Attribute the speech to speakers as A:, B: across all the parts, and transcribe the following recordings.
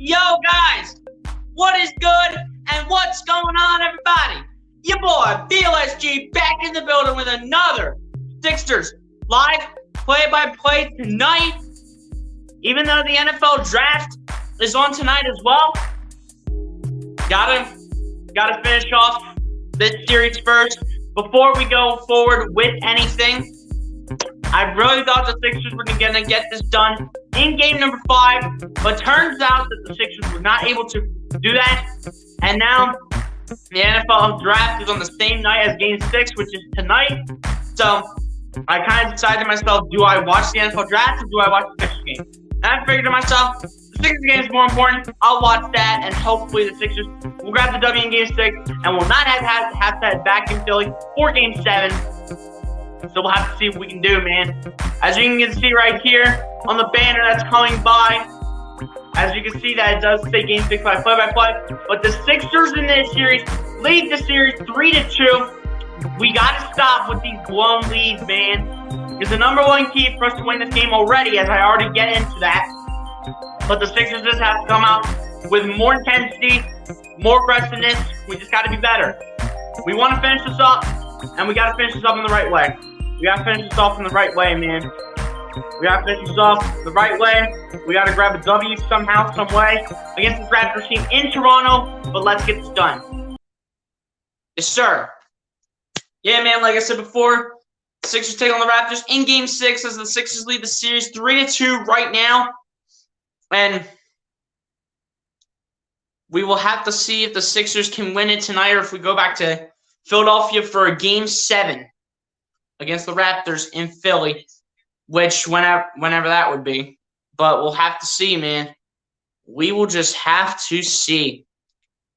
A: Yo, guys, what is good and what's going on, everybody? Your boy, BLSG, back in the building with another Sixers live play-by-play tonight. Even though the NFL draft is on tonight as well, gotta finish off this series first before we go forward with anything. I really thought the Sixers were going to get this done in game number 5, but turns out that the Sixers were not able to do that. And now the NFL draft is on the same night as game 6, which is tonight. So I kind of decided to myself, do I watch the NFL draft or do I watch the Sixers game? And I figured to myself, the Sixers game is more important. I'll watch that, and hopefully the Sixers will grab the W in game 6 and will not have to head back in Philly for game 7. So we'll have to see what we can do, man. As you can see right here on the banner that's coming by, as you can see that it does say Game 6 by play-by-play. But the Sixers in this series lead the series 3-2. We got to stop with these blown leads, man. It's the number one key for us to win this game already, as I already get into that. But the Sixers just have to come out with more intensity, more aggressiveness. We just got to be better. We want to finish this up, and we got to finish this up in the right way. We got to finish this off in the right way, man. We got to finish this off the right way. We got to grab a W somehow, some way against the Raptors team in Toronto, but let's get this done. Yes, sir. Yeah, man, like I said before, the Sixers take on the Raptors in Game 6 as the Sixers lead the series 3-2 right now. And we will have to see if the Sixers can win it tonight or if we go back to Philadelphia for a Game 7 against the Raptors in Philly, which whenever that would be. But we'll have to see, man. We will just have to see.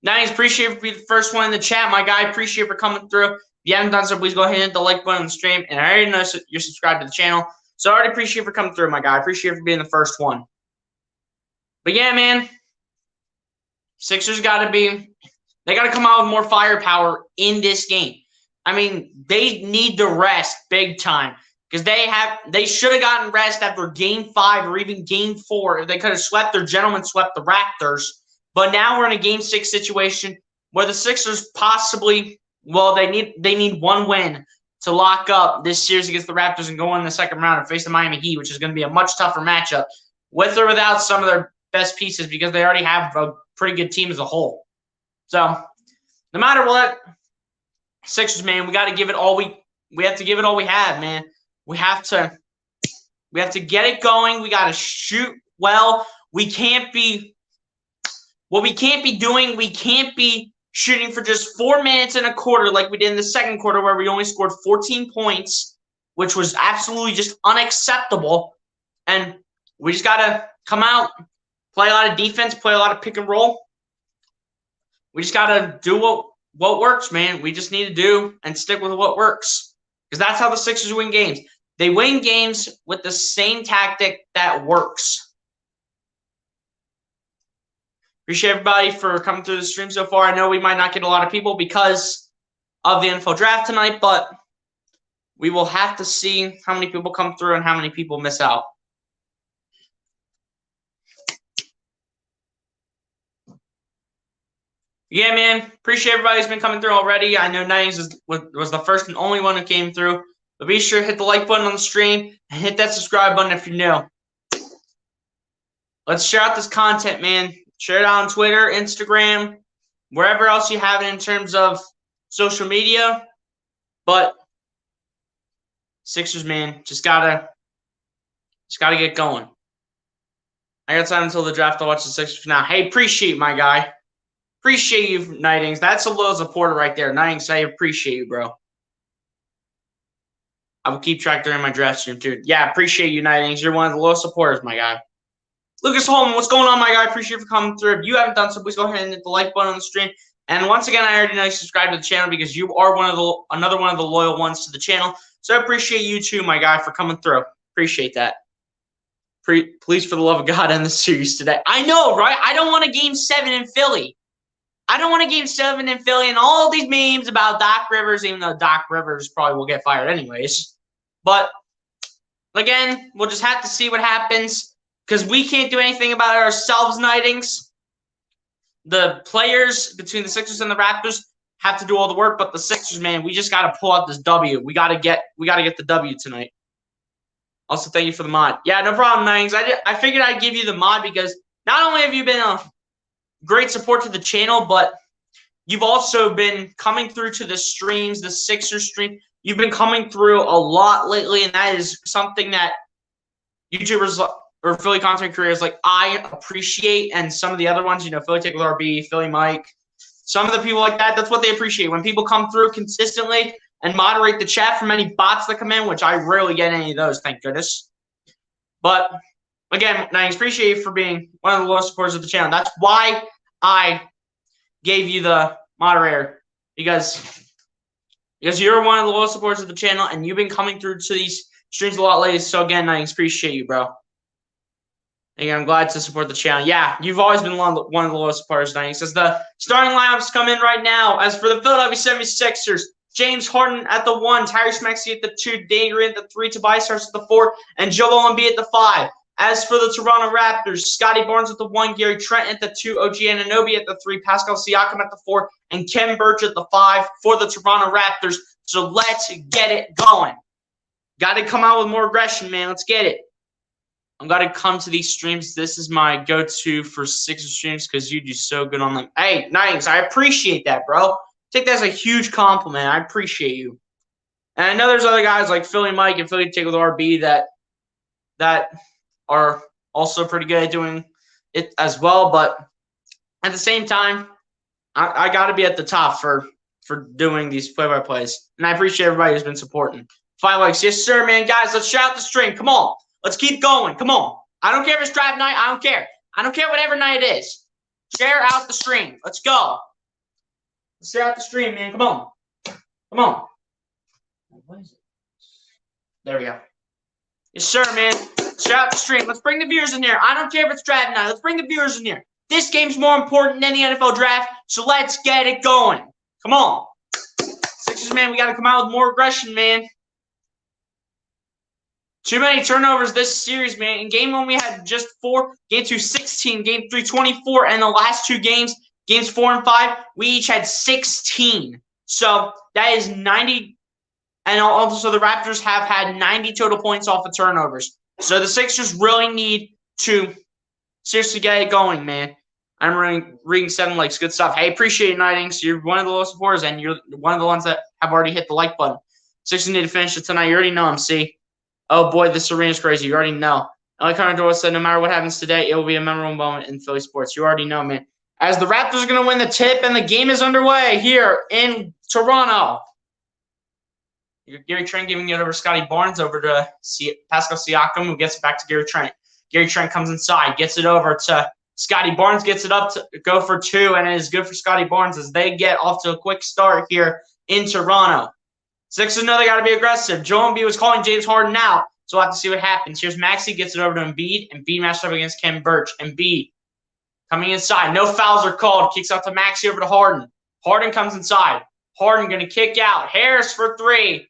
A: Nice, appreciate it for being the first one in the chat, my guy. Appreciate it for coming through. If you haven't done so, please go ahead and hit the like button on the stream. And I already know you're subscribed to the channel, so I already appreciate it for coming through, my guy. I appreciate it for being the first one. But yeah, man, Sixers got to come out with more firepower in this game. I mean, they need to rest big time because they should have gotten rest after Game 5 or even Game 4. They could have swept the Raptors. But now we're in a Game 6 situation where the Sixers possibly, they need one win to lock up this series against the Raptors and go in the second round and face the Miami Heat, which is going to be a much tougher matchup with or without some of their best pieces because they already have a pretty good team as a whole. So no matter what, Sixers, man, we got to give it all we have to give it all we have, man. We have to get it going. We got to shoot well. We can't be shooting for just 4 minutes and a quarter like we did in the second quarter where we only scored 14 points, which was absolutely just unacceptable. And we just got to come out, play a lot of defense, play a lot of pick and roll. We just got to do what works, man. We just need to do and stick with what works because that's how the Sixers win games. They win games with the same tactic that works. Appreciate everybody for coming through the stream so far. I know we might not get a lot of people because of the NFL draft tonight, but we will have to see how many people come through and how many people miss out. Yeah, man. Appreciate everybody who's been coming through already. I know Nines was the first and only one who came through. But be sure to hit the like button on the stream and hit that subscribe button if you're new. Let's share out this content, man. Share it out on Twitter, Instagram, wherever else you have it in terms of social media. But Sixers, man, just gotta get going. I got time until the draft to watch the Sixers for now. Hey, appreciate my guy. Appreciate you, Nightings. That's a little supporter right there. Nightings, I appreciate you, bro. I will keep track during my draft stream, too. Yeah, appreciate you, Nightings. You're one of the lowest supporters, my guy. Lucas Holman, what's going on, my guy? Appreciate you for coming through. If you haven't done so, please go ahead and hit the like button on the stream. And once again, I already know you subscribe to the channel because you are another one of the loyal ones to the channel. So I appreciate you, too, my guy, for coming through. Appreciate that. Please, for the love of God, end the series today. I know, right? I don't want a Game 7 in Philly. I don't want a Game 7 in Philly and all these memes about Doc Rivers, even though Doc Rivers probably will get fired anyways. But, again, we'll just have to see what happens because we can't do anything about it ourselves, Nightings. the players between the Sixers and the Raptors have to do all the work, but the Sixers, man, we just got to pull out this W. We got to get the W tonight. Also, thank you for the mod. Yeah, no problem, Nines. I figured I'd give you the mod because not only have you been a great support to the channel, but you've also been coming through to the streams, the Sixers stream. You've been coming through a lot lately, and that is something that YouTubers or Philly content creators like I appreciate, and some of the other ones, Philly Take with RB, Philly Mike, some of the people like that, that's what they appreciate. When people come through consistently and moderate the chat from any bots that come in, which I rarely get any of those, thank goodness. But again, I appreciate you for being one of the lowest supporters of the channel. That's why I gave you the moderator, because you're one of the lowest supporters of the channel, and you've been coming through to these streams a lot lately. So again, I appreciate you, bro. Again, I'm glad to support the channel. Yeah, you've always been one of the lowest supporters. Says the starting lineups come in right now. As for the Philadelphia 76ers, James Harden at the 1, Tyrese Maxey at the 2, Danny Green at the 3, Tobias Harris at the 4, and Joel Embiid at the 5. As for the Toronto Raptors, Scotty Barnes at the 1, Gary Trent at the 2, OG Anunoby at the 3, Pascal Siakam at the 4, and Ken Birch at the 5 for the Toronto Raptors. So let's get it going. Got to come out with more aggression, man. Let's get it. I'm going to come to these streams. This is my go-to for Sixers streams because you do so good on them. Hey, nice. I appreciate that, bro. Take that as a huge compliment. I appreciate you. And I know there's other guys like Philly Mike and Philly Take with RB that are also pretty good at doing it as well. But at the same time, I got to be at the top for doing these play-by-plays. And I appreciate everybody who's been supporting. 5 likes. Yes, sir, man. Guys, let's shout out the stream. Come on. Let's keep going. Come on. I don't care if it's drive night. I don't care. I don't care whatever night it is. Share out the stream. Let's go. Let's share out the stream, man. Come on. Come on. What is it? There we go. Yes, sir, man. Share out the stream. Let's bring the viewers in here. I don't care if it's draft night. Let's bring the viewers in here. This game's more important than the NFL draft, so let's get it going. Come on. Sixers, man, we got to come out with more aggression, man. Too many turnovers this series, man. In game 1, we had just 4. Game 2, 16. Game 3, 24. And the last 2 games, games 4 and 5, we each had 16. So that is 90. And also the Raptors have had 90 total points off of turnovers. So the Sixers really need to seriously get it going, man. I'm reading 7 likes. Good stuff. Hey, appreciate it, Nightings. You're one of the lowest supporters, and you're one of the ones that have already hit the like button. Sixers need to finish it tonight. You already know them, see? Oh, boy, this arena's crazy. You already know. Like Connor Doyle said, no matter what happens today, it will be a memorable moment in Philly sports. You already know, man. As the Raptors are going to win the tip, and the game is underway here in Toronto. Gary Trent giving it over to Scotty Barnes, over to Pascal Siakam, who gets it back to Gary Trent. Gary Trent comes inside, gets it over to Scotty Barnes, gets it up to go for 2, and it is good for Scotty Barnes as they get off to a quick start here in Toronto. Sixers know they got to be aggressive. Joel Embiid was calling James Harden out, so we'll have to see what happens. Here's Maxey, gets it over to Embiid. Embiid matched up against Ken Birch. Embiid coming inside. No fouls are called. Kicks out to Maxey, over to Harden. Harden comes inside. Harden going to kick out. Harris for 3.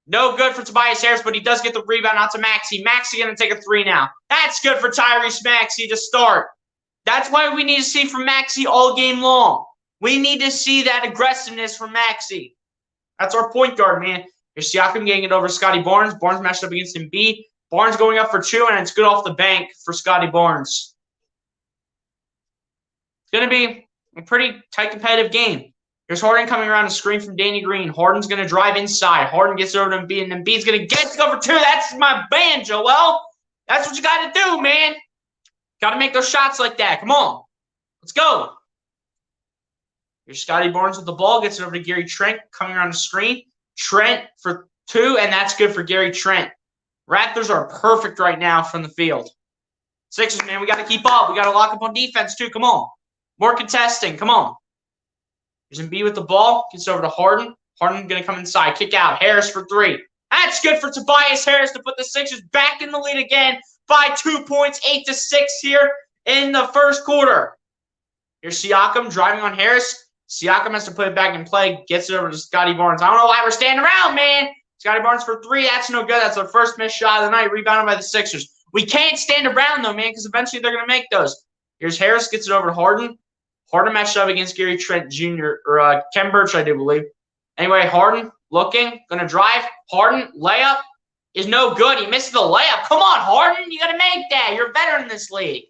A: No good for Tobias Harris, but he does get the rebound out to Maxey. Maxey going to take a 3 now. That's good for Tyrese Maxey to start. That's why we need to see from Maxey all game long. We need to see that aggressiveness from Maxey. That's our point guard, man. Here's Siakam getting it over to Scotty Barnes. Barnes matched up against Embiid. Barnes going up for 2, and it's good off the bank for Scotty Barnes. It's going to be a pretty tight competitive game. Here's Harden coming around a screen from Danny Green. Harden's going to drive inside. Harden gets it over to Embiid, and Embiid's going to get to go for 2. That's my band, Joel. That's what you got to do, man. Got to make those shots like that. Come on. Let's go. Here's Scotty Barnes with the ball. Gets it over to Gary Trent coming around the screen. Trent for 2, and that's good for Gary Trent. Raptors are perfect right now from the field. Sixers, man, we got to keep up. We got to lock up on defense, too. Come on. More contesting. Come on. Here's Embiid with the ball. Gets over to Harden. Harden going to come inside. Kick out. Harris for 3. That's good for Tobias Harris to put the Sixers back in the lead again by 2 points, 8-6 here in the first quarter. Here's Siakam driving on Harris. Siakam has to put it back in play. Gets it over to Scotty Barnes. I don't know why we're standing around, man. Scotty Barnes for 3. That's no good. That's our first missed shot of the night. Rebounded by the Sixers. We can't stand around, though, man, because eventually they're going to make those. Here's Harris. Gets it over to Harden. Harden matched up against Gary Trent Jr. or Ken Birch, I do believe. Anyway, Harden looking, gonna drive. Harden layup is no good. He misses the layup. Come on, Harden, you gotta make that. You're a veteran in this league.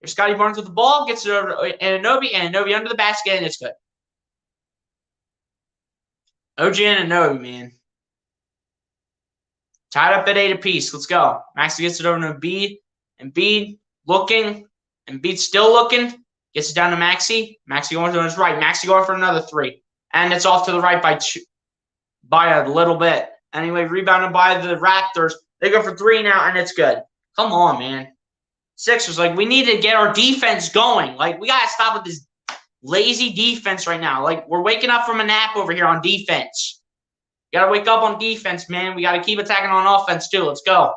A: Here's Scotty Barnes with the ball, gets it over to Anunoby, and Anunoby under the basket, and it's good. OG Anunoby, man. Tied up at 8 apiece. Let's go. Maxey gets it over to Embiid. Embiid looking. Embiid still looking. Gets it down to Maxey. Maxey going to his right. Maxey going for another 3. And it's off to the right by a little bit. Anyway, rebounded by the Raptors. They go for 3 now, and it's good. Come on, man. Sixers, like, we need to get our defense going. Like, we got to stop with this lazy defense right now. Like, we're waking up from a nap over here on defense. You got to wake up on defense, man. We got to keep attacking on offense, too. Let's go.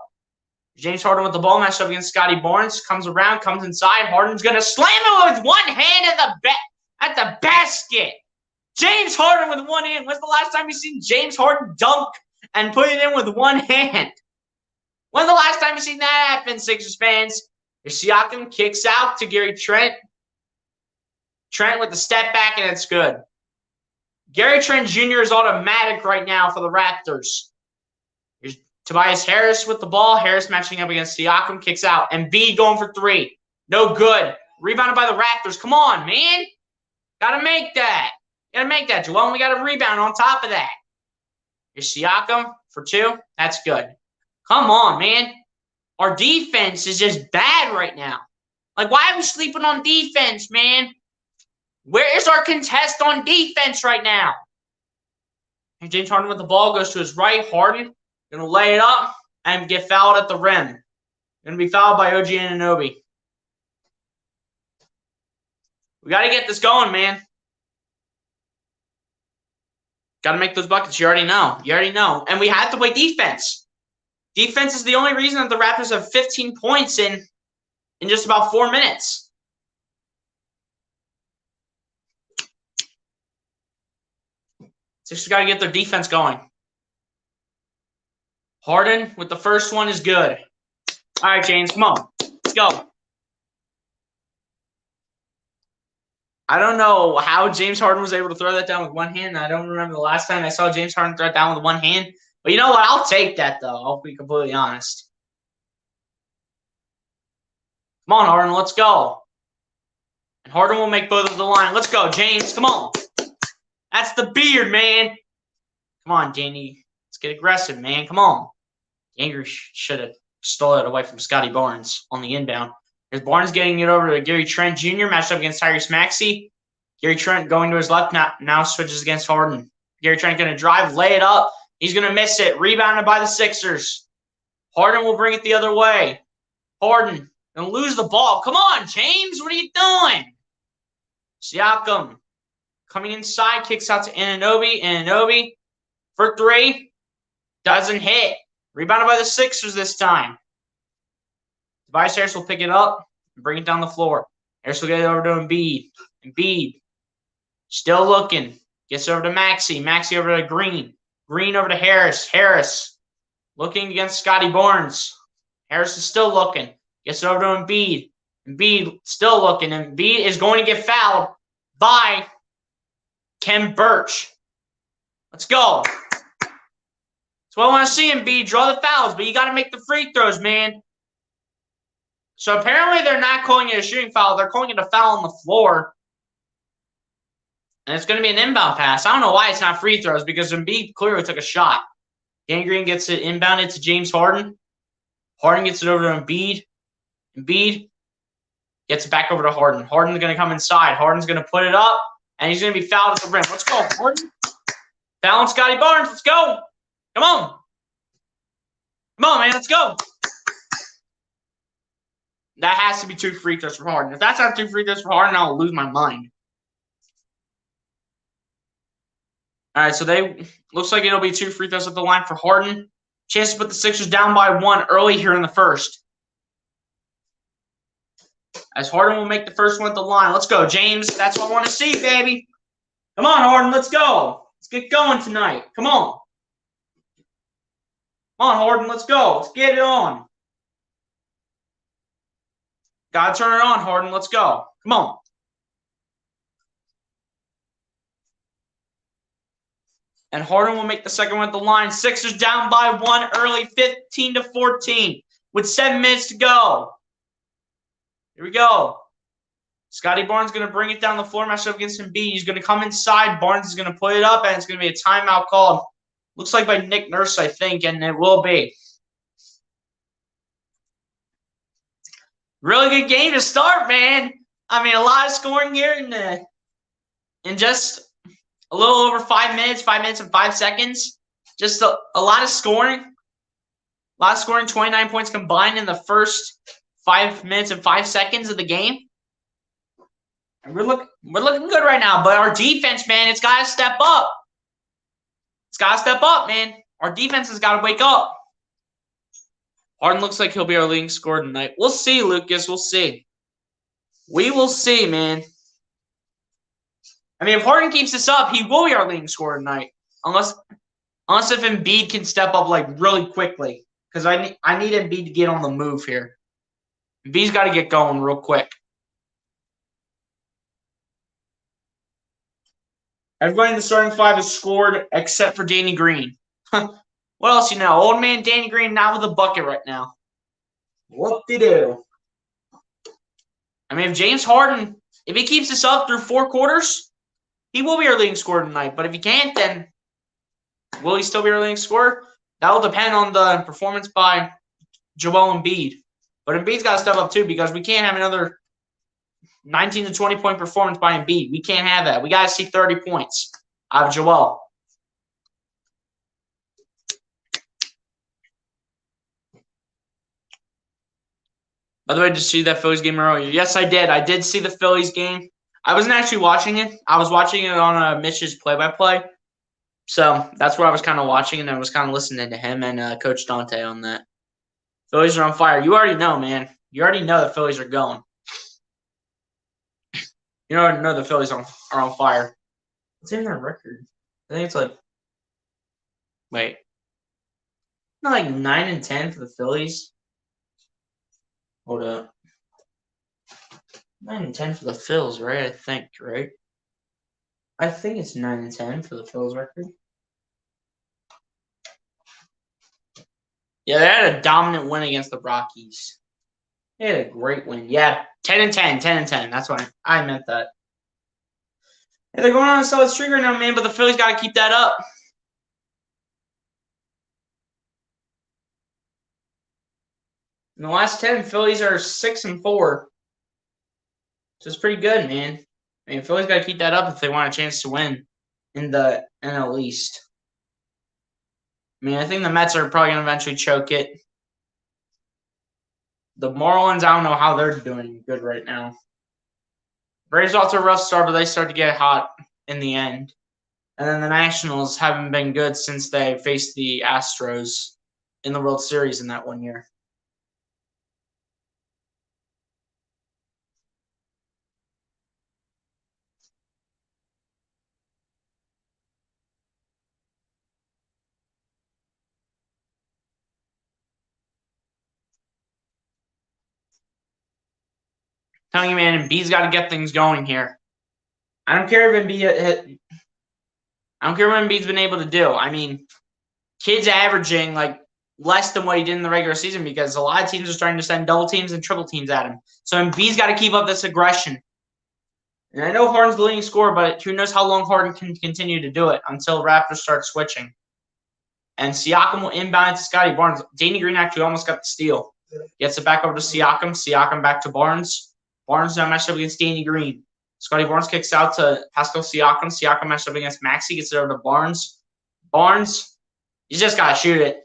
A: James Harden with the ball matched up against Scotty Barnes. Comes around, comes inside. Harden's going to slam it with one hand at the basket. James Harden with one hand. When's the last time you seen James Harden dunk and put it in with one hand? When's the last time you seen that happen, Sixers fans? Siakam kicks out to Gary Trent. Trent with the step back, and it's good. Gary Trent Jr. is automatic right now for the Raptors. Here's Tobias Harris with the ball. Harris matching up against Siakam. Kicks out. Embiid going for 3. No good. Rebounded by the Raptors. Come on, man. Got to make that. Got to make that, Joel. And we got a rebound on top of that. Here's Siakam for 2. That's good. Come on, man. Our defense is just bad right now. Like, why are we sleeping on defense, man? Where is our contest on defense right now? And James Harden with the ball goes to his right. Harden going to lay it up and get fouled at the rim. Going to be fouled by OG Anunoby. We got to get this going, man. Got to make those buckets. You already know. You already know. And we have to play defense. Defense is the only reason that the Raptors have 15 points in just about 4 minutes. Sixers got to get their defense going. Harden with the first one is good. All right, James, come on. Let's go. I don't know how James Harden was able to throw that down with one hand. I don't remember the last time I saw James Harden throw it down with one hand. But you know what? I'll take that, though. I'll be completely honest. Come on, Harden. Let's go. And Harden will make both of the line. Let's go, James. Come on. That's the beard, man. Come on, Danny. Let's get aggressive, man. Come on. Angry should have stole it away from Scotty Barnes on the inbound. There's Barnes getting it over to Gary Trent Jr. matched up against Tyrese Maxey. Gary Trent going to his left now switches against Harden. Gary Trent going to drive, lay it up. He's going to miss it. Rebounded by the Sixers. Harden will bring it the other way. Harden going to lose the ball. Come on, James. What are you doing? Siakam coming inside. Kicks out to Anunoby. Anunoby for 3. Doesn't hit. Rebounded by the Sixers this time. Tobias Harris will pick it up and bring it down the floor. Harris will get it over to Embiid. Embiid still looking. Gets over to Maxey. Maxey over to Green. Green over to Harris. Harris looking against Scotty Barnes. Harris is still looking. Gets it over to Embiid. Embiid still looking. Embiid is going to get fouled by Ken Birch. Let's go. That's what I want to see, Embiid. Draw the fouls, but you got to make the free throws, man. So apparently they're not calling it a shooting foul. They're calling it a foul on the floor. And it's going to be an inbound pass. I don't know why it's not free throws because Embiid clearly took a shot. Danny Green gets it inbounded to James Harden. Harden gets it over to Embiid. Embiid gets it back over to Harden. Harden's going to come inside. Harden's going to put it up, and he's going to be fouled at the rim. Let's go, Harden. Fouling Scotty Barnes. Let's go. Come on. Come on, man. Let's go. That has to be 2 free throws for Harden. If that's not 2 free throws for Harden, I'll lose my mind. All right, so looks like it'll be 2 free throws at the line for Harden. Chance to put the Sixers down by 1 early here in the first. As Harden will make the first one at the line. Let's go, James. That's what I want to see, baby. Come on, Harden. Let's go. Let's get going tonight. Come on. Come on, Harden. Let's go. Let's get it on. Gotta turn it on, Harden. Let's go. Come on. And Harden will make the second one at the line. Sixers down by 1 early, 15-14, with 7 minutes to go. Here we go. Scotty Barnes going to bring it down the floor, match up against Embiid. He's going to come inside. Barnes is going to put it up, and it's going to be a timeout called. Looks like by Nick Nurse, I think, and it will be. Really good game to start, man. I mean, a lot of scoring here in just a little over 5 minutes, 5 minutes and 5 seconds. Just a lot of scoring. A lot of scoring, 29 points combined in the first 5 minutes and 5 seconds of the game. And we're looking good right now, but our defense, man, it's got to step up. It's got to step up, man. Our defense has got to wake up. Harden looks like he'll be our leading scorer tonight. We'll see, Lucas. We'll see. We will see, man. I mean, if Harden keeps this up, he will be our leading scorer tonight. Unless if Embiid can step up, like, really quickly. Because I need Embiid to get on the move here. Embiid's got to get going real quick. Everybody in the starting five has scored except for Danny Green. What else you know? Old man Danny Green not with a bucket right now. Whoop-de-doo. I mean, if James Harden, if he keeps this up through 4 quarters, he will be our leading scorer tonight. But if he can't, then will he still be our leading scorer? That will depend on the performance by Joel Embiid. But Embiid's got to step up too, because we can't have another 19 to 20 point performance by Embiid. We can't have that. We got to see 30 points out of Joel. By the way, did you see that Phillies game earlier? Yes, I did. I did see the Phillies game. I wasn't actually watching it. I was watching it on Mitch's play-by-play. So that's where I was kind of watching, and I was kind of listening to him and Coach Dante on that. Phillies are on fire. You already know, man. You already know the Phillies are going. You already know the Phillies are on fire. What's in their record? I think it's like, wait. Not like 9-10 for the Phillies. Hold up. 9-10 for the Phils, right? I think, right? I think it's 9-10 for the Phils record. Yeah, they had a dominant win against the Rockies. They had a great win. Yeah, 10-10, 10-10. That's what I meant that. Yeah, they're going on a solid streak right now, man, but the Phillies got to keep that up. In the last 10, Phillies are 6-4. So it's pretty good, man. I mean, Phillies got to keep that up if they want a chance to win in the NL East. I mean, I think the Mets are probably going to eventually choke it. The Marlins, I don't know how they're doing good right now. Braves off to a rough start, but they start to get hot in the end. And then the Nationals haven't been good since they faced the Astros in the World Series in that one year. Telling you, man, Embiid's got to get things going here. I don't care if Embiid I don't care what Embiid's been able to do. I mean, kid's averaging like less than what he did in the regular season because a lot of teams are starting to send double teams and triple teams at him. So Embiid's got to keep up this aggression. And I know Harden's the leading scorer, but who knows how long Harden can continue to do it until Raptors start switching. And Siakam will inbound to Scotty Barnes. Danny Green actually almost got the steal. Gets it back over to Siakam. Siakam back to Barnes. Barnes now matched up against Danny Green. Scotty Barnes kicks out to Pascal Siakam. Siakam matched up against Maxey. Gets it over to Barnes. Barnes, you just got to shoot it.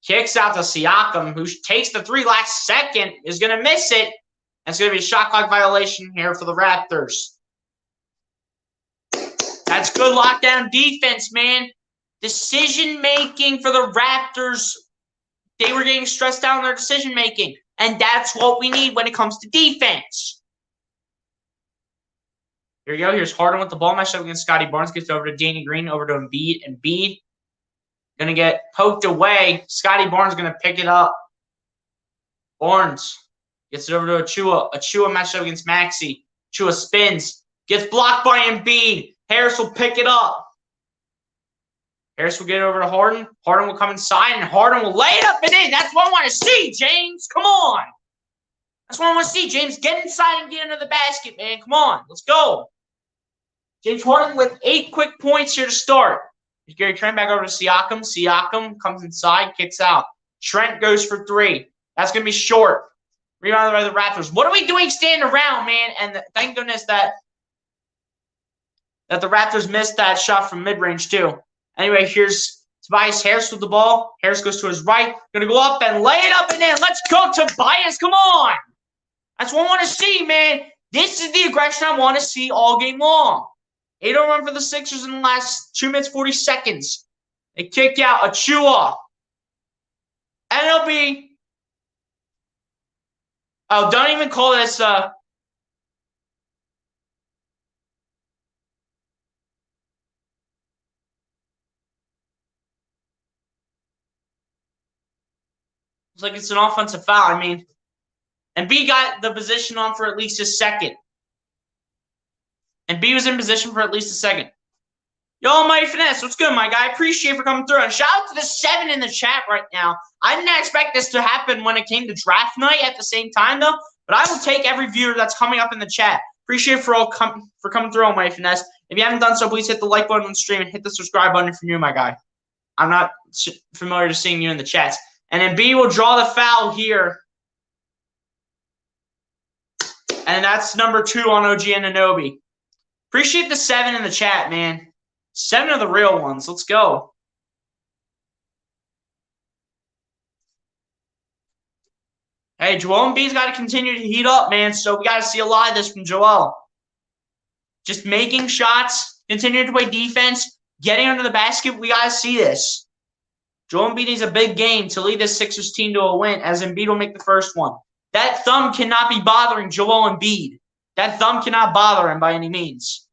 A: Kicks out to Siakam, who takes the 3 last second, is going to miss it. And it's going to be a shot clock violation here for the Raptors. That's good lockdown defense, man. Decision-making for the Raptors. They were getting stressed out in their decision-making. And that's what we need when it comes to defense. Here we go. Here's Harden with the ball. Matched up against Scotty Barnes. Gets over to Danny Green. Over to Embiid. Embiid going to get poked away. Scotty Barnes going to pick it up. Barnes gets it over to Achua. Achua matched up against Maxey. Achua spins. Gets blocked by Embiid. Harris will pick it up. Harris will get it over to Harden. Harden will come inside, and Harden will lay it up and in. That's what I want to see, James. Come on. That's what I want to see, James. Get inside and get into the basket, man. Come on. Let's go. James Harden with 8 quick points here to start. Gary Trent back over to Siakam. Siakam comes inside, kicks out. Trent goes for 3. That's going to be short. Rebounded by the Raptors. What are we doing standing around, man? And thank goodness that the Raptors missed that shot from mid-range, too. Anyway, here's Tobias Harris with the ball. Harris goes to his right. Going to go up and lay it up and in. Let's go, Tobias. Come on. That's what I want to see, man. This is the aggression I want to see all game long. 8-0 run for the Sixers in the last 2 minutes, 40 seconds. They kick out Achua. And it'll be... Oh, don't even call this... It's like it's an offensive foul. I mean, and B got the position on for at least a second. And B was in position for at least a second. Yo, Mighty Finesse, what's good, my guy? Appreciate you for coming through. And shout out to the 7 in the chat right now. I didn't expect this to happen when it came to draft night at the same time, though. But I will take every viewer that's coming up in the chat. Appreciate it for coming through, Mighty Finesse. If you haven't done so, please hit the like button on the stream and hit the subscribe button for you, my guy. I'm not familiar to seeing you in the chats. And then B will draw the foul here. And that's number 2 on OG Anunoby. Appreciate the 7 in the chat, man. 7 of the real ones. Let's go. Hey, Joel Embiid's got to continue to heat up, man. So we got to see a lot of this from Joel. Just making shots, continuing to play defense, getting under the basket. We got to see this. Joel Embiid needs a big game to lead this Sixers team to a win, as Embiid will make the first one. That thumb cannot be bothering Joel Embiid. That thumb cannot bother him by any means.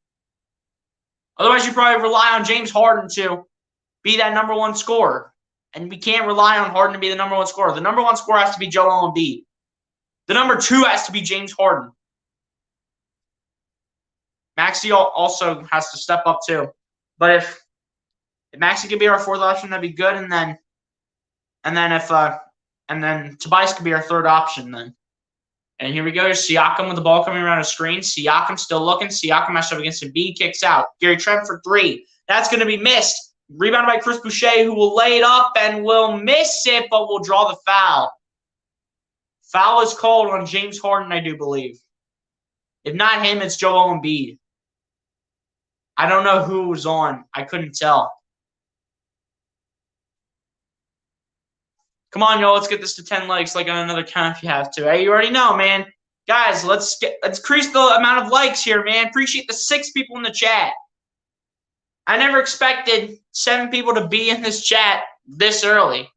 A: Otherwise, you probably rely on James Harden to be that number 1 scorer. And we can't rely on Harden to be the number 1 scorer. The number 1 scorer has to be Joel Embiid. The number 2 has to be James Harden. Maxey also has to step up too. But if Maxey could be our 4th option, that'd be good. And then Tobias could be our 3rd option then. And here we go. Siakam with the ball coming around a screen. Siakam still looking. Siakam matched up against Embiid. Kicks out. Gary Trent for 3. That's going to be missed. Rebounded by Chris Boucher, who will lay it up and will miss it, but will draw the foul. Foul is called on James Harden, I do believe. If not him, it's Joel Embiid. I don't know who was on. I couldn't tell. Come on, y'all. Let's get this to 10 likes like on another count if you have to. Hey, you already know, man. Guys, let's increase the amount of likes here, man. Appreciate the 6 people in the chat. I never expected 7 people to be in this chat this early.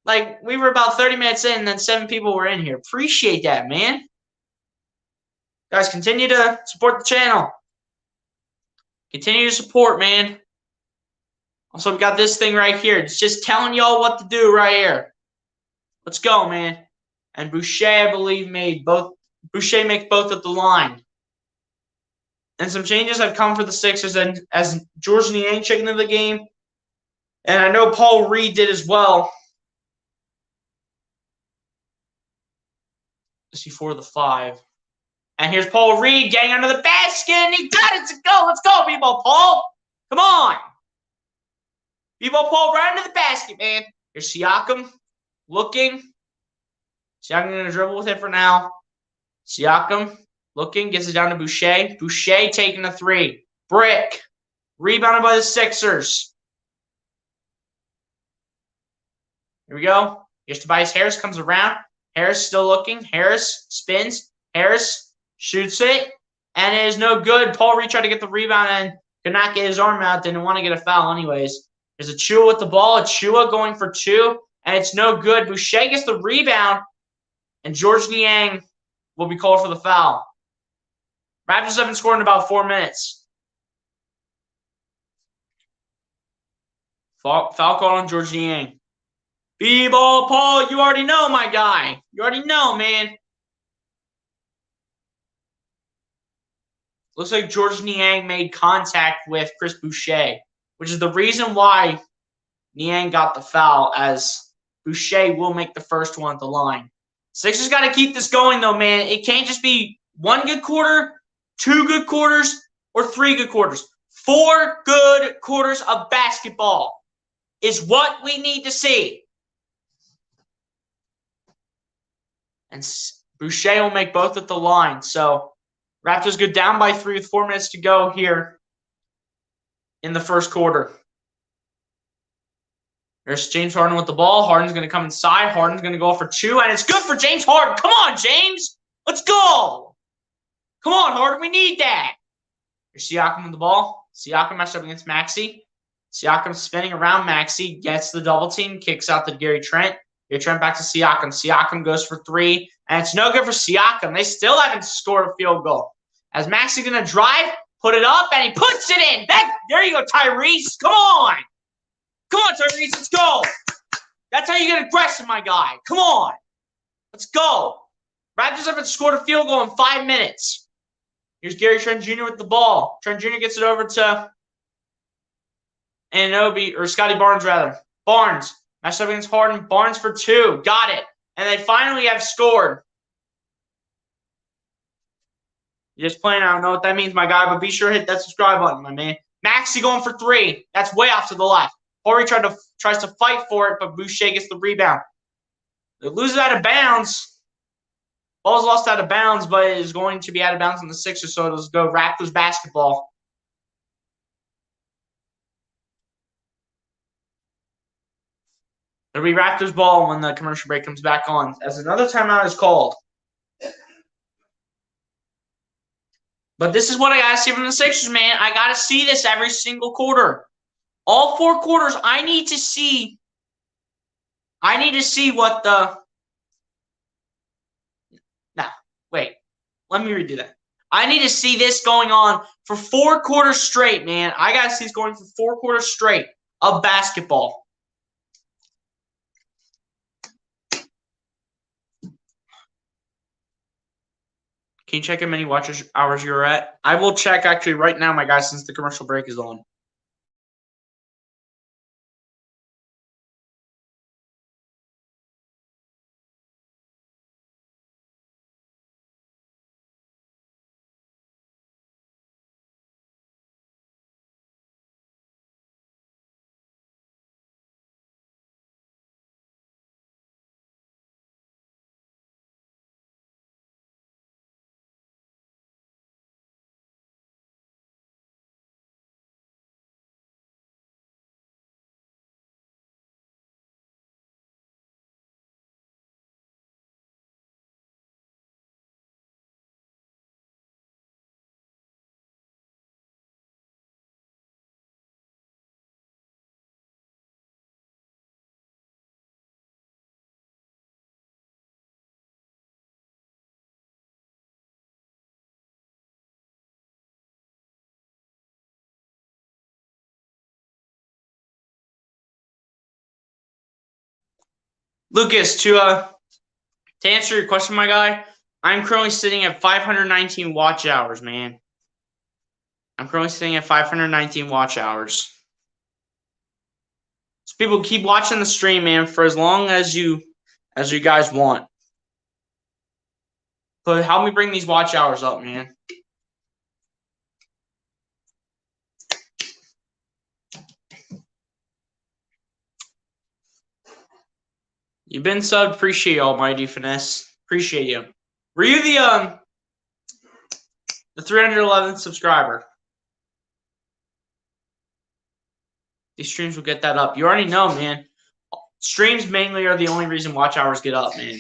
A: Like, we were about 30 minutes in, and then 7 people were in here. Appreciate that, man. Guys, continue to support the channel. Continue to support, man. Also, we got this thing right here. It's just telling y'all what to do right here. Let's go, man. And Boucher, I believe, made both. Boucher makes both at the line. And some changes have come for the Sixers, and as George Niang checking into the game. And I know Paul Reed did as well. Let's see, 4 of the 5. And here's Paul Reed getting under the basket, and he got it to go. Let's go, B-Ball Paul. Come on. B-Ball Paul right into the basket, man. Here's Siakam looking. Siakam going to dribble with it for now. Siakam looking, gets it down to Boucher. Boucher taking a 3. Brick. Rebounded by the Sixers. Here we go. Here's Tobias Harris, comes around. Harris still looking. Harris spins. Harris shoots it. And it is no good. Paul Reed tried to get the rebound and could not get his arm out. Didn't want to get a foul anyways. There's Achua with the ball. Achua going for 2. And it's no good. Boucher gets the rebound. And George Niang will be called for the foul. Raptors haven't scored in about 4 minutes. Foul call on George Niang. B-Ball Paul, you already know, my guy. You already know, man. Looks like George Niang made contact with Chris Boucher. which is the reason why Niang got the foul, as Boucher will make the first one at the line. Sixers got to keep this going, though, man. It can't just be one good quarter, two good quarters, or three good quarters. 4 good quarters of basketball is what we need to see. And Boucher will make both at the line. So Raptors go down by 3 with 4 minutes to go here in the first quarter. There's James Harden with the ball. Harden's going to come inside. Harden's going to go for 2, and it's good for James Harden. Come on, James. Let's go. Come on, Harden. We need that. Here's Siakam with the ball. Siakam matched up against Maxey. Siakam spinning around Maxey, gets the double team, kicks out to Gary Trent. Gary Trent back to Siakam. Siakam goes for 3, and it's no good for Siakam. They still haven't scored a field goal. As Maxey going to drive, put it up, and he puts it in. There you go, Tyrese. Come on. Come on, Tyrese, let's go. That's how you get aggressive, my guy. Come on. Let's go. Raptors haven't scored a field goal in 5 minutes. Here's Gary Trent Jr. with the ball. Trent Jr. gets it over to Scotty Barnes, rather. Barnes, matched up against Harden. Barnes for 2. Got it. And they finally have scored. You're just playing. I don't know what that means, my guy, but be sure to hit that subscribe button, my man. Maxey going for 3. That's way off to the left. Horry tries to fight for it, but Boucher gets the rebound. It loses out of bounds. Ball's lost out of bounds, but it is going to be out of bounds on the Sixers, so it'll go Raptors basketball. It'll be Raptors ball when the commercial break comes back on, as another timeout is called. But this is what I got to see from the Sixers, man. I got to see this every single quarter. All 4 quarters, I need to see what the – nah, wait. Let me redo that. I need to see this going on for 4 quarters straight, man. I got to see this going for 4 quarters straight of basketball. Can you check how many hours you're at? I will check actually right now, my guys, since the commercial break is on. Lucas, to answer your question, my guy, I'm currently sitting at 519 watch hours, man. I'm currently sitting at 519 watch hours. So people keep watching the stream, man, for as long as you guys want. But help me bring these watch hours up, man. You've been subbed. Appreciate you, Almighty Finesse. Appreciate you. Were you the 311th subscriber? These streams will get that up. You already know, man. Streams mainly are the only reason watch hours get up, man.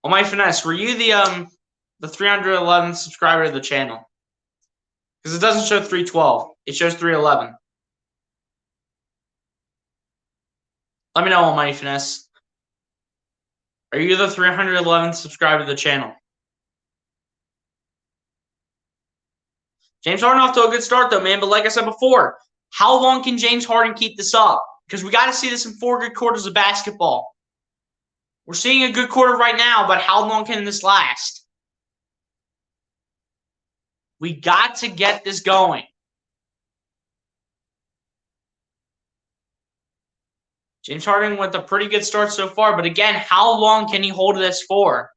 A: Almighty Finesse, were you the 311th subscriber to the channel? Because it doesn't show 312. It shows 311. Let me know, Almighty Finesse. Are you the 311th subscriber to the channel? James Harden off to a good start, though, man. But like I said before, how long can James Harden keep this up? Because we got to see this in 4 good quarters of basketball. We're seeing a good quarter right now, but how long can this last? We got to get this going. James Harden with a pretty good start so far, but again, how long can he hold this for?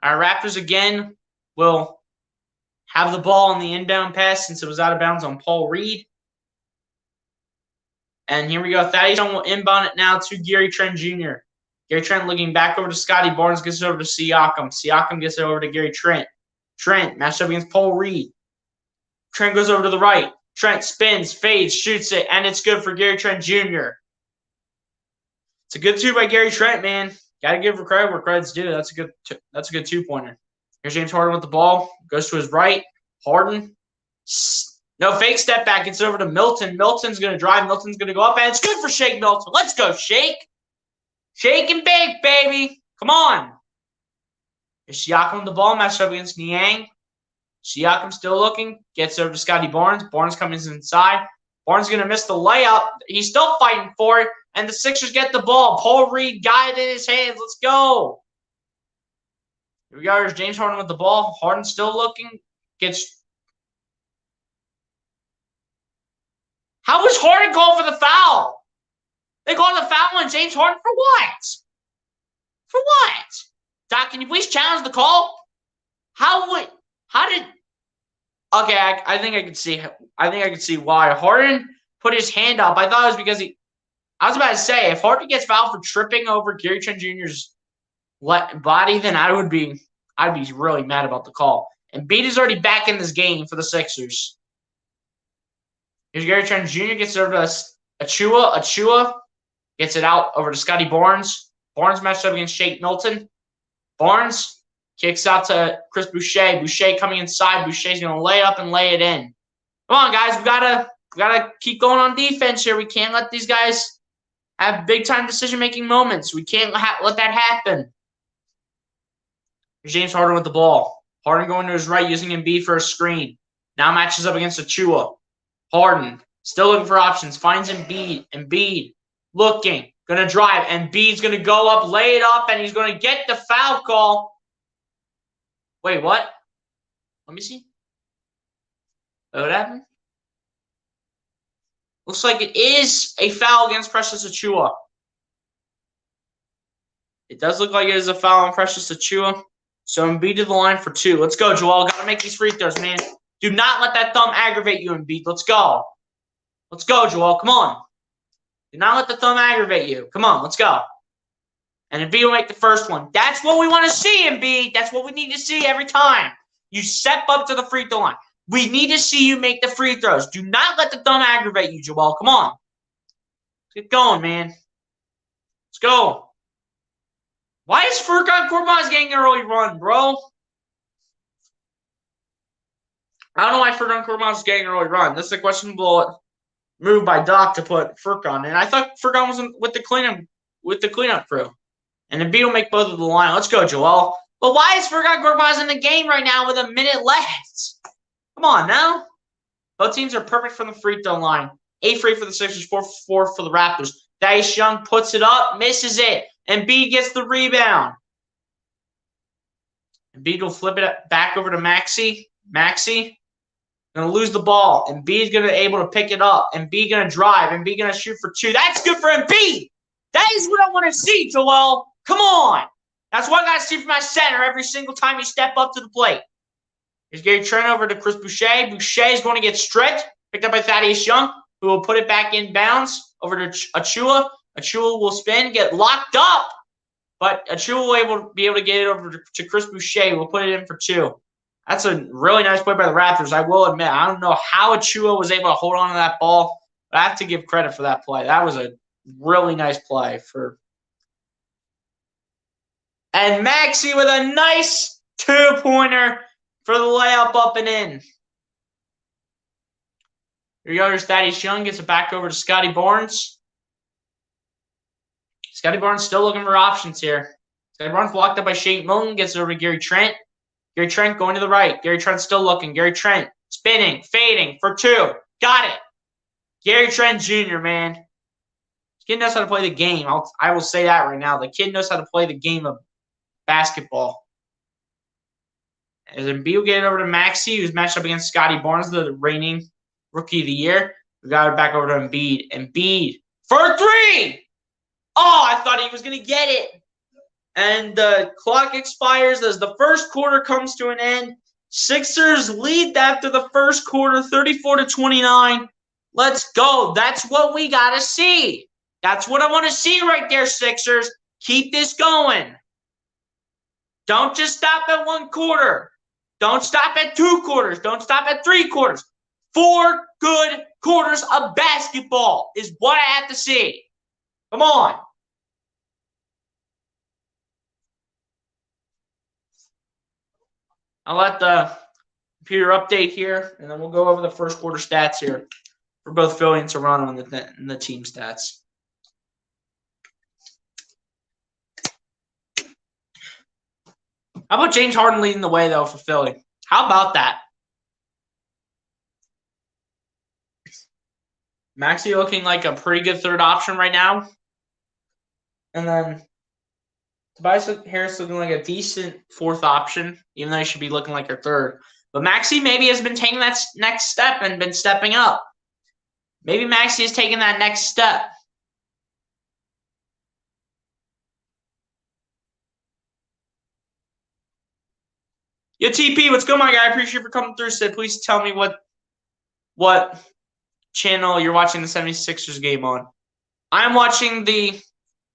A: Our Raptors again will have the ball on the inbound pass since it was out of bounds on Paul Reed. And here we go. Thaddeus Young will inbound it now to Gary Trent Jr. Gary Trent looking back over to Scotty Barnes, gets it over to Siakam. Siakam gets it over to Gary Trent. Trent matched up against Paul Reed. Trent goes over to the right. Trent spins, fades, shoots it, and it's good for Gary Trent Jr. It's a good two by Gary Trent, man. Got to give credit where credit's due. That's a good two-pointer. Here's James Harden with the ball. Goes to his right. Harden. No fake step back. It's over to Milton. Milton's going to drive. Milton's going to go up, and it's good for Shake Milton. Let's go, Shake. Shake and bake, baby. Come on. Here's Siakam with the ball. Matched up against Niang. Siakam still looking. Gets over to Scotty Barnes. Barnes comes inside. Barnes going to miss the layup. He's still fighting for it. And the Sixers get the ball. Paul Reed got it in his hands. Let's go. Here we go. Here's James Harden with the ball. Harden still looking. How was Harden called for the foul? They called the foul on James Harden for what? For what? Doc, can you please challenge the call? Okay, I think I could see why. Harden put his hand up. I thought it was because I was about to say, if Harden gets fouled for tripping over Gary Trent Jr.'s body, then I'd be really mad about the call. And Embiid is already back in this game for the Sixers. Here's Gary Trent Jr. gets over to Achua. Achua gets it out over to Scotty Barnes. Barnes matched up against Shake Milton. Barnes kicks out to Chris Boucher. Boucher coming inside. Boucher's going to lay up and lay it in. Come on, guys. We gotta keep going on defense here. We can't let these guys have big-time decision-making moments. We can't let that happen. Here's James Harden with the ball. Harden going to his right, using Embiid for a screen. Now matches up against Achua. Harden still looking for options. Finds Embiid. Embiid looking. Going to drive. Embiid's going to go up, lay it up, and he's going to get the foul call. Wait, what? Let me see. Wait, what happened? Looks like it is a foul against Precious Achua. It does look like it is a foul on Precious Achua. So Embiid to the line for two. Let's go, Joel. Got to make these free throws, man. Do not let that thumb aggravate you, Embiid. Let's go. Let's go, Joel. Come on. Do not let the thumb aggravate you. Come on, let's go. And Embiid will make the first one. That's what we want to see, Embiid. That's what we need to see every time. You step up to the free throw line. We need to see you make the free throws. Do not let the thumb aggravate you, Joel. Come on. Let's get going, man. Let's go. Why is Furkan Korkmaz getting an early run, bro? I don't know why Furkan Korkmaz is getting an early run. This is a questionable move by Doc to put Furkan. And I thought Furkan was with the cleanup crew. And Embiid will make both of the line. Let's go, Joel. But why is Furkan Korkmaz in the game right now with a minute left? Come on now. Both teams are perfect from the free throw line. 8 free for the Sixers, 4 for the Raptors. Thaddeus Young puts it up, misses it. Embiid gets the rebound. Embiid will flip it back over to Maxey. Maxey going to lose the ball. Embiid's going to be able to pick it up. Embiid going to drive. Embiid going to shoot for 2. That's good for Embiid. That is what I want to see, Joel. Come on. That's what I got to see from my center every single time you step up to the plate. Here's Gary Trent over to Chris Boucher. Boucher is going to get stripped. Picked up by Thaddeus Young, who will put it back in bounds over to Achua. Achua will spin, get locked up. But Achua will be able to get it over to Chris Boucher. We'll put it in for 2. That's a really nice play by the Raptors, I will admit. I don't know how Achua was able to hold on to that ball, but I have to give credit for that play. That was a really nice play. And Maxey with a nice 2-pointer for the layup up and in. Here we go. Here's Thaddeus Young. Gets it back over to Scotty Barnes. Scotty Barnes still looking for options here. Scotty Barnes blocked up by Shake Milton. Gets it over to Gary Trent. Gary Trent going to the right. Gary Trent still looking. Gary Trent spinning, fading for 2. Got it. Gary Trent Jr., man. This kid knows how to play the game. I will say that right now. The kid knows how to play the game of basketball. As Embiid will get it over to Maxey, who's matched up against Scotty Barnes, the reigning Rookie of the Year. We got it back over to Embiid. Embiid for three. Oh, I thought he was going to get it. And the clock expires as the first quarter comes to an end. Sixers lead after the first quarter, 34-29. Let's go. That's what we got to see. That's what I want to see right there, Sixers. Keep this going. Don't just stop at one quarter. Don't stop at 2 quarters. Don't stop at 3 quarters. 4 good quarters of basketball is what I have to see. Come on. I'll let the computer update here, and then we'll go over the first quarter stats here for both Philly and Toronto and the team stats. How about James Harden leading the way, though, for Philly? How about that? Maxey looking like a pretty good third option right now. And then Tobias Harris looking like a decent fourth option, even though he should be looking like a third. But Maxey maybe has been taking that next step and been stepping up. Maybe Maxey is taking that next step. Yo, TP, what's going on, my guy? I appreciate you for coming through. So please tell me what channel you're watching the 76ers game on. I'm watching the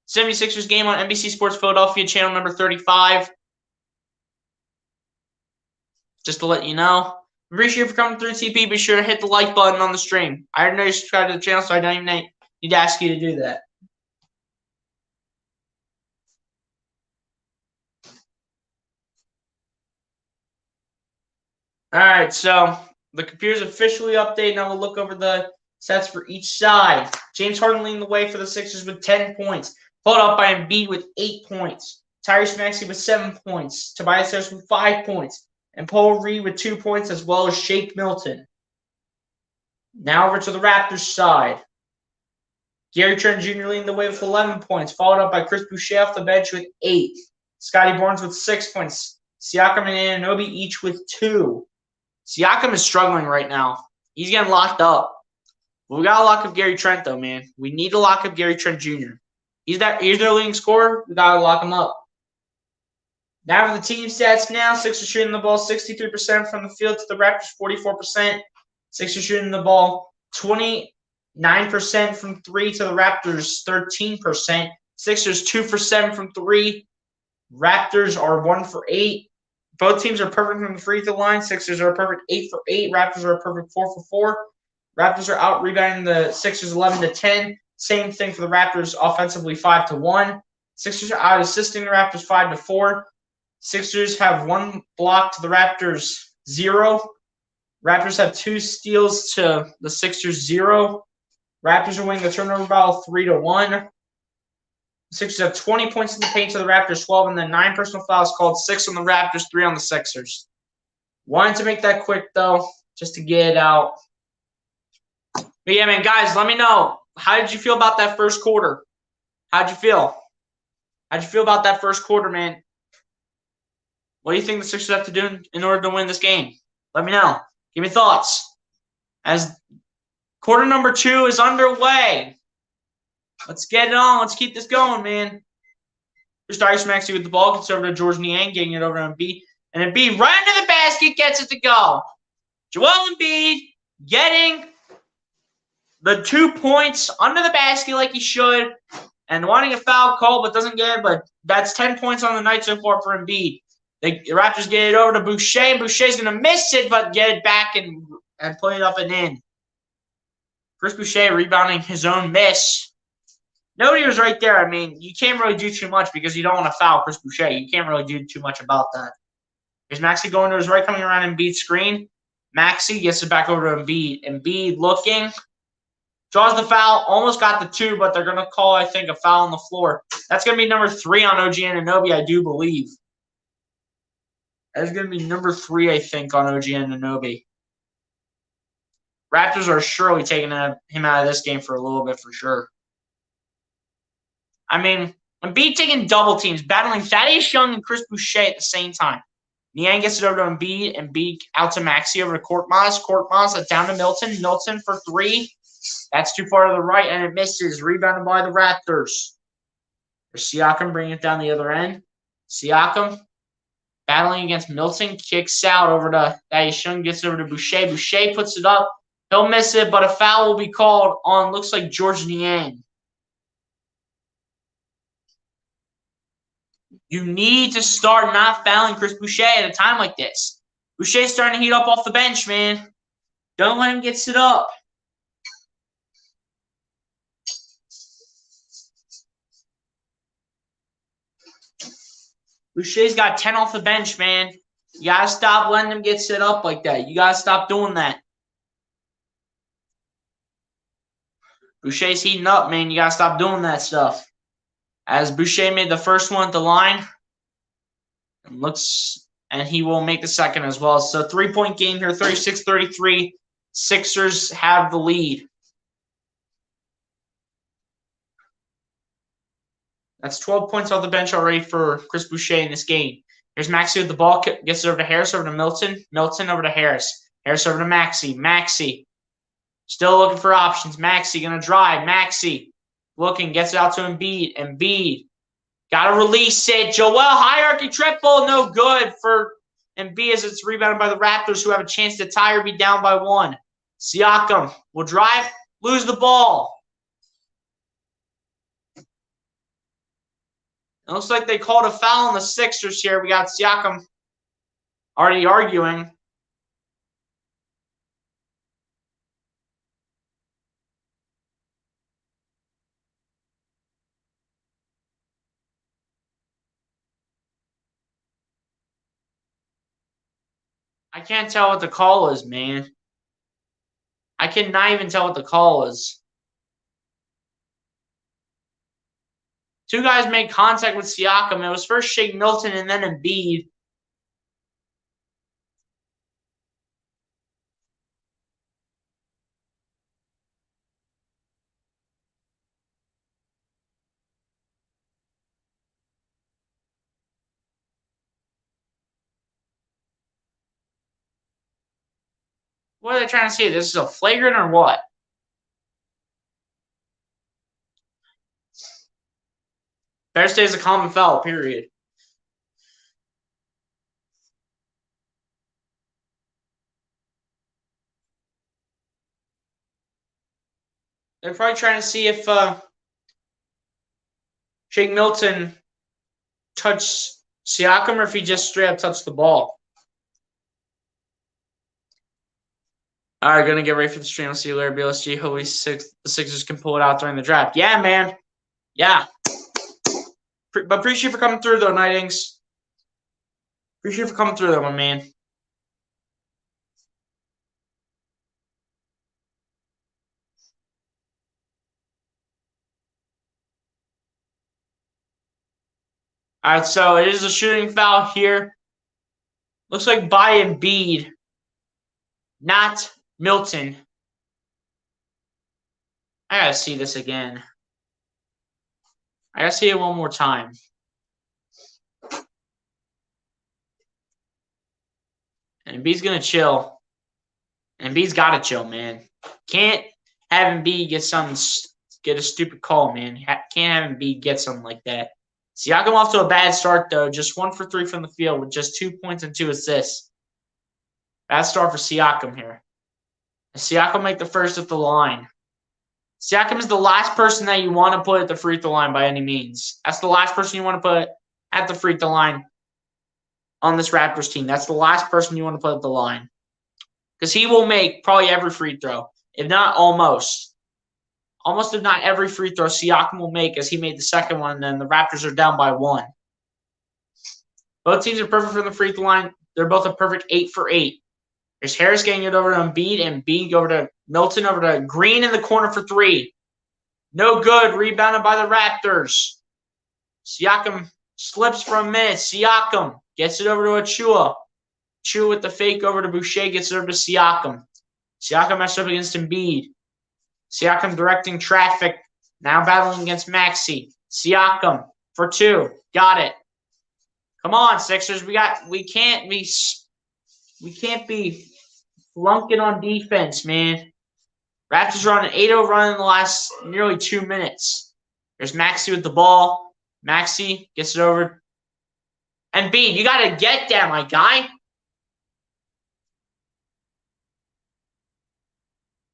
A: 76ers game on NBC Sports Philadelphia, channel number 35. Just to let you know. Appreciate you for coming through, TP. Be sure to hit the like button on the stream. I already know you subscribed to the channel, so I don't even need to ask you to do that. All right, so the computer's officially updated. Now we'll look over the stats for each side. James Harden leading the way for the Sixers with 10 points. Followed up by Embiid with 8 points. Tyrese Maxey with 7 points. Tobias Harris with 5 points. And Paul Reed with 2 points, as well as Shake Milton. Now over to the Raptors side. Gary Trent Jr. leading the way with 11 points. Followed up by Chris Boucher off the bench with 8. Scotty Barnes with 6 points. Siakam and Anunoby each with 2. Siakam is struggling right now. He's getting locked up. But we got to lock up Gary Trent, though, man. We need to lock up Gary Trent Jr. He's their leading scorer. We got to lock him up. Now for the team stats now. Sixers shooting the ball 63% from the field to the Raptors 44%. Sixers shooting the ball 29% from 3 to the Raptors 13%. Sixers 2 for 7 from 3. Raptors are 1 for 8. Both teams are perfect from the free throw line. Sixers are a perfect 8 for 8. Raptors are a perfect 4 for 4. Raptors are out rebounding the Sixers 11-10. Same thing for the Raptors offensively 5-1. Sixers are out assisting the Raptors 5-4. Sixers have 1 block to the Raptors 0. Raptors have 2 steals to the Sixers 0. Raptors are winning the turnover battle 3-1. Sixers have 20 points in the paint to the Raptors 12, and then 9 personal fouls called, 6 on the Raptors, 3 on the Sixers. Wanted to make that quick, though, just to get it out. But yeah, man, guys, let me know. How did you feel about that first quarter? How'd you feel? How'd you feel about that first quarter, man? What do you think the Sixers have to do in order to win this game? Let me know. Give me thoughts. As quarter number 2 is underway. Let's get it on. Let's keep this going, man. Here's Tyrese Maxey with the ball. Gets over to George Niang, getting it over to Embiid. And Embiid right into the basket, gets it to go. Joel Embiid getting the 2 points under the basket like he should. And wanting a foul call, but doesn't get it. But that's 10 points on the night so far for Embiid. The Raptors get it over to Boucher. And Boucher's going to miss it, but get it back and play it up and in. Chris Boucher rebounding his own miss. Nobody was right there. I mean, you can't really do too much because you don't want to foul Chris Boucher. You can't really do too much about that. Here's Maxey going to his right, coming around Embiid's screen. Maxey gets it back over to Embiid. Embiid looking. Draws the foul. Almost got the 2, but they're going to call, I think, a foul on the floor. That's going to be number 3 on OG Anunoby, I do believe. That's going to be number 3, I think, on OG Anunoby. Raptors are surely taking him out of this game for a little bit for sure. I mean, Embiid taking double teams, battling Thaddeus Young and Chris Boucher at the same time. Niang gets it over to Embiid. Embiid out to Maxey over to Korkmaz. Korkmaz down to Milton. Milton for 3. That's too far to the right, and it misses. Rebounded by the Raptors. Siakam bringing it down the other end. Siakam battling against Milton. Kicks out over to Daishun. Gets over to Boucher. Boucher puts it up. He'll miss it, but a foul will be called on, looks like, George Niang. You need to start not fouling Chris Boucher at a time like this. Boucher's starting to heat up off the bench, man. Don't let him get sit up. Boucher's got 10 off the bench, man. You got to stop letting him get sit up like that. You got to stop doing that. Boucher's heating up, man. You got to stop doing that stuff. As Boucher made the first one at the line, and he will make the second as well. So 3-point game here, 36-33. Sixers have the lead. That's 12 points off the bench already for Chris Boucher in this game. Here's Maxey with the ball. Gets it over to Harris, over to Milton. Milton over to Harris. Harris over to Maxey. Maxey still looking for options. Maxey going to drive. Maxey looking. Gets it out to Embiid. Embiid got to release it. Joel, hierarchy triple. No good for Embiid as it's rebounded by the Raptors, who have a chance to tie or be down by 1. Siakam will drive. Lose the ball. It looks like they called a foul on the Sixers here. We got Siakam already arguing. I can't tell what the call is, man. I cannot even tell what the call is. Two guys made contact with Siakam. It was first Shake Milton and then Embiid. What are they trying to say? This is a flagrant or what? Thursday is a common foul, period. They're probably trying to see if Shake Milton touched Siakam or if he just straight up touched the ball. All right, going to get ready for the stream. I'll see you later, BLSG. Hopefully the Sixers can pull it out during the draft. Yeah, man. Yeah. But appreciate you for coming through, though, Nightings. Appreciate you for coming through, though, my man. All right, so it is a shooting foul here. Looks like by Embiid, not Milton. I got to see this again. I got to see it one more time. And Embiid's going to chill. Embiid's got to chill, man. Can't have Embiid get a stupid call, man. Can't have Embiid get something like that. Siakam off to a bad start, though. Just 1 for 3 from the field with just 2 points and 2 assists. Bad start for Siakam here. And Siakam make the first at the line. Siakam is the last person that you want to put at the free throw line by any means. That's the last person you want to put at the free throw line on this Raptors team. That's the last person you want to put at the line. Because he will make probably every free throw, if not almost. Almost if not every free throw Siakam will make, as he made the second one, and then the Raptors are down by 1. Both teams are perfect from the free throw line. They're both a perfect 8 for 8. There's Harris getting it over to Embiid, and Embiid over to Milton, over to Green in the corner for 3. No good. Rebounded by the Raptors. Siakam slips for a minute. Siakam gets it over to Achua. Achua with the fake over to Boucher, gets it over to Siakam. Siakam matched up against Embiid. Siakam directing traffic. Now battling against Maxey. Siakam for 2. Got it. Come on, Sixers. We can't be flunking on defense, man. Raptors are on an 8-0 run in the last nearly 2 minutes. There's Maxey with the ball. Maxey gets it over. Embiid, you got to get that, my guy.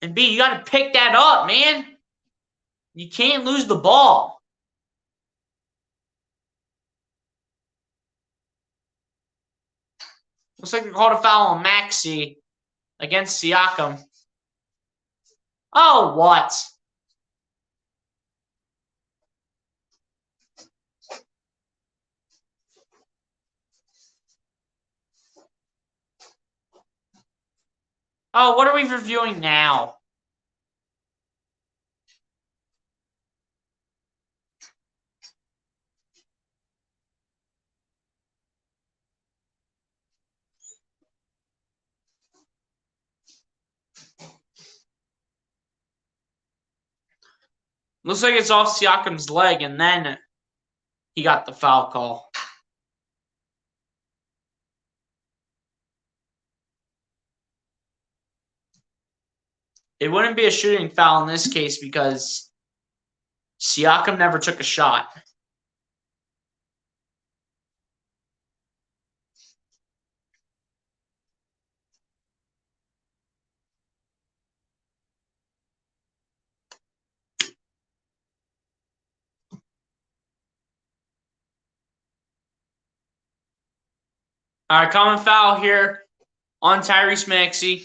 A: Embiid, you got to pick that up, man. You can't lose the ball. Looks like they called a foul on Maxey against Siakam. Oh, what? Oh, what are we reviewing now? Looks like it's off Siakam's leg, and then he got the foul call. It wouldn't be a shooting foul in this case because Siakam never took a shot. All right, common foul here on Tyrese Maxey.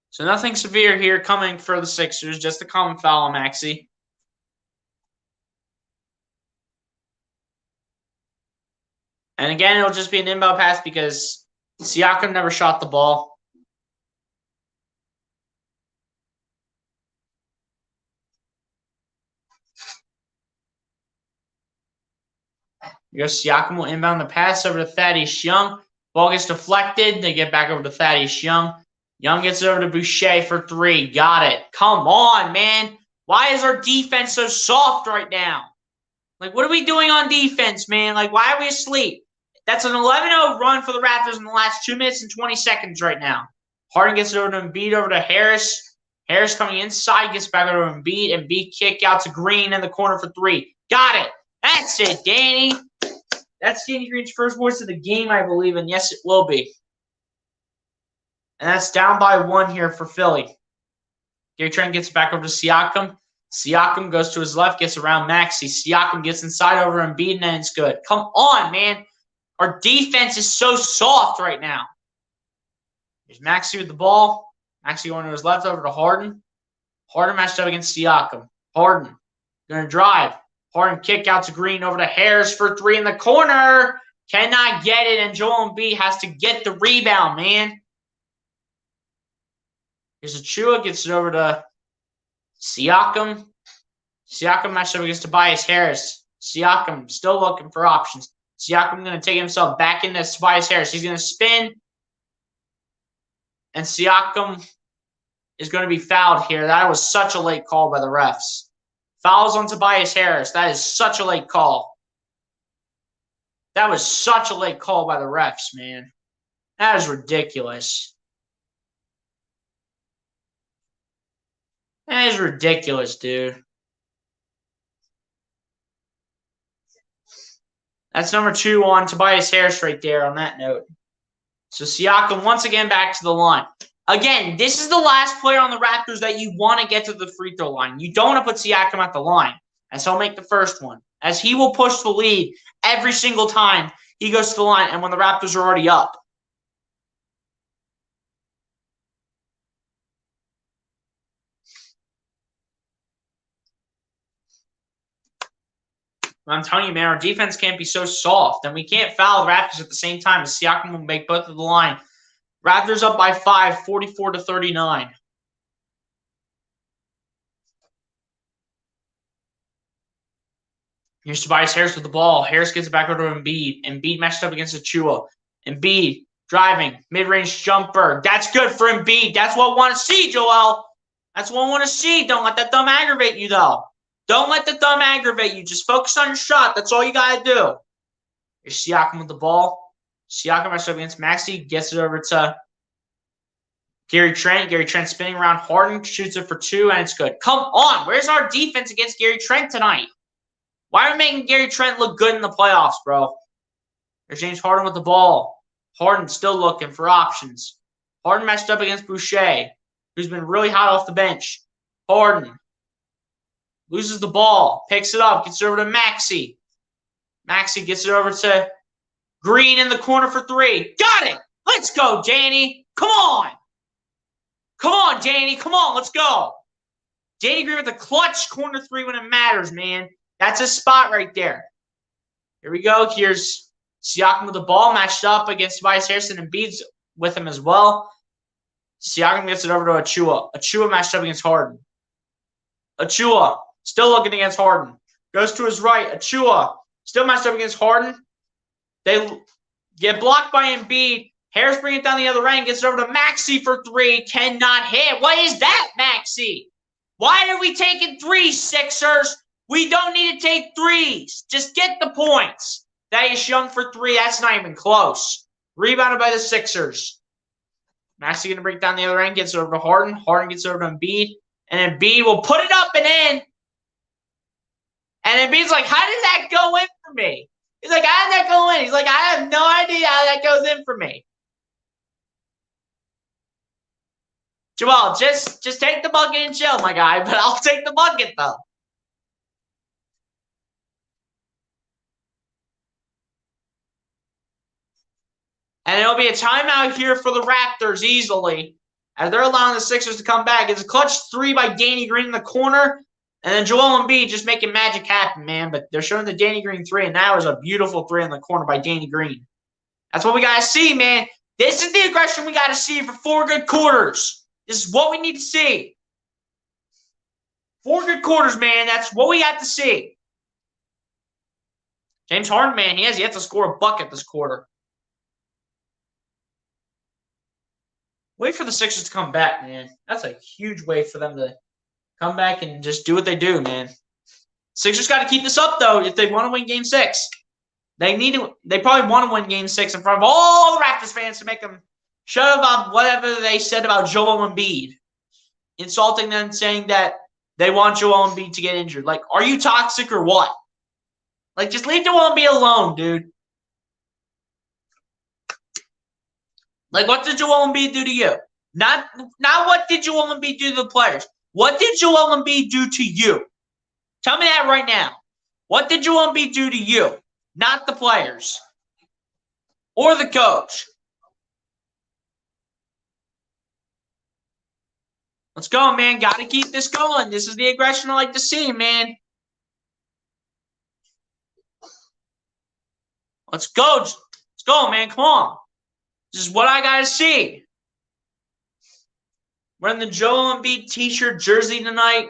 A: So nothing severe here coming for the Sixers, just a common foul on Maxey. And again, it'll just be an inbound pass because Siakam never shot the ball. Siakam will inbound the pass over to Thaddeus Young. Ball gets deflected. They get back over to Thaddeus Young. Young gets it over to Boucher for 3. Got it. Come on, man. Why is our defense so soft right now? Like, what are we doing on defense, man? Like, why are we asleep? That's an 11-0 run for the Raptors in the last 2 minutes and 20 seconds right now. Harden gets it over to Embiid, over to Harris. Harris coming inside, gets back over to Embiid. Embiid kick out to Green in the corner for 3. Got it. That's it, Danny. That's Danny Green's first voice of the game, I believe, and yes, it will be. And that's down by 1 here for Philly. Gary Trent gets back over to Siakam. Siakam goes to his left, gets around Maxey. Siakam gets inside over Embiid, and then it's good. Come on, man. Our defense is so soft right now. There's Maxey with the ball. Maxey going to his left over to Harden. Harden matched up against Siakam. Harden going to drive. Harden kick out to Green over to Harris for 3 in the corner. Cannot get it, and Joel Embiid has to get the rebound, man. Here's Achua, gets it over to Siakam. Siakam matched up against Tobias Harris. Siakam still looking for options. Siakam going to take himself back into Tobias Harris. He's going to spin. And Siakam is going to be fouled here. That was such a late call by the refs. Fouls on Tobias Harris. That is such a late call. That was such a late call by the refs, man. That is ridiculous. That is ridiculous, dude. That's number 2 on Tobias Harris right there on that note. So Siakam once again back to the line. Again, this is the last player on the Raptors that you want to get to the free throw line. You don't want to put Siakam at the line, as he'll make the first one, as he will push the lead every single time he goes to the line and when the Raptors are already up. I'm telling you, man, our defense can't be so soft, and we can't foul the Raptors at the same time as Siakam will make both of the line. Raptors up by 5, 44-39. Here's Tobias Harris with the ball. Harris gets it back over to Embiid. Embiid matched up against Achua. Embiid driving, mid-range jumper. That's good for Embiid. That's what I want to see, Joel. That's what I want to see. Don't let that thumb aggravate you, though. Don't let the thumb aggravate you. Just focus on your shot. That's all you got to do. Here's Siakam with the ball. Siakam matched up against Maxey. Gets it over to Gary Trent. Gary Trent spinning around. Harden shoots it for 2, and it's good. Come on. Where's our defense against Gary Trent tonight? Why are we making Gary Trent look good in the playoffs, bro? There's James Harden with the ball. Harden still looking for options. Harden matched up against Boucher, who's been really hot off the bench. Harden loses the ball, picks it up, gets it over to Maxey. Maxey gets it over to Green in the corner for 3. Got it! Let's go, Danny. Come on. Come on, Danny. Come on, let's go. Danny Green with a clutch corner 3 when it matters, man. That's his spot right there. Here we go. Here's Siakam with the ball matched up against Tobias Harrison, and Embiid's with him as well. Siakam gets it over to Achua. Achua matched up against Harden. Achua still looking against Harden. Goes to his right. Achua still matched up against Harden. They get blocked by Embiid. Harris brings it down the other end. Gets it over to Maxey for 3. Cannot hit. What is that, Maxey? Why are we taking 3s, Sixers? We don't need to take 3s. Just get the points. Thaddeus Young for 3. That's not even close. Rebounded by the Sixers. Maxey going to break down the other end. Gets it over to Harden. Harden gets it over to Embiid. And Embiid will put it up and in. And Embiid's like, how did that go in for me? He's like, how did that go in? He's like, I have no idea how that goes in for me. Joel, just take the bucket and chill, my guy. But I'll take the bucket, though. And it'll be a timeout here for the Raptors easily, as they're allowing the Sixers to come back. It's a clutch 3 by Danny Green in the corner. And then Joel Embiid just making magic happen, man. But they're showing the Danny Green 3, and now is a beautiful 3 in the corner by Danny Green. That's what we got to see, man. This is the aggression we got to see for 4 good quarters. This is what we need to see. 4 good quarters, man. That's what we got to see. James Harden, man, he has yet to score a bucket this quarter. Wait for the Sixers to come back, man. That's a huge way for them to come back and just do what they do, man. Sixers got to keep this up, though, if they want to win Game 6. They probably want to win Game 6 in front of all the Raptors fans to make them shut up about whatever they said about Joel Embiid. Insulting them, saying that they want Joel Embiid to get injured. Like, are you toxic or what? Like, just leave Joel Embiid alone, dude. Like, what did Joel Embiid do to you? Not what did Joel Embiid do to the players. What did Joel Embiid do to you? Tell me that right now. What did Joel Embiid do to you? Not the players. Or the coach. Let's go, man. Got to keep this going. This is the aggression I like to see, man. Let's go. Let's go, man. Come on. This is what I got to see. Wearing the Joel Embiid t-shirt jersey tonight.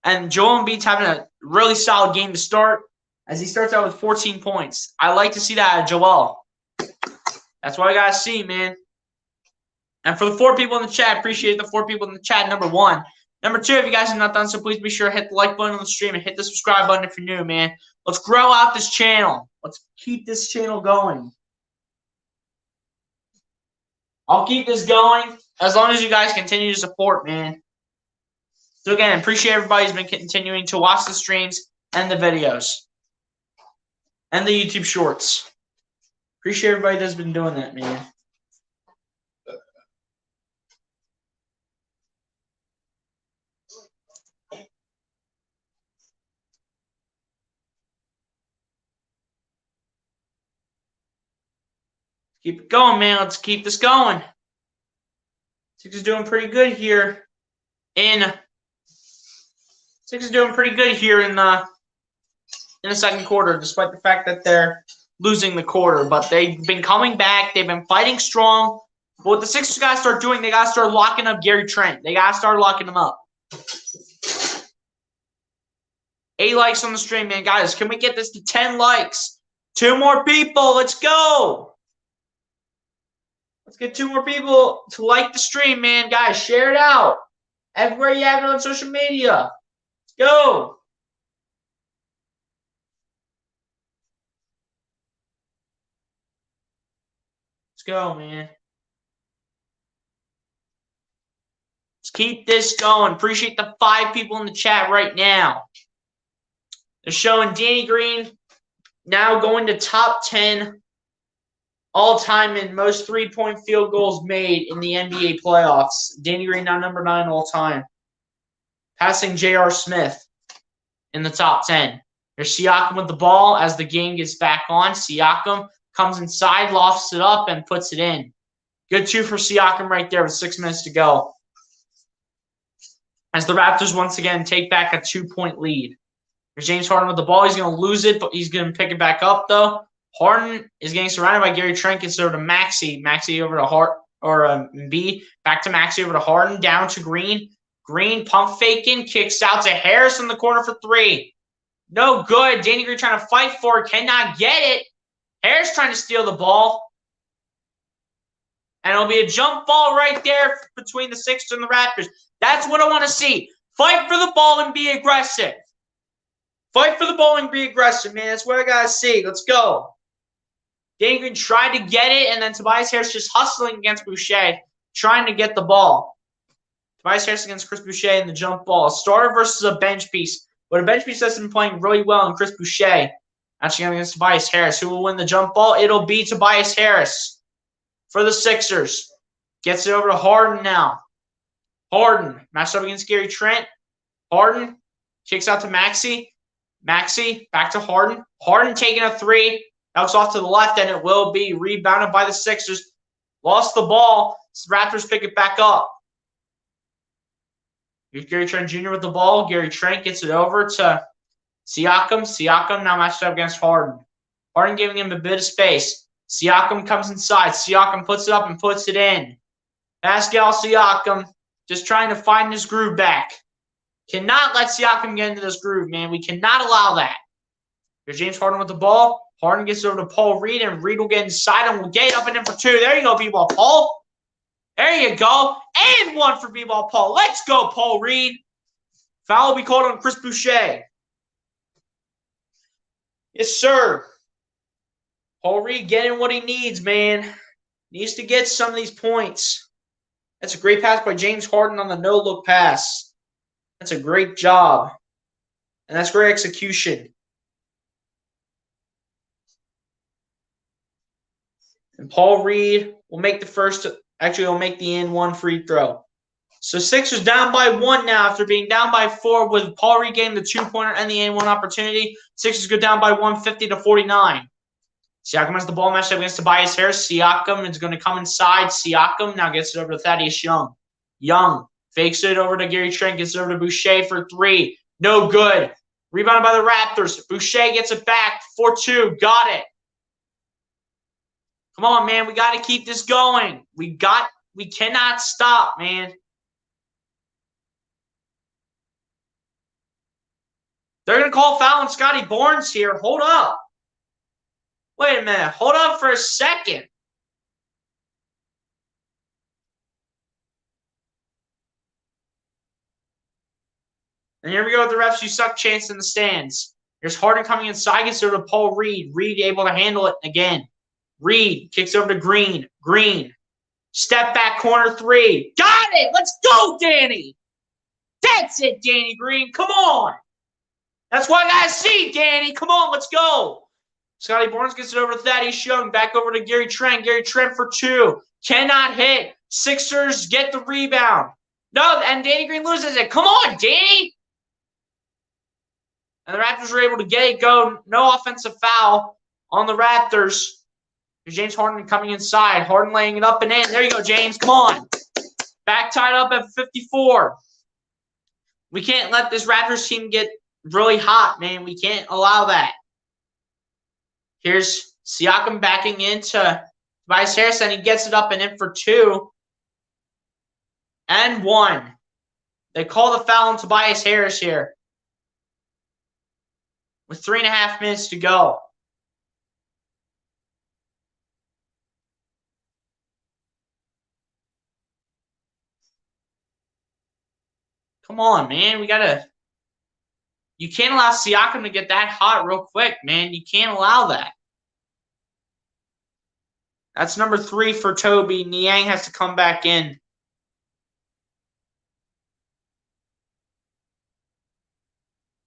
A: And Joel Embiid's having a really solid game to start, as he starts out with 14 points. I like to see that out of Joel. That's what I got to see, man. And for the 4 people in the chat, appreciate the 4 people in the chat, number 1. Number 2, if you guys have not done so, please be sure to hit the like button on the stream and hit the subscribe button if you're new, man. Let's grow out this channel. Let's keep this channel going. I'll keep this going as long as you guys continue to support, man. So again, appreciate everybody who's been continuing to watch the streams and the videos. And the YouTube shorts. Appreciate everybody that's been doing that, man. Keep it going, man. Let's keep this going. Sixers doing pretty good here in the second quarter, despite the fact that they're losing the quarter. But they've been coming back. They've been fighting strong. But what the Sixers got to start doing, they got to start locking up Gary Trent. They got to start locking him up. 8 likes on the stream, man. Guys, can we get this to 10 likes? 2 more people. Let's go. Let's get 2 more people to like the stream, man. Guys, share it out. Everywhere you have it on social media. Let's go. Let's go, man. Let's keep this going. Appreciate the 5 people in the chat right now. They're showing Danny Green now going to top 10 all-time in most three-point field goals made in the NBA playoffs. Danny Green now number 9 all-time. Passing J.R. Smith in the top 10. There's Siakam with the ball as the game gets back on. Siakam comes inside, lofts it up, and puts it in. Good 2 for Siakam right there with 6 minutes to go. As the Raptors once again take back a 2-point lead. There's James Harden with the ball. He's going to lose it, but he's going to pick it back up, though. Harden is getting surrounded by Gary Trent. Gets over to Maxey. Maxey over to B. Back to Maxey over to Harden. Down to Green. Green pump faking. Kicks out to Harris in the corner for 3. No good. Danny Green trying to fight for it. Cannot get it. Harris trying to steal the ball. And it'll be a jump ball right there between the Sixers and the Raptors. That's what I want to see. Fight for the ball and be aggressive. Fight for the ball and be aggressive, man. That's what I got to see. Let's go. Danny Green tried to get it, and then Tobias Harris just hustling against Boucher, trying to get the ball. Tobias Harris against Chris Boucher in the jump ball. A starter versus a bench piece. But a bench piece that's been playing really well in Chris Boucher. Actually going against Tobias Harris. Who will win the jump ball? It'll be Tobias Harris for the Sixers. Gets it over to Harden now. Harden matched up against Gary Trent. Harden kicks out to Maxey. Maxey back to Harden. Harden taking a 3. That was off to the left, and it will be rebounded by the Sixers. Lost the ball. Raptors pick it back up. Here's Gary Trent Jr. with the ball. Gary Trent gets it over to Siakam. Siakam now matched up against Harden. Harden giving him a bit of space. Siakam comes inside. Siakam puts it up and puts it in. Pascal Siakam just trying to find his groove back. Cannot let Siakam get into this groove, man. We cannot allow that. Here's James Harden with the ball. Harden gets over to Paul Reed, and Reed will get inside and will get up and in for 2. There you go, B-ball Paul. There you go. And 1 for B-ball Paul. Let's go, Paul Reed. Foul will be called on Chris Boucher. Yes, sir. Paul Reed getting what he needs, man. Needs to get some of these points. That's a great pass by James Harden on the no-look pass. That's a great job. And that's great execution. And Paul Reed will make the first, actually he'll make the N1 free throw. So Sixers down by 1 now after being down by 4 with Paul Reed getting the 2-pointer and the N1 opportunity. Sixers go down by 1, 50-49. Siakam has the ball matched up against Tobias Harris. Siakam is going to come inside. Siakam now gets it over to Thaddeus Young. Young fakes it over to Gary Trent. Gets it over to Boucher for 3. No good. Rebounded by the Raptors. Boucher gets it back. 4-2. Got it. Come on, man. We got to keep this going. We cannot stop, man. They're going to call foul on Scotty Barnes here. Hold up. Wait a minute. Hold up for a second. And here we go with the refs. You suck chance in the stands. There's Harden coming inside. Gets over to Paul Reed. Reed able to handle it again. Reed kicks over to Green. Green. Step back corner 3. Got it. Let's go, Danny. That's it, Danny Green. Come on. That's what I got to see, Danny. Come on. Let's go. Scotty Barnes gets it over to Thaddeus Young. Back over to Gary Trent. Gary Trent for 2. Cannot hit. Sixers get the rebound. No, and Danny Green loses it. Come on, Danny. And the Raptors were able to get it go. No offensive foul on the Raptors. Here's James Harden coming inside. Harden laying it up and in. There you go, James. Come on. Back tied up at 54. We can't let this Raptors team get really hot, man. We can't allow that. Here's Siakam backing into Tobias Harris, and he gets it up and in for 2. And 1. They call the foul on Tobias Harris here. With 3.5 minutes to go. Come on, man. You can't allow Siakam to get that hot real quick, man. You can't allow that. That's number 3 for Toby. Niang has to come back in.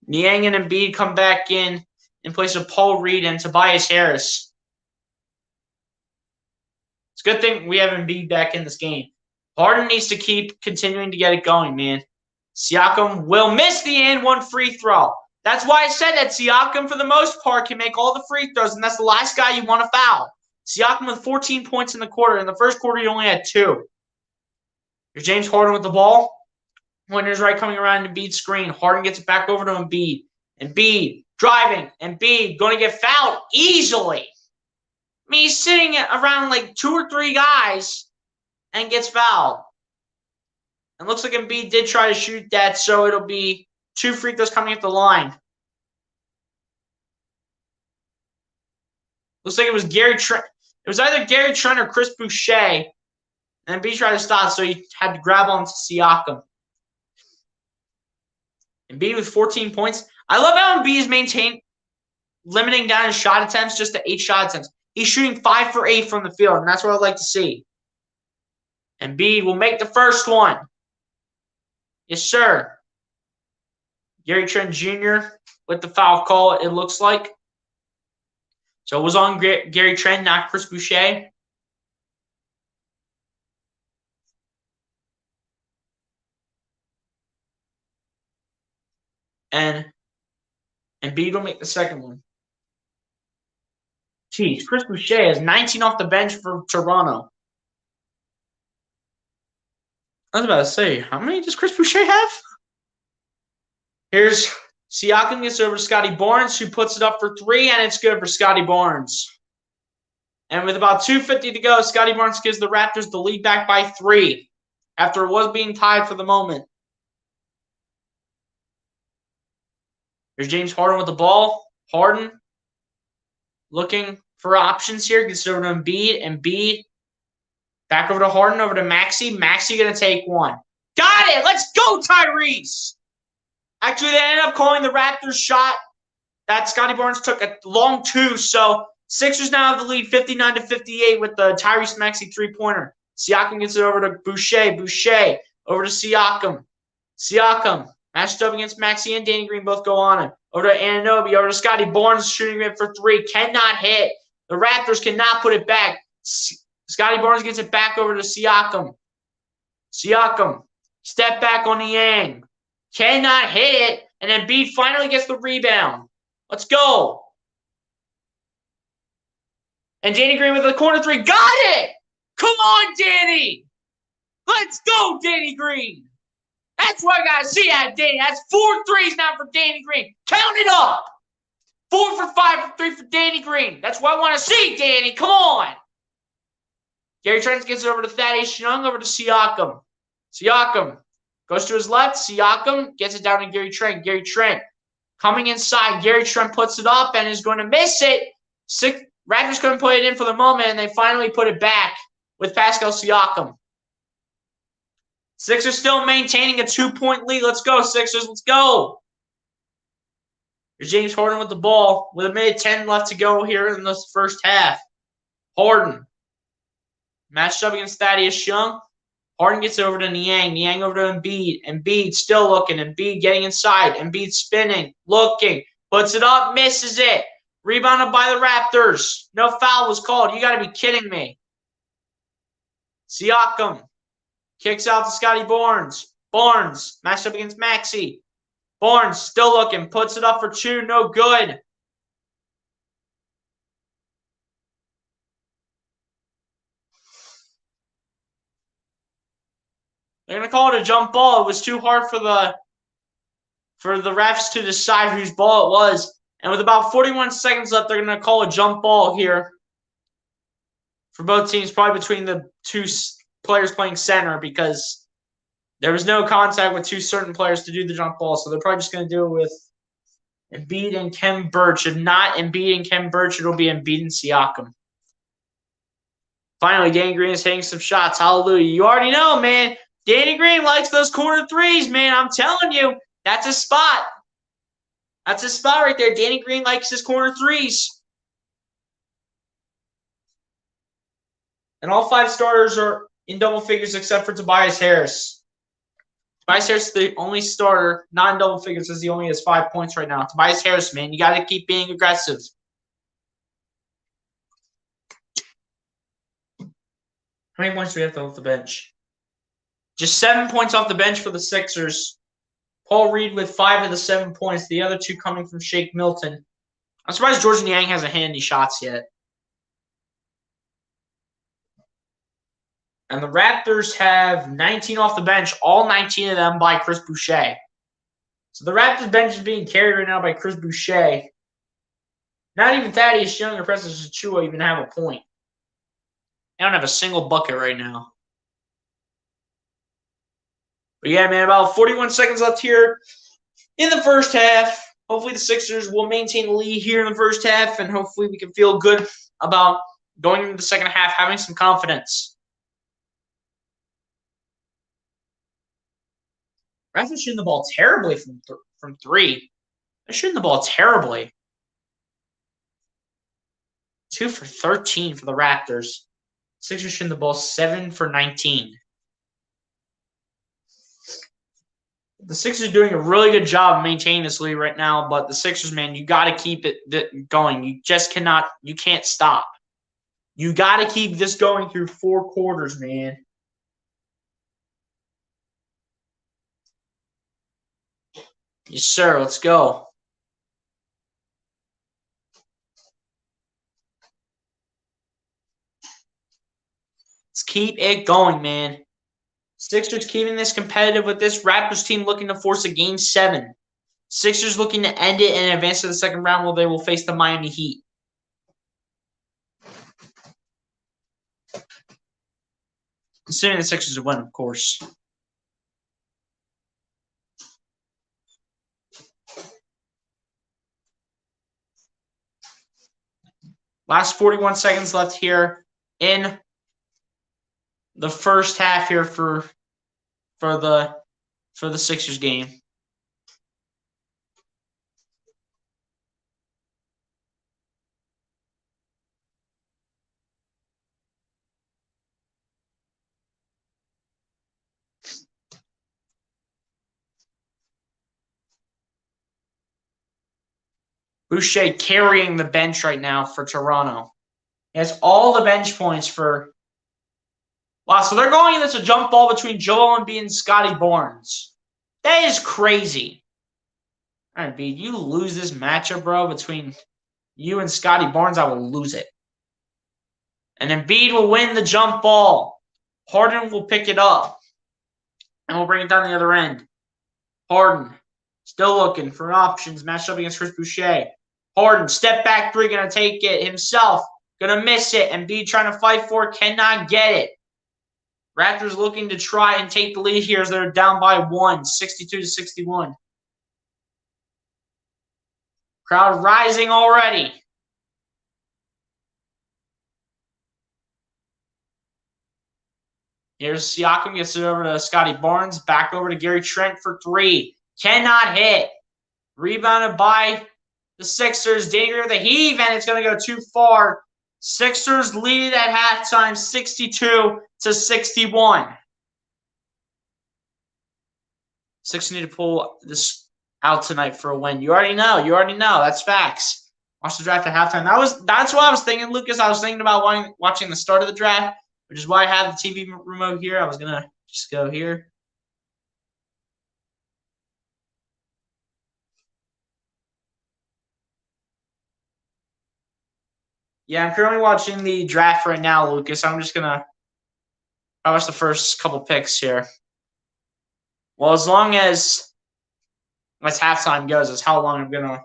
A: Niang and Embiid come back in place of Paul Reed and Tobias Harris. It's a good thing we have Embiid back in this game. Harden needs to keep continuing to get it going, man. Siakam will miss the and one free throw. That's why I said that Siakam, for the most part, can make all the free throws, and that's the last guy you want to foul. Siakam with 14 points in the quarter. In the first quarter, he only had 2. Here's James Harden with the ball. Winner's right coming around Embiid's screen. Harden gets it back over to Embiid. Embiid driving. Embiid going to get fouled easily. I mean, he's sitting around like 2 or 3 guys and gets fouled. And looks like Embiid did try to shoot that, so it'll be 2 free throws coming at the line. Looks like it was Gary Trent. It was either Gary Trent or Chris Boucher. And Embiid tried to stop, so he had to grab onto Siakam. Embiid with 14 points. I love how Embiid is maintained, limiting down his shot attempts just to 8 shot attempts. He's shooting 5 for 8 from the field, and that's what I'd like to see. Embiid will make the first one. Yes, sir. Gary Trent Jr. with the foul call, it looks like. So it was on Gary Trent, not Chris Boucher. And Embiid will make the second one. Jeez, Chris Boucher has 19 off the bench for Toronto. I was about to say, how many does Chris Boucher have? Here's Siakam gets over to Scotty Barnes, who puts it up for 3, and it's good for Scotty Barnes. And with about 2:50 to go, Scotty Barnes gives the Raptors the lead back by 3 after it was being tied for the moment. Here's James Harden with the ball. Harden looking for options here. Gets it over to Embiid. Embiid back over to Harden, over to Maxey. Maxey going to take one. Got it! Let's go, Tyrese! Actually, they ended up calling the Raptors shot that Scotty Barnes took a long 2, so Sixers now have the lead 59-58 with the Tyrese Maxey 3-pointer. Siakam gets it over to Boucher. Boucher over to Siakam. Siakam matched up against Maxey and Danny Green, both go on him. Over to Anunoby, over to Scotty Barnes, shooting it for 3. Cannot hit. The Raptors cannot put it back. Scotty Barnes gets it back over to Siakam. Siakam, step back on Niang. Cannot hit it, and then Embiid finally gets the rebound. Let's go. And Danny Green with the corner 3. Got it! Come on, Danny! Let's go, Danny Green! That's what I got to see out of Danny. That's 4 threes now for Danny Green. Count it up! 4 for 5 for 3 for Danny Green. That's what I want to see, Danny. Come on! Gary Trent gets it over to Thaddeus Young, over to Siakam. Siakam goes to his left. Siakam gets it down to Gary Trent. Gary Trent coming inside. Gary Trent puts it up and is going to miss it. Raptors couldn't put it in for the moment, and they finally put it back with Pascal Siakam. Sixers still maintaining a 2-point lead. Let's go, Sixers. Let's go. Here's James Harden with the ball with 1:10 left to go here in this first half. Harden matched up against Thaddeus Young. Harden gets over to Niang. Niang over to Embiid. Embiid still looking. Embiid getting inside. Embiid spinning. Looking. Puts it up. Misses it. Rebounded by the Raptors. No foul was called. You got to be kidding me. Siakam kicks out to Scotty Barnes. Barnes matched up against Maxey. Barnes still looking. Puts it up for 2. No good. They're going to call it a jump ball. It was too hard for the refs to decide whose ball it was. And with about 41 seconds left, they're going to call a jump ball here for both teams, probably between the 2 players playing center, because there was no contact with 2 certain players to do the jump ball. So they're probably just going to do it with Embiid and Khem Birch. If not Embiid and Khem Birch, it'll be Embiid and Siakam. Finally, Danny Green is hitting some shots. Hallelujah. You already know, man. Danny Green likes those corner 3s, man. I'm telling you, that's a spot. That's his spot right there. Danny Green likes his corner 3s. And all 5 starters are in double figures except for Tobias Harris. Tobias Harris is the only starter, not in double figures, as he only has 5 points right now. Tobias Harris, man, you got to keep being aggressive. How many points do we have to off the bench? Just 7 points off the bench for the Sixers. Paul Reed with 5 of the 7 points. The other 2 coming from Shake Milton. I'm surprised Jordan Yang hasn't hit any shots yet. And the Raptors have 19 off the bench, all 19 of them by Chris Boucher. So the Raptors bench is being carried right now by Chris Boucher. Not even Thaddeus Young or Preston Chua even have a point. They don't have a single bucket right now. But yeah, man, about 41 seconds left here in the first half. Hopefully the Sixers will maintain the lead here in the first half, and hopefully we can feel good about going into the second half, having some confidence. Raptors shooting the ball terribly from three. They're shooting the ball terribly. 2 for 13 for the Raptors. Sixers shooting the ball 7 for 19. The Sixers are doing a really good job maintaining this lead right now, but the Sixers, man, you got to keep it going. You just cannot – you can't stop. You got to keep this going through 4 quarters, man. Yes, sir. Let's go. Let's keep it going, man. Sixers keeping this competitive with this Raptors team looking to force a Game 7. Sixers looking to end it and advance to the second round where they will face the Miami Heat. Considering the Sixers win, of course. Last 41 seconds left here in the first half here for the Sixers game. Boucher carrying the bench right now for Toronto. He has all the bench points for. Wow, so they're going into a jump ball between Joel Embiid and Scotty Barnes. That is crazy. All right, Embiid, you lose this matchup, bro, between you and Scotty Barnes, I will lose it. And Embiid will win the jump ball. Harden will pick it up. And we'll bring it down the other end. Harden, still looking for options, matched up against Chris Boucher. Harden, step back three, going to take it himself. Going to miss it. Embiid trying to fight for it, cannot get it. Raptors looking to try and take the lead here as they're down by 1, 62-61. Crowd rising already. Here's Siakam, gets it over to Scotty Barnes, back over to Gary Trent for 3. Cannot hit. Rebounded by the Sixers. Danger of the heave, and it's going to go too far. Sixers lead it at halftime, 62-61. Sixers need to pull this out tonight for a win. You already know. That's facts. Watch the draft at halftime. That's what I was thinking, Lucas. I was thinking about watching the start of the draft, which is why I have the TV remote here. I was going to just go here. Yeah, I'm currently watching the draft right now, Lucas. I'm just going to watch the first couple picks here. Well, as long as halftime goes, is how long I'm going to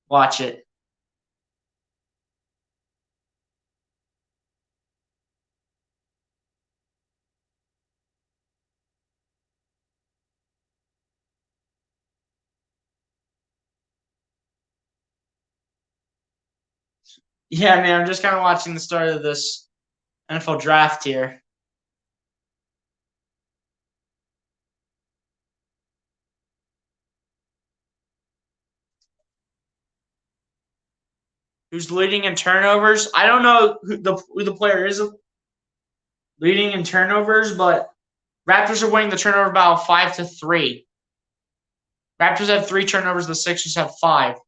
A: watch it. Yeah, man, I'm just kind of watching the start of this NFL draft here. Who's leading in turnovers? I don't know who the player is leading in turnovers, but Raptors are winning the turnover battle 5-3. Raptors have 3 turnovers. The Sixers have 5.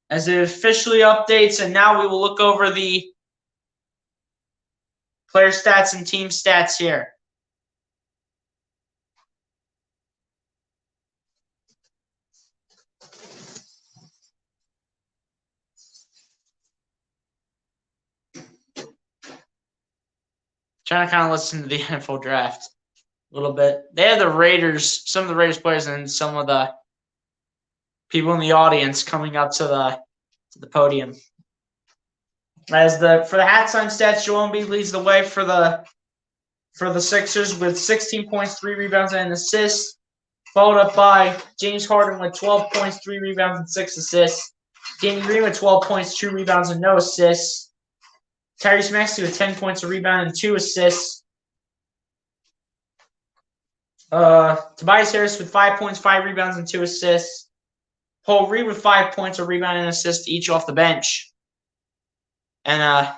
A: As it officially updates, and now we will look over the player stats and team stats here. Trying to kind of listen to the NFL draft a little bit. They have the Raiders, some of the Raiders players, and some of the people in the audience coming up to the podium. For the halftime stats, Joel Embiid leads the way for the Sixers with 16 points, 3 rebounds, and an assist, followed up by James Harden with 12 points, 3 rebounds, and 6 assists. Danny Green with 12 points, 2 rebounds, and no assists. Tyrese Maxey with 10 points, a rebound, and 2 assists. Tobias Harris with 5 points, 5 rebounds, and 2 assists. Paul Reed with 5 points, a rebound, and an assist each off the bench. And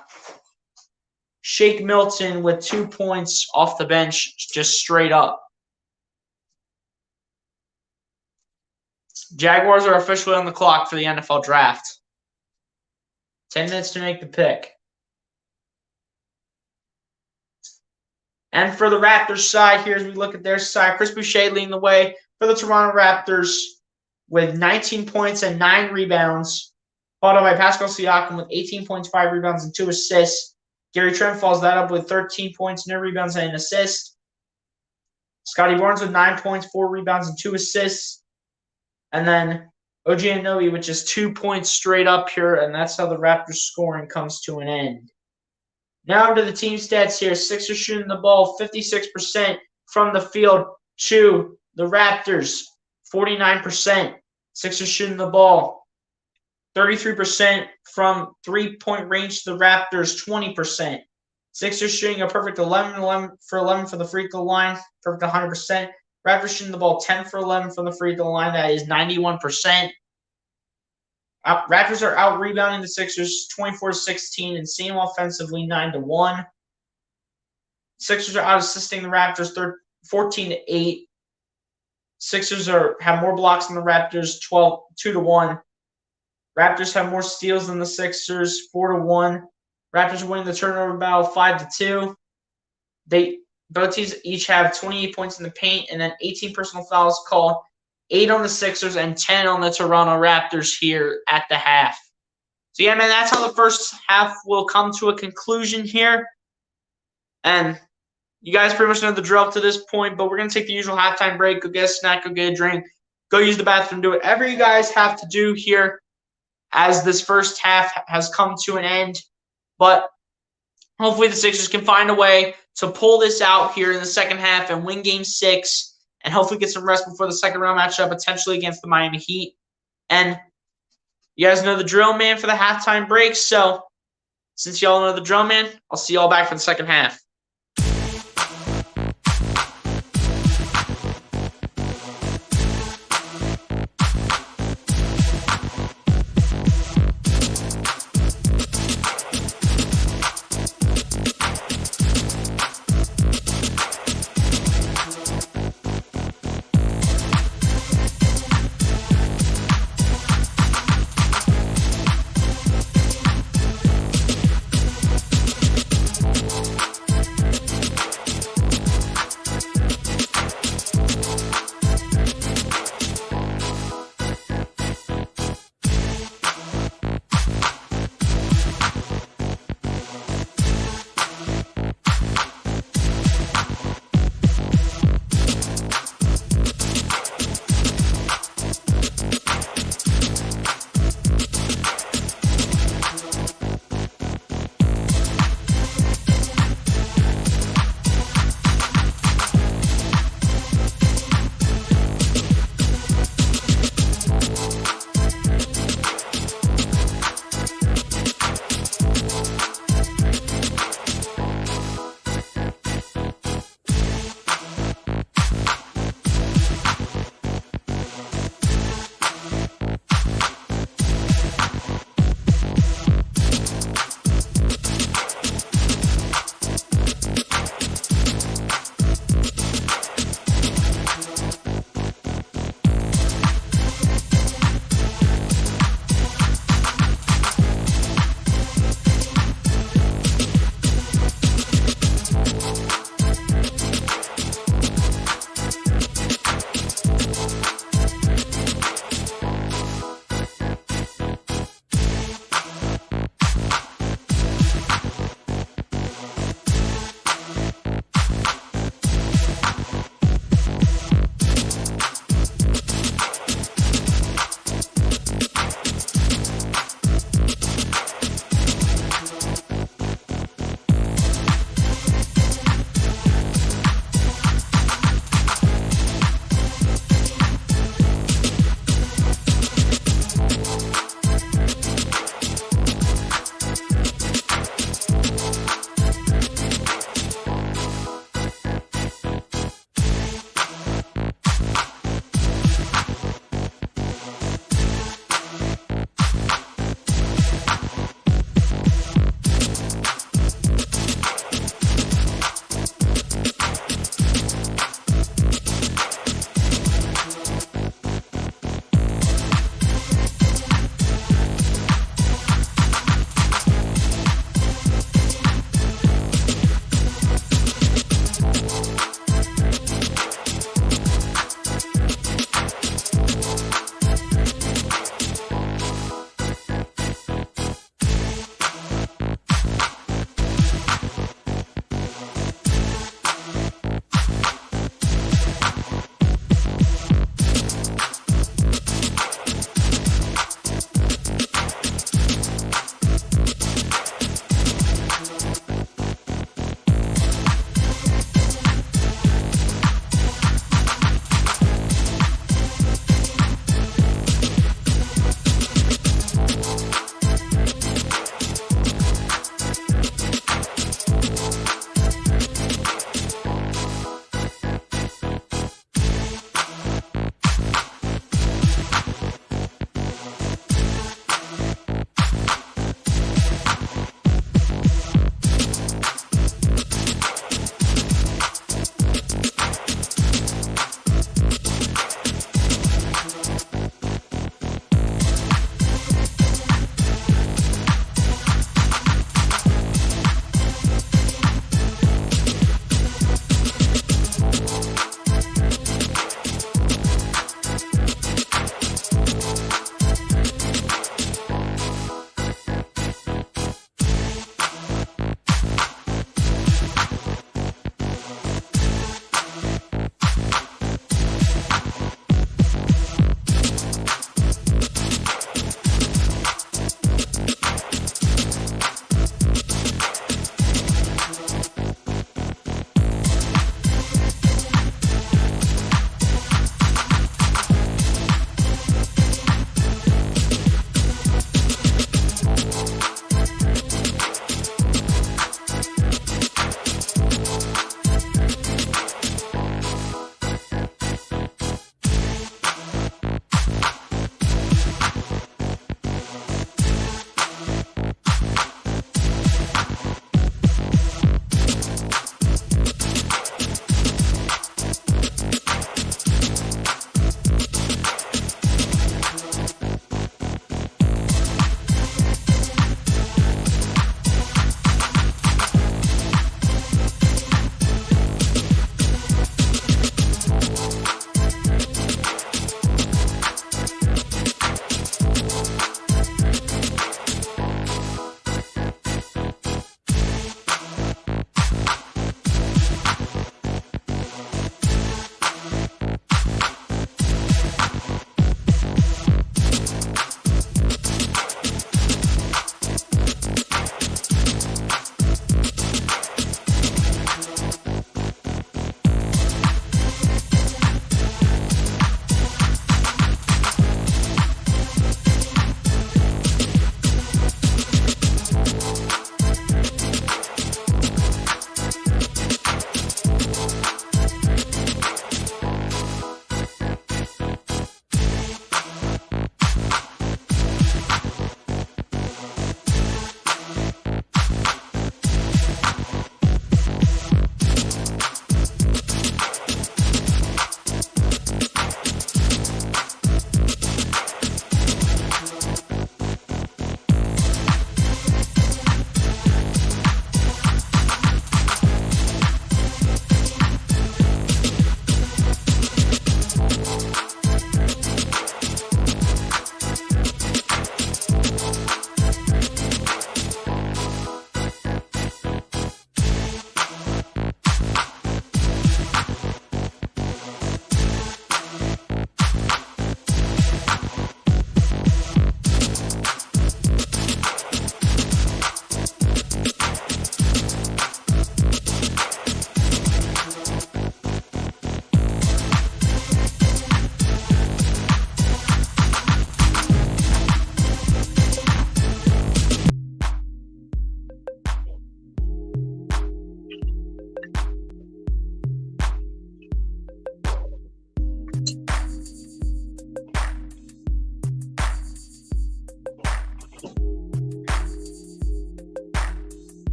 A: Shake Milton with 2 points off the bench, just straight up. Jaguars are officially on the clock for the NFL draft. 10 minutes to make the pick. And for the Raptors side, here as we look at their side, Chris Boucher leading the way for the Toronto Raptors with 19 points and 9 rebounds, followed by Pascal Siakam with 18 points, 5 rebounds, and 2 assists. Gary Trent follows that up with 13 points, no rebounds, and an assist. Scotty Barnes with 9 points, 4 rebounds, and 2 assists. And then OG Anunoby with just 2 points straight up here, and that's how the Raptors scoring comes to an end. Now to the team stats here. Sixers shooting the ball 56% from the field to the Raptors, 49%. Sixers shooting the ball 33% from three-point range to the Raptors, 20%. Sixers shooting a perfect 11 for the free throw line, perfect 100%. Raptors shooting the ball 10 for 11 from the free throw line, that is 91%. Raptors are out-rebounding the Sixers 24-16 and seeing them offensively 9-1. Sixers are out-assisting the Raptors 14-8. Sixers have more blocks than the Raptors, 2-1. Raptors have more steals than the Sixers, 4-1. Raptors are winning the turnover battle 5-2. Both teams each have 28 points in the paint and then 18 personal fouls called. 8 on the Sixers and 10 on the Toronto Raptors here at the half. So, yeah, man, that's how the first half will come to a conclusion here. And you guys pretty much know the drill up to this point, but we're going to take the usual halftime break, go get a snack, go get a drink, go use the bathroom, do whatever you guys have to do here as this first half has come to an end. But hopefully the Sixers can find a way to pull this out here in the second half and win Game 6. And hopefully get some rest before the second round matchup, potentially against the Miami Heat. And you guys know the drill, man, for the halftime break. So since y'all know the drill, man, I'll see y'all back for the second half.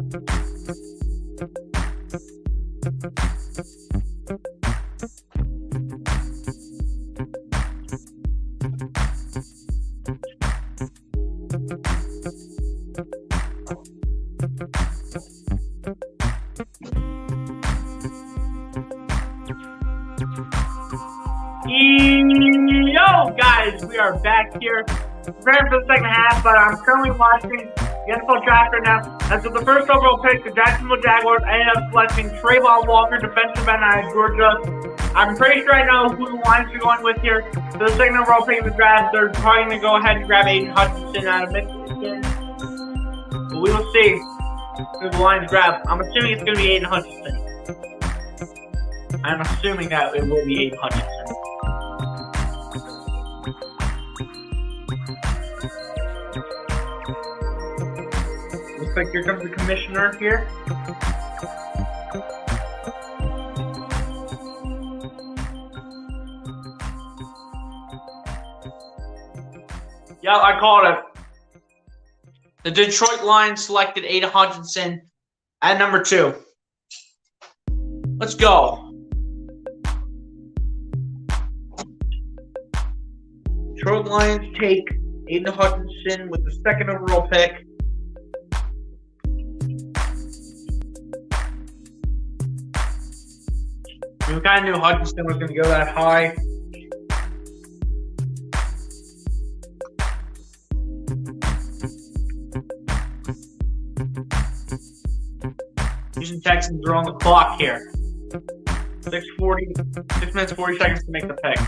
A: Yo, guys, we are back here preparing for the second half, but I'm currently watching the NFL draft right now. As with the first overall pick, the Jacksonville Jaguars ended up selecting Trayvon Walker, defensive end out of Georgia. I'm pretty sure I know who the Lions are going with here. For the second overall pick of the draft, they're probably going to go ahead and grab Aiden Hutchinson out of Michigan. But we will see who the Lions grab. I'm assuming it's going to be Aiden Hutchinson. I'm assuming that it will be Aiden Hutchinson. Looks like here comes the commissioner here. Yeah, I called it. The Detroit Lions selected Aiden Hutchinson at number 2. Let's go. Detroit Lions take Aiden Hutchinson with the second overall pick. We kind of knew Hutchinson was going to go that high. Houston Texans are on the clock here. 6 minutes 40 seconds to make the pick.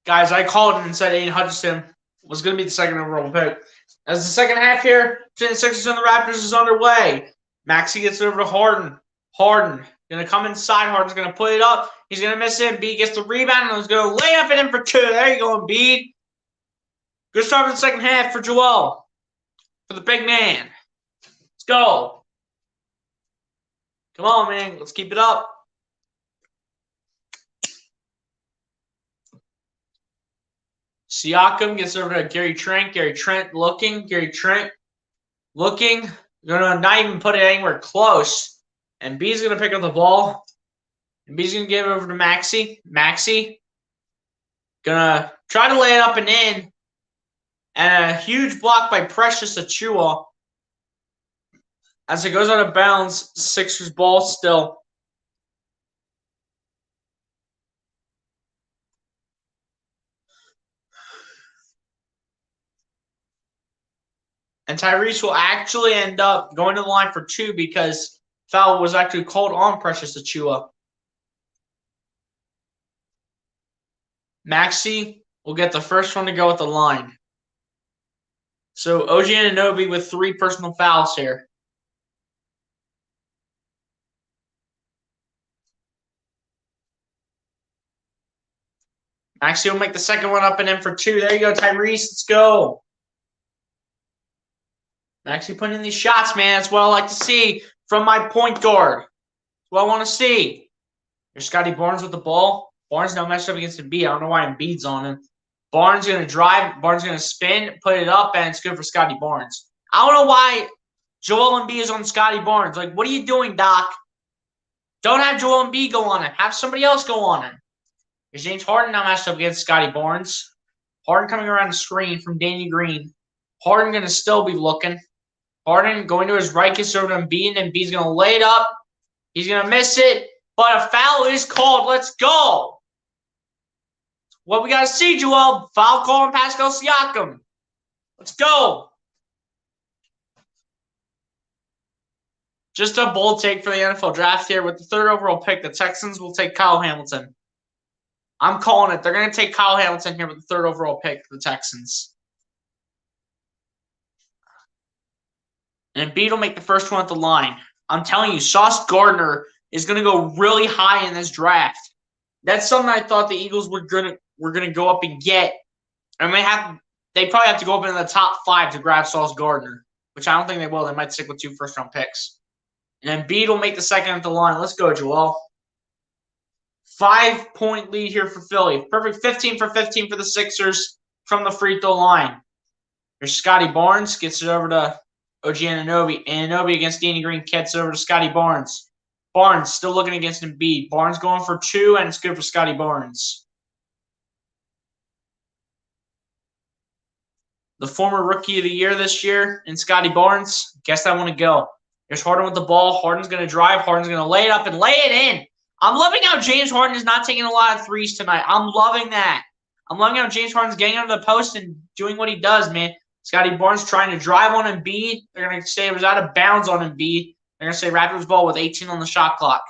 A: Guys, I called it and said Aiden Hutchinson was going to be the second overall pick. As the second half here, between the Sixers and the Raptors is underway. Maxey gets over to Harden. Harden going to come inside. Harden's going to put it up. He's going to miss it. Embiid gets the rebound and he's going to lay up it in for 2. There you go, Embiid. Good start for the second half for Joel. For the big man. Let's go. Come on, man. Let's keep it up. Siakam gets over to Gary Trent. Gary Trent looking. Gary Trent looking. Going to not even put it anywhere close. And B's going to pick up the ball. And B's going to give it over to Maxey. Maxey going to try to lay it up and in. And a huge block by Precious Achiuwa. As it goes out of bounds, Sixers ball still. And Tyrese will actually end up going to the line for 2 because foul was actually called on Precious Achiuwa. Maxey will get the first one to go at the line. So OG Anunoby with 3 personal fouls here. Maxey will make the second one up and in for 2. There you go, Tyrese. Let's go. Maxey putting in these shots, man. That's what I like to see from my point guard. That's what I want to see. There's Scotty Barnes with the ball. Barnes now matched up against Embiid. I don't know why Embiid's on him. Barnes going to drive. Barnes going to spin, put it up, and it's good for Scotty Barnes. I don't know why Joel Embiid is on Scotty Barnes. Like, what are you doing, Doc? Don't have Joel Embiid go on him. Have somebody else go on him. There's James Harden now matched up against Scotty Barnes. Harden coming around the screen from Danny Green. Harden going to still be looking. Harden going to his right, gets over to Embiid, and Embiid's going to lay it up. He's going to miss it, but a foul is called. Let's go. What we got to see, Joel. Foul call on Pascal Siakam. Let's go. Just a bold take for the NFL draft here. With the 3rd overall pick, the Texans will take Kyle Hamilton. I'm calling it. They're going to take Kyle Hamilton here with the 3rd overall pick for the Texans. And Embiid will make the first one at the line. I'm telling you, Sauce Gardner is going to go really high in this draft. That's something I thought the Eagles were gonna go up and get. And they probably have to go up in the top 5 to grab Sauce Gardner, which I don't think they will. They might stick with 2 first-round picks. And Embiid will make the second at the line. Let's go, Joel. 5-point lead here for Philly. Perfect 15 for 15 for the Sixers from the free throw line. Here's Scotty Barnes. Gets it over to OG Anunoby. Anunoby against Danny Green. Gets it over to Scotty Barnes. Barnes still looking against Embiid. Barnes going for 2, and it's good for Scotty Barnes. The former Rookie of the Year this year in Scotty Barnes. Guess I want to go. Here's Harden with the ball. Harden's going to drive. Harden's going to lay it up and lay it in. I'm loving how James Harden is not taking a lot of threes tonight. I'm loving that. I'm loving how James Harden's getting under the post and doing what he does, man. Scotty Barnes trying to drive on Embiid. They're going to say it was out of bounds on Embiid. They're going to say Raptors ball with 18 on the shot clock.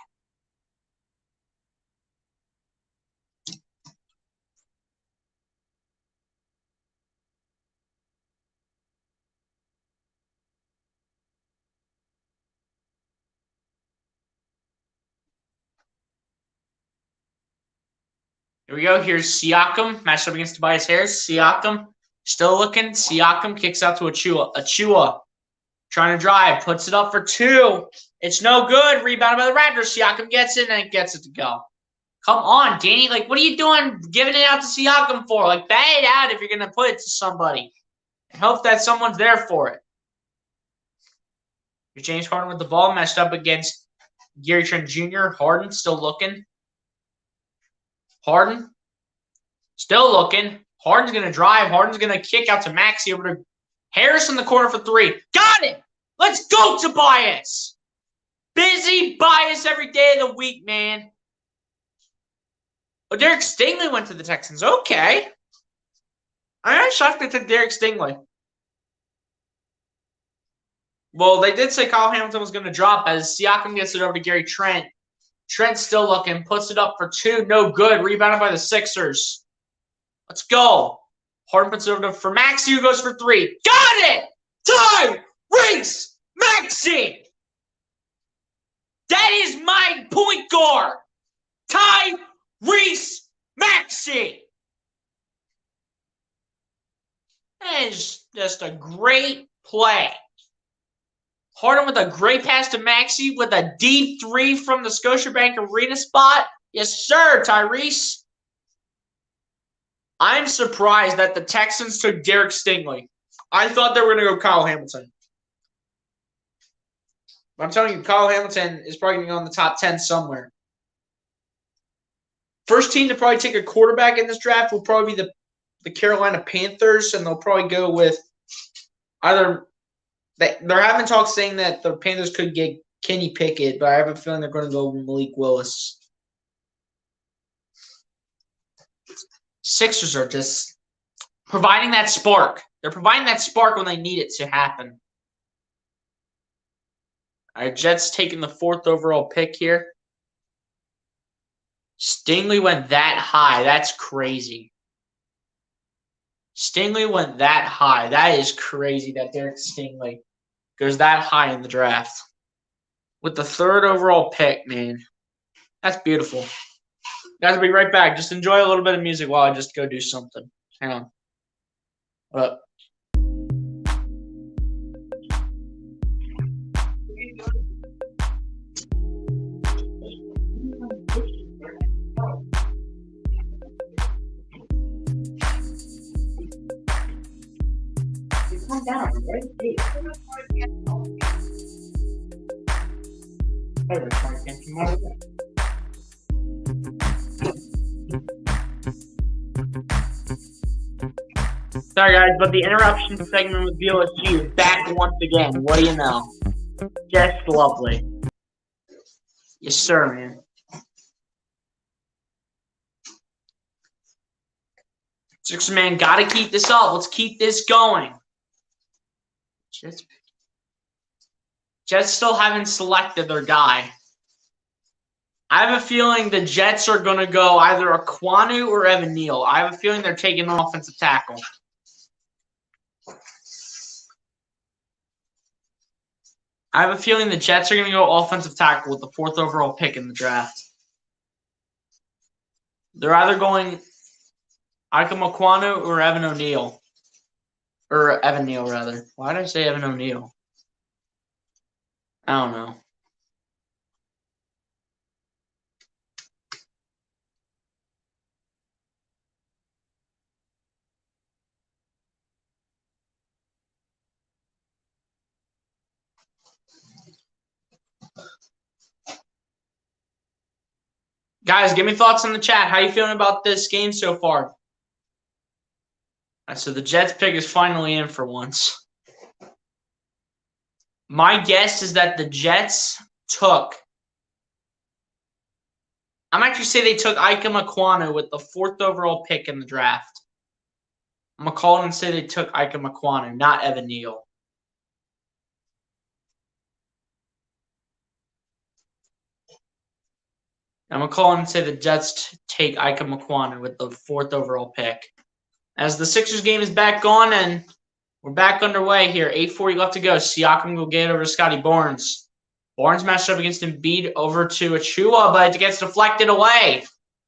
A: Here we go. Here's Siakam matched up against Tobias Harris. Siakam still looking. Siakam kicks out to Achua. Achua trying to drive. Puts it up for 2. It's no good. Rebounded by the Raptors. Siakam gets it and gets it to go. Come on, Danny. Like, what are you doing giving it out to Siakam for? Like, bat it out if you're going to put it to somebody. And hope that someone's there for it. Here's James Harden with the ball matched up against Gary Trent Jr. Harden still looking. Harden still looking. Harden's going to drive. Harden's going to kick out to Maxey over to Harris in the corner for 3. Got it! Let's go, Tobias! Busy Bias every day of the week, man. Oh, Derek Stingley went to the Texans. Okay. I'm shocked they took Derek Stingley. Well, they did say Kyle Hamilton was going to drop as Siakam gets it over to Gary Trent. Trent still looking. Puts it up for 2. No good. Rebounded by the Sixers. Let's go. Harden puts it over for Maxey, who goes for 3. Got it! Tyrese Maxey! That is my point guard. Tyrese Maxey. That is just a great play. Harden with a great pass to Maxey with a deep 3 from the Scotiabank Arena spot. Yes, sir, Tyrese. I'm surprised that the Texans took Derek Stingley. I thought they were going to go Kyle Hamilton. But I'm telling you, Kyle Hamilton is probably going to go in the top 10 somewhere. First team to probably take a quarterback in this draft will probably be the Carolina Panthers, and they'll probably go with either – they're having talks saying that the Panthers could get Kenny Pickett, but I have a feeling they're going to go with Malik Willis. Sixers are just providing that spark. They're providing that spark when they need it to happen. All right, Jets taking the 4th overall pick here. Stingley went that high. That's crazy. Stingley went that high. That is crazy that Derek Stingley goes that high in the draft. With the 3rd overall pick, man. That's beautiful. Guys, I'll be right back. Just enjoy a little bit of music while I just go do something. Hang on. What? Calm down, right? Hey. Sorry, guys, but the interruption segment with VLSG is back once again. What do you know? Just lovely. Yes, sir, man. Sixers, man, got to keep this up. Let's keep this going. Jets still haven't selected their guy. I have a feeling the Jets are going to go either Aquanu or Evan Neal. I have a feeling they're taking an offensive tackle. I have a feeling the Jets are going to go offensive tackle with the 4th overall pick in the draft. They're either going Ike Aquanu or Evan O'Neal. Or Evan Neal, rather. Why did I say Evan O'Neal? I don't know. Guys, give me thoughts in the chat. How you feeling about this game so far? So the Jets pick is finally in for once. My guess is that the Jets took. I'm actually say they took Ike Aquanu with the 4th overall pick in the draft. I'm going to call it and say they took Ike Aquanu, not Evan Neal. I'm going to call and say the Jets take Ike Aquanu with the 4th overall pick. As the Sixers game is back on and we're back underway here. 8:40 left to go. Siakam will get over to Scotty Barnes. Barnes matched up against Embiid over to Achua, but it gets deflected away.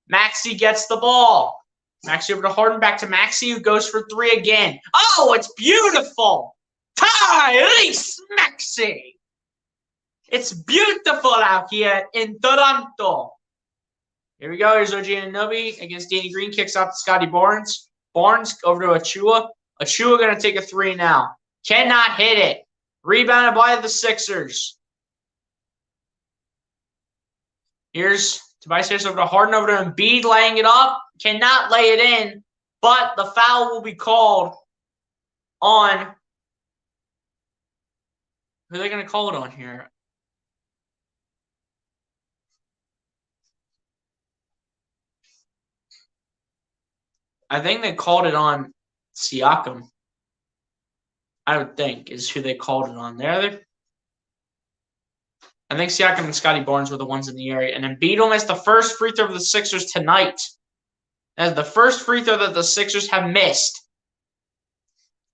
A: Maxey gets the ball. Maxey over to Harden, back to Maxey, who goes for 3 again. Oh, it's beautiful. Tyrese Maxey. It's beautiful out here in Toronto. Here we go. Here's OG Anunoby against Danny Green. Kicks out to Scotty Barnes. Barnes over to Achua. Achua going to take a 3 now. Cannot hit it. Rebounded by the Sixers. Here's Tobias Harris over to Harden, over to Embiid, laying it up. Cannot lay it in, but the foul will be called on. Who are they going to call it on here? I think they called it on Siakam. I would think is who they called it on. There. I think Siakam and Scotty Barnes were the ones in the area. And Embiid will miss the first free throw of the Sixers tonight. That's the first free throw that the Sixers have missed.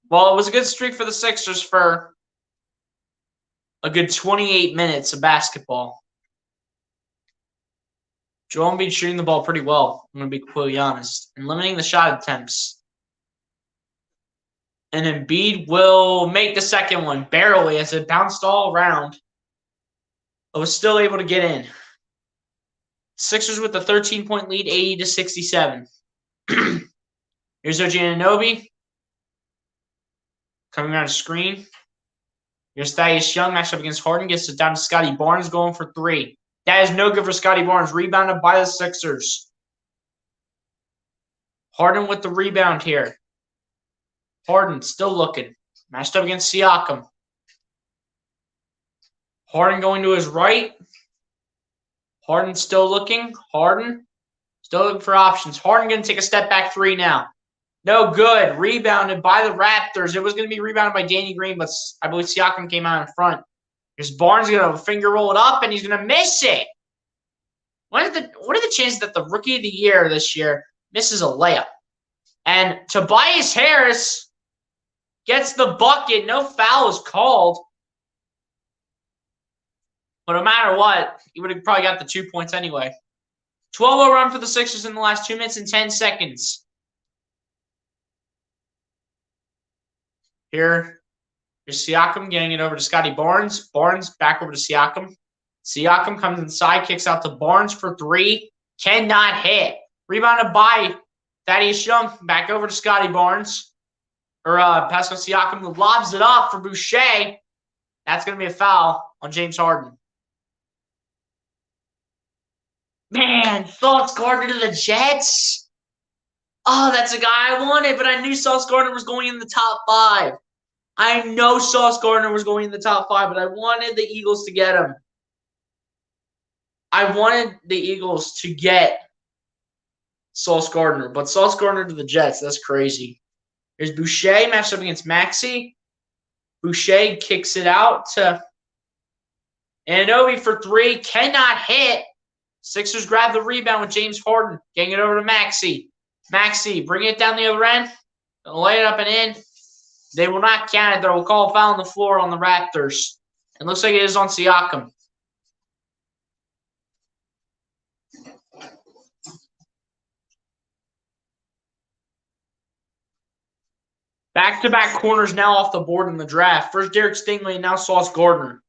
A: Well, it was a good streak for the Sixers for a good 28 minutes of basketball. Joel Embiid shooting the ball pretty well, I'm going to be completely honest, and limiting the shot attempts. And Embiid will make the second one, barely, as it bounced all around. But was still able to get in. Sixers with the 13-point lead, 80-67. Here's OG Anunoby. Coming around the screen. Here's Thaddeus Young, matched up against Harden. Gets it down to Scotty Barnes, going for 3. That is no good for Scotty Barnes. Rebounded by the Sixers. Harden with the rebound here. Harden still looking. Matched up against Siakam. Harden going to his right. Harden still looking. Harden still looking for options. Harden going to take a step back 3 now. No good. Rebounded by the Raptors. It was going to be rebounded by Danny Green, but I believe Siakam came out in front. Here's Barnes going to finger roll it up, and he's going to miss it. What are the chances that the Rookie of the Year this year misses a layup? And Tobias Harris gets the bucket. No foul is called. But no matter what, he would have probably got the 2 points anyway. 12-0 run for the Sixers in the last 2 minutes and 10 seconds. Here's Siakam getting it over to Scotty Barnes. Barnes back over to Siakam. Siakam comes inside, kicks out to Barnes for 3. Cannot hit. Rebounded by Thaddeus Young. Back over to Scotty Barnes. Or Pascal Siakam, who lobs it up for Boucher. That's going to be a foul on James Harden. Man, Sauce Gardner to the Jets. Oh, that's a guy I wanted, but I knew Sauce Gardner was going in the top 5. I know Sauce Gardner was going in the top 5, but I wanted the Eagles to get him. I wanted the Eagles to get Sauce Gardner, but Sauce Gardner to the Jets. That's crazy. Here's Boucher matched up against Maxey. Boucher kicks it out to Anunoby for 3. Cannot hit. Sixers grab the rebound with James Harden, getting it over to Maxey. Maxey, bring it down the other end, lay it up and in. They will not count it. They will call a foul on the floor on the Raptors. It looks like it is on Siakam. Back-to-back corners now off the board in the draft. First Derek Stingley, now Sauce Gardner.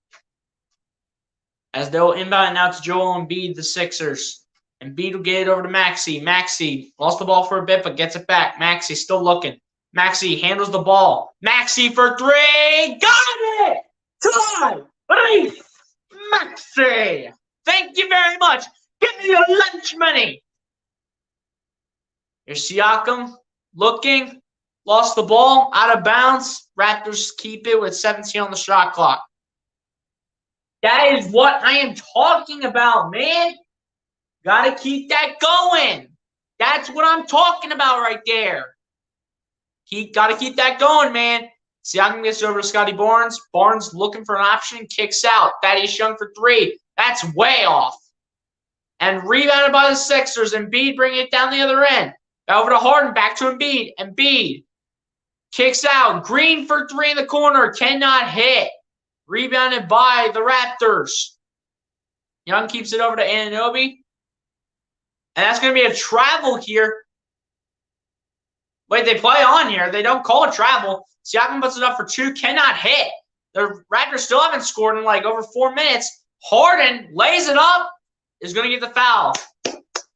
A: As they'll inbound now to Joel Embiid, the Sixers. Embiid will get it over to Maxey. Maxey lost the ball for a bit, but gets it back. Maxey still looking. Maxey handles the ball. Maxey for three. Got it! Tie! Three! Maxey! Thank you very much. Give me your lunch money. Here's Siakam looking. Lost the ball. Out of bounds. Raptors keep it with 17 on the shot clock. That is what I am talking about, man. Got to keep that going. That's what I'm talking about right there. Got to keep that going, man. Siakam gets over to Scotty Barnes. Barnes looking for an option, kicks out. Thaddeus Young for three. That's way off. And rebounded by the Sixers. Embiid bringing it down the other end. Over to Harden, back to Embiid. Embiid kicks out. Green for three in the corner. Cannot hit. Rebounded by the Raptors. Young keeps it over to Anunoby. And that's going to be a travel here. Wait, they play on here. They don't call it travel. Siakam puts it up for two. Cannot hit. The Raptors still haven't scored in like over 4 minutes. Harden lays it up. Is going to get the foul.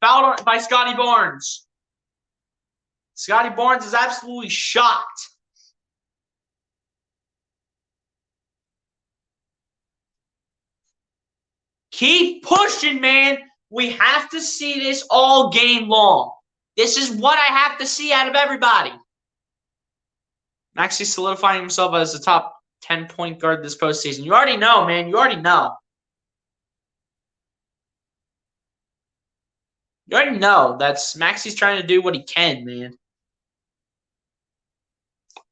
A: Fouled by Scotty Barnes. Scotty Barnes is absolutely shocked. Keep pushing, man. We have to see this all game long. This is what I have to see out of everybody. Maxey solidifying himself as the top 10 point guard this postseason. You already know, man. You already know. You already know that's Maxey's trying to do what he can, man.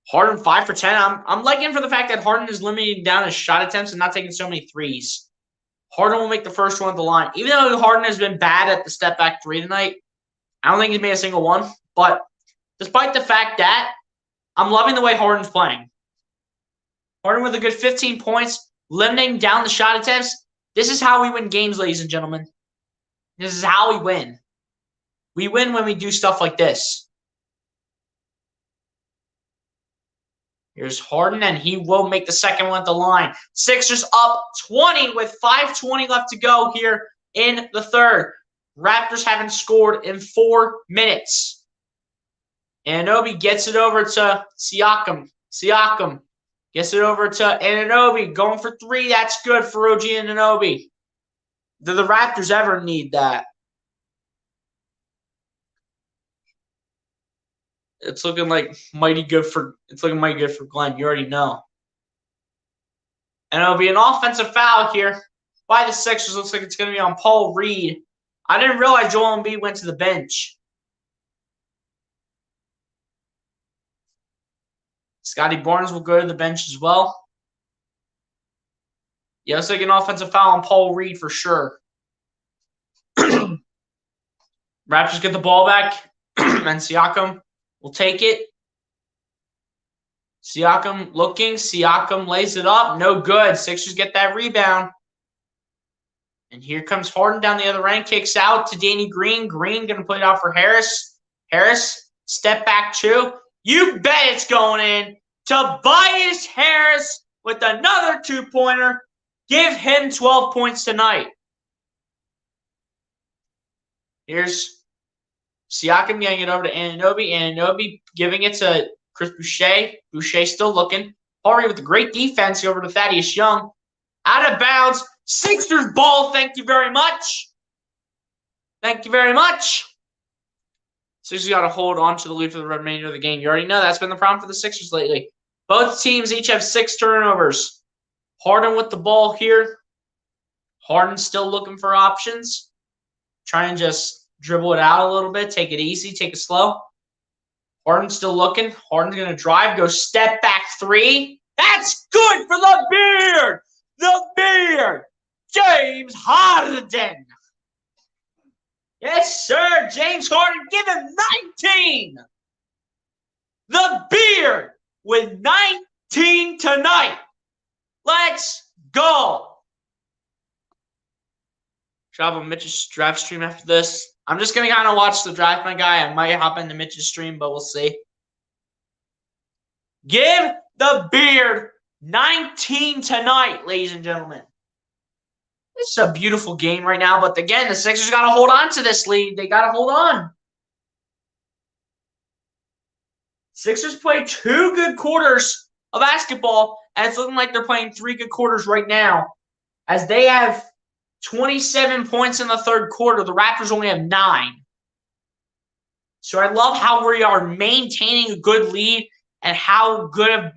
A: Harden 5 for 10. I'm liking for the fact that Harden is limiting down his shot attempts and not taking so many threes. Harden will make the first one at the line. Even though Harden has been bad at the step-back three tonight, I don't think he's made a single one. But despite the fact that, I'm loving the way Harden's playing. Harden with a good 15 points, limiting down the shot attempts. This is how we win games, ladies and gentlemen. This is how we win. We win when we do stuff like this. Here's Harden, and he will make the second one at the line. Sixers up 20 with 5:20 left to go here in the third. Raptors haven't scored in 4 minutes. Anunoby gets it over to Siakam. Siakam gets it over to Anunoby. Going for three. That's good for OG Anunoby. Do the Raptors ever need that? It's looking mighty good for Glenn. You already know. And it'll be an offensive foul here by the Sixers. Looks like it's going to be on Paul Reed. I didn't realize Joel Embiid went to the bench. Scotty Barnes will go to the bench as well. Yeah, looks like an offensive foul on Paul Reed for sure. Raptors get the ball back. And Siakam will take it. Siakam looking. Siakam lays it up. No good. Sixers get that rebound. And here comes Harden down the other end. Kicks out to Danny Green. Green going to put it out for Harris. Harris, step back two. You bet it's going in. Tobias Harris with another two-pointer. Give him 12 points tonight. Here's Siakam getting it over to Anunoby. Anunoby giving it to Chris Boucher. Boucher still looking. Horry with a great defense over to Thaddeus Young. Out of bounds. Sixers ball. Thank you very much. Thank you very much. Sixers got to hold on to the lead for the remainder of the game. You already know that's been the problem for the Sixers lately. Both teams each have 6 turnovers. Harden with the ball here. Harden still looking for options. Try and just dribble it out a little bit. Take it easy. Take it slow. Harden still looking. Harden's going to drive. Go step back three. That's good for the beard. The beard. James Harden. Yes, sir. James Harden, give him 19. The Beard with 19 tonight. Let's go. Should I have a Mitch's draft stream after this? I'm just going to kind of watch the draft, my guy. I might hop into Mitch's stream, but we'll see. Give the Beard 19 tonight, ladies and gentlemen. This is a beautiful game right now, but again, the Sixers got to hold on to this lead. They got to hold on. Sixers played 2 good quarters of basketball, and it's looking like they're playing 3 good quarters right now, as they have 27 points in the third quarter. The Raptors only have 9. So I love how we are maintaining a good lead and how good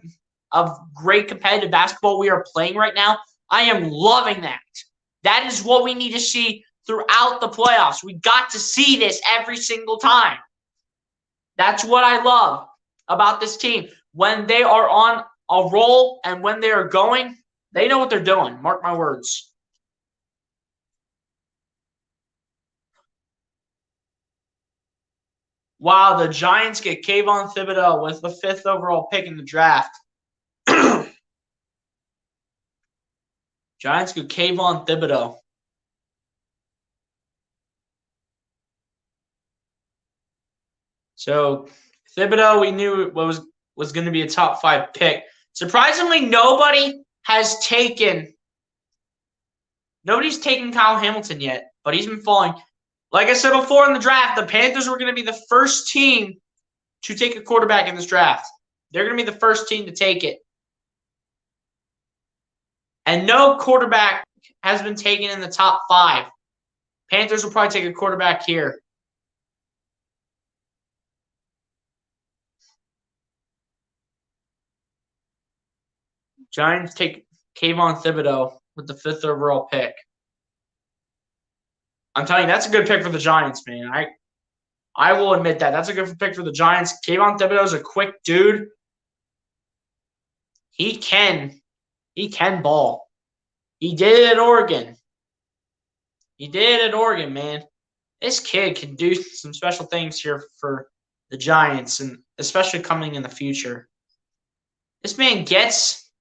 A: of great competitive basketball we are playing right now. I am loving that. That is what we need to see throughout the playoffs. We got to see this every single time. That's what I love about this team. When they are on a roll and when they are going, they know what they're doing. Mark my words. Wow, the Giants get Kayvon Thibodeau with the 5th overall pick in the draft. Giants get Kayvon Thibodeau. So Thibodeau, we knew was going to be a top 5 pick. Surprisingly, nobody's taken Kyle Hamilton yet, but he's been falling. Like I said before in the draft, the Panthers were going to be the first team to take a quarterback in this draft. They're going to be the first team to take it. And no quarterback has been taken in the top 5. Panthers will probably take a quarterback here. Giants take Kayvon Thibodeau with the 5th overall pick. I'm telling you, that's a good pick for the Giants, man. I will admit that. That's a good pick for the Giants. Kayvon Thibodeau is a quick dude. He can ball. He did it at Oregon. Man. This kid can do some special things here for the Giants, and especially coming in the future. This man gets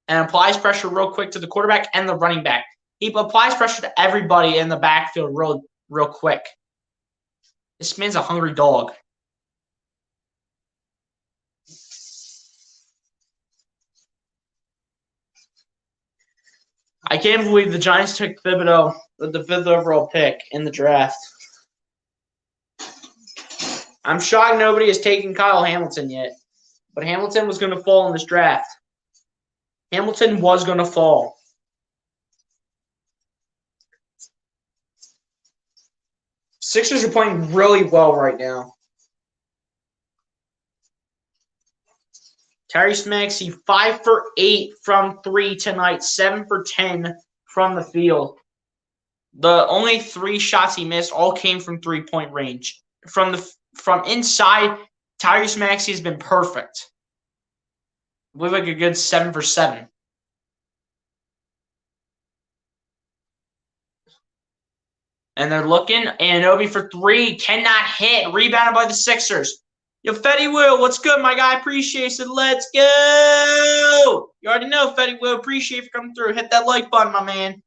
A: and applies pressure real quick to the quarterback and the running back. He applies pressure to everybody in the backfield real quick. This man's a hungry dog. I can't believe the Giants took Thibodeau with the 5th overall pick in the draft. I'm shocked nobody has taken Kyle Hamilton yet. But Hamilton was going to fall in this draft. Hamilton was going to fall. Sixers are playing really well right now. Tyrese Maxey, 5 for 8 from 3 tonight, 7 for 10 from the field. The only 3 shots he missed all came from 3-point range. From inside, Tyrese Maxey has been perfect. I believe like a good 7 for 7. And they're looking. Anunoby for 3. Cannot hit. Rebounded by the Sixers. Yo, Fetty Will, what's good, my guy? Appreciate it. Let's go. You already know, Fetty Will. Appreciate you for coming through. Hit that like button, my man.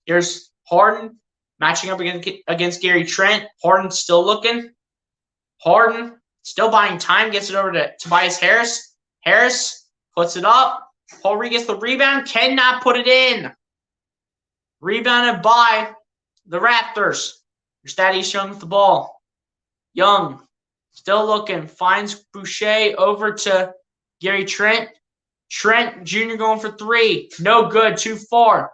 A: Here's Harden matching up against Gary Trent. Harden still looking. Harden still buying time. Gets it over to Tobias Harris. Harris puts it up. Paul Reed gets the rebound. Cannot put it in. Rebounded by the Raptors. Here's Thaddeus Young with the ball. Young still looking. Finds Boucher over to Gary Trent. Trent Jr. going for 3. No good. Too far.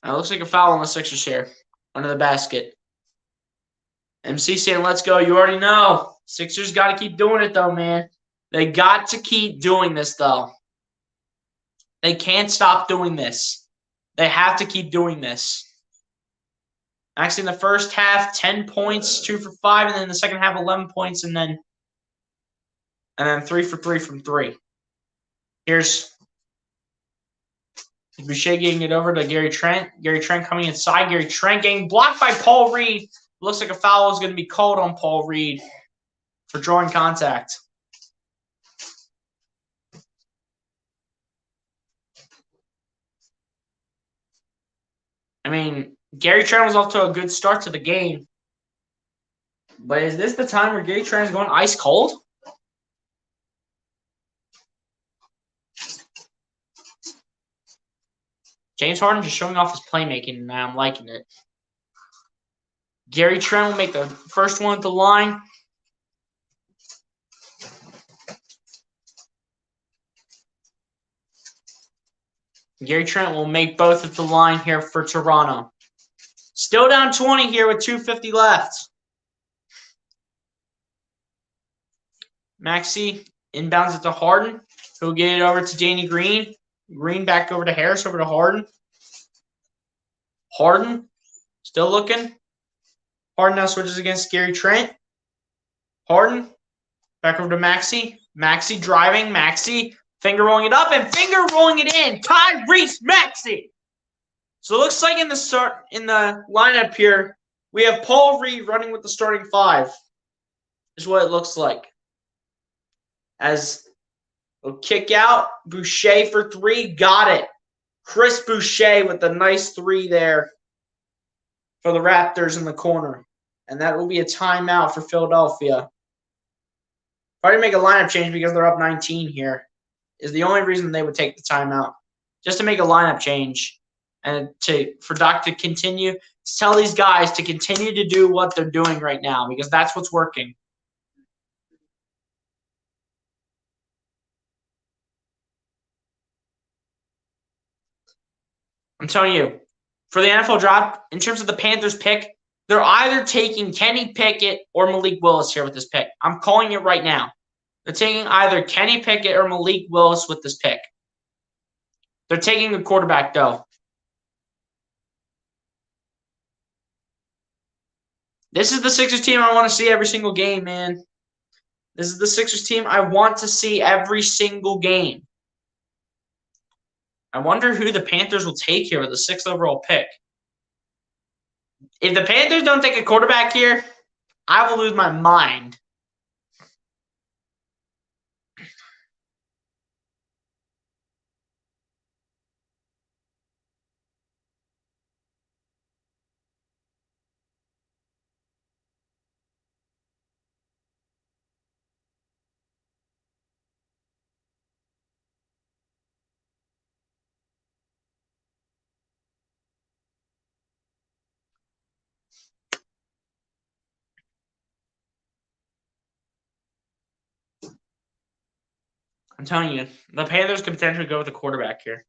A: That looks like a foul on the Sixers here. Under the basket. MC saying, let's go. You already know. Sixers got to keep doing it, though, man. They got to keep doing this, though. They can't stop doing this. They have to keep doing this. Actually, in the first half, 10 points, 2 for 5, and then in the second half, 11 points, and then 3 for 3 from 3. Here's Boucher getting it over to Gary Trent. Gary Trent coming inside. Gary Trent getting blocked by Paul Reed. Looks like a foul is going to be called on Paul Reed for drawing contact. I mean, Gary Trent was off to a good start to the game. But is this the time where Gary Trent is going ice cold? James Harden just showing off his playmaking, and I'm liking it. Gary Trent will make the first one at the line. Gary Trent will make both at the line here for Toronto. Still down 20 here with 2:50 left. Maxey inbounds it to Harden. He'll get it over to Danny Green. Green back over to Harris, over to Harden. Harden still looking. Harden now switches against Gary Trent. Harden back over to Maxey. Maxey driving. Maxey finger rolling it up and finger rolling it in. Tyrese Maxey. So it looks like in the lineup here, we have Paul Reed running with the starting five. Is what it looks like. As we'll kick out, Boucher for three, got it. Chris Boucher with the nice three there for the Raptors in the corner. And that will be a timeout for Philadelphia. Probably make a lineup change because they're up 19 here. Is the only reason they would take the timeout. Just to make a lineup change. And for Doc to continue, to tell these guys to continue to do what they're doing right now. Because that's what's working. I'm telling you, for the NFL draft, in terms of the Panthers pick, they're either taking Kenny Pickett or Malik Willis here with this pick. I'm calling it right now. They're taking either Kenny Pickett or Malik Willis with this pick. They're taking the quarterback, though. This is the Sixers team I want to see every single game, man. This is the Sixers team I want to see every single game. I wonder who the Panthers will take here with the 6th overall pick. If the Panthers don't take a quarterback here, I will lose my mind. I'm telling you, the Panthers could potentially go with a quarterback here.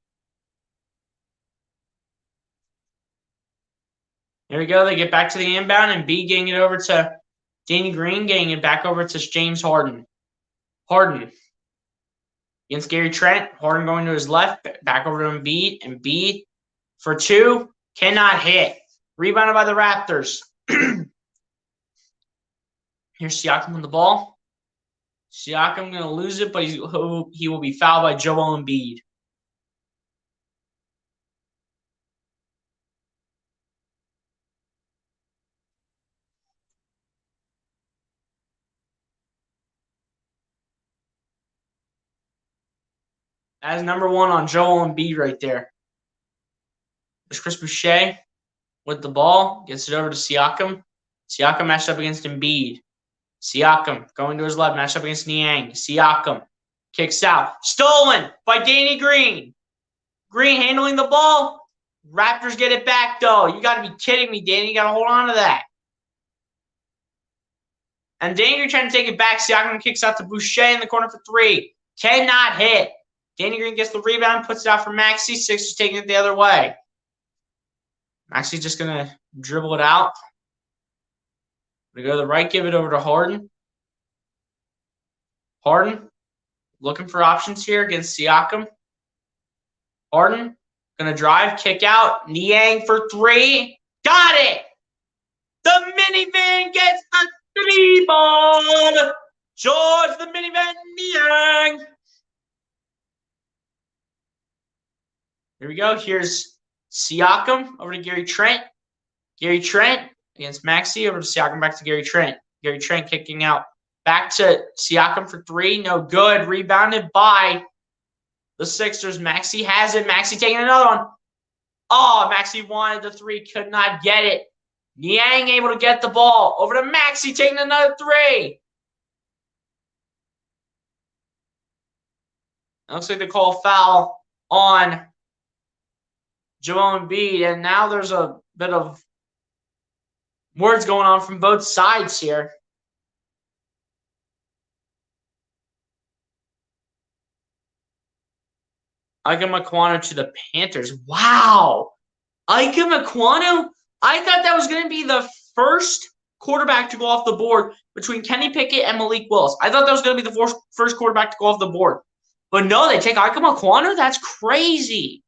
A: There we go. They get back to the inbound, and B getting it over to Danny Green, getting it back over to James Harden. Harden against Gary Trent. Harden going to his left, back over to Embiid. Embiid for two, cannot hit. Rebounded by the Raptors. Here's Siakam with the ball. Siakam going to lose it, but he will be fouled by Joel Embiid. That is number one on Joel Embiid right there. There's Chris Boucher with the ball. Gets it over to Siakam. Siakam matched up against Embiid. Siakam going to his left, matched up against Niang. Siakam kicks out. Stolen by Danny Green. Green handling the ball. Raptors get it back, though. You got to be kidding me, Danny. You got to hold on to that. And Danny Green trying to take it back. Siakam kicks out to Boucher in the corner for three. Cannot hit. Danny Green gets the rebound, puts it out for Maxey. Sixers taking it the other way. Maxey's just going to dribble it out. We go to the right, give it over to Harden. Harden looking for options here against Siakam. Harden going to drive, kick out. Niang for three. Got it! The minivan gets a three ball. George the minivan Niang. Here we go. Here's Siakam over to Gary Trent. Gary Trent against Maxey over to Siakam, back to Gary Trent. Gary Trent kicking out back to Siakam for three. No good. Rebounded by the Sixers. Maxey has it. Maxey taking another one. Oh, Maxey wanted the three. Could not get it. Niang able to get the ball. Over to Maxey taking another three. It looks like they call a foul on Joel Embiid. And now there's a bit of words going on from both sides here. Ike Makwanu to the Panthers. Wow. Ike Makwanu? I thought that was going to be the first quarterback to go off the board between Kenny Pickett and Malik Willis. I thought that was going to be the first quarterback to go off the board. But no, they take Ike Makwanu? That's crazy.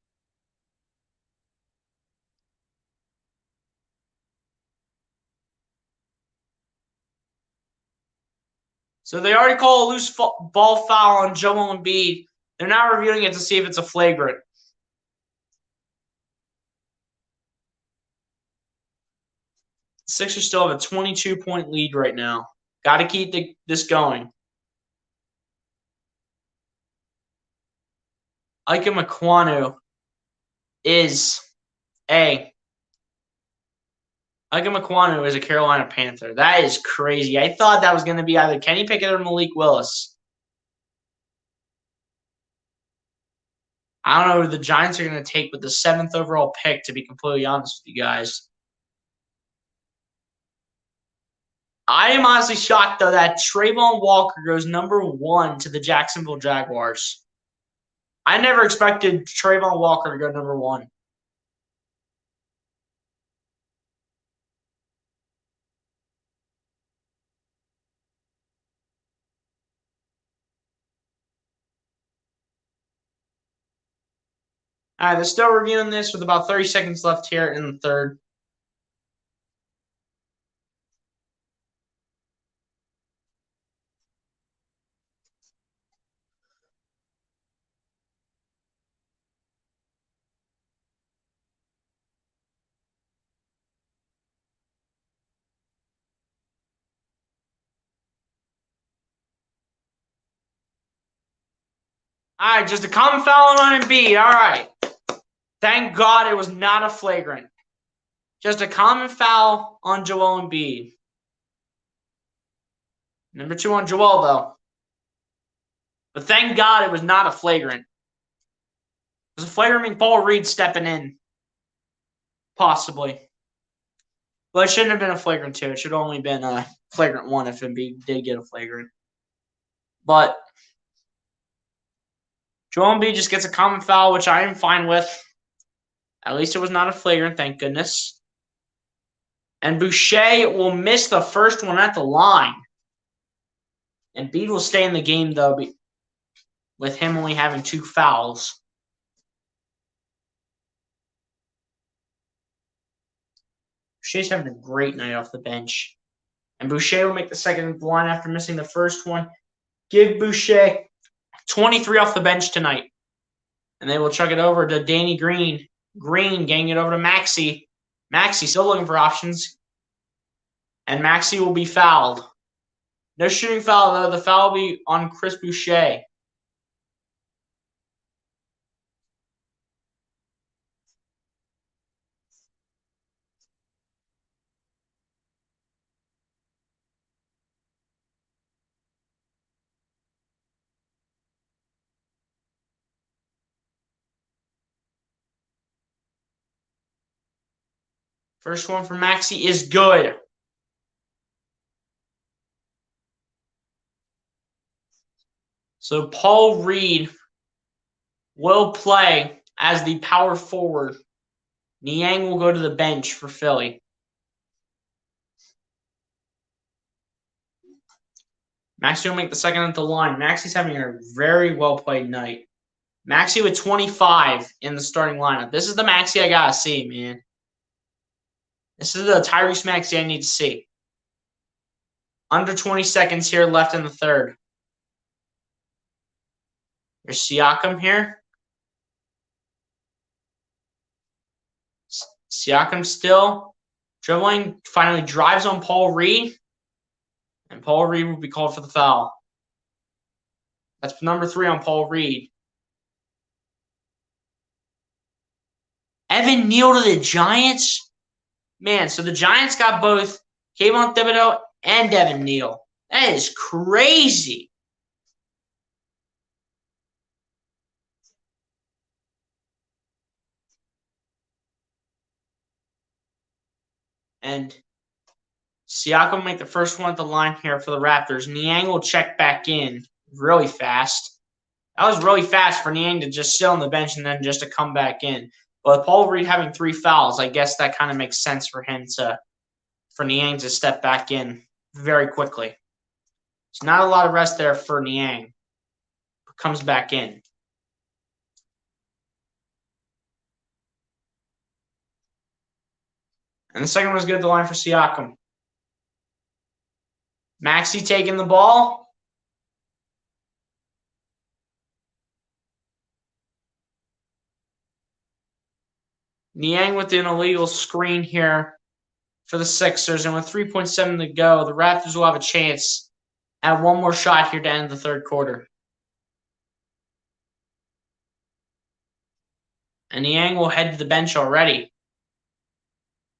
A: So they already call a loose ball foul on Joel Embiid. They're now reviewing it to see if it's a flagrant. The Sixers still have a 22-point lead right now. Got to keep this going. Ike Makwanu is a Carolina Panther. That is crazy. I thought that was going to be either Kenny Pickett or Malik Willis. I don't know who the Giants are going to take with the 7th overall pick, to be completely honest with you guys. I am honestly shocked, though, that Trayvon Walker goes number 1 to the Jacksonville Jaguars. I never expected Trayvon Walker to go number 1. All right, they're still reviewing this with about 30 seconds left here in the third. All right, just a common foul on Embiid. All right. Thank God it was not a flagrant. Just a common foul on Joel Embiid. Number 2 on Joel, though. But thank God it was not a flagrant. It was a flagrant means Paul Reed stepping in. Possibly. But it shouldn't have been a flagrant 2. It should have only been a flagrant 1 if Embiid did get a flagrant. But Joel Embiid just gets a common foul, which I am fine with. At least it was not a flagrant, thank goodness. And Boucher will miss the first one at the line. And Embiid will stay in the game, though, with him only having 2 fouls. Boucher's having a great night off the bench. And Boucher will make the second at the line after missing the first one. Give Boucher 23 off the bench tonight. And they will chuck it over to Danny Green. Green getting it over to Maxey. Maxey still looking for options. And Maxey will be fouled. No shooting foul, though. The foul will be on Chris Boucher. First one for Maxey is good. So Paul Reed will play as the power forward. Niang will go to the bench for Philly. Maxey will make the second at the line. Maxey's having a very well-played night. Maxey with 25 in the starting lineup. This is the Maxey I got to see, man. This is the Tyrese Maxey I need to see. Under 20 seconds here left in the third. There's Siakam here. Siakam still dribbling, finally drives on Paul Reed. And Paul Reed will be called for the foul. That's number 3 on Paul Reed. Evan Neal to the Giants? Man, so the Giants got both Kayvon Thibodeau and Evan Neal. That is crazy. And Siakam make the first one at the line here for the Raptors. Niang will check back in really fast. That was really fast for Niang to just sit on the bench and then just to come back in. But with Paul Reed having 3 fouls, I guess that kind of makes sense for Niang to step back in very quickly. It's not a lot of rest there for Niang. Comes back in. And the second one was good at the line for Siakam. Maxey taking the ball. Niang with an illegal screen here for the Sixers. And with 3.7 to go, the Raptors will have a chance at one more shot here to end the third quarter. And Niang will head to the bench already.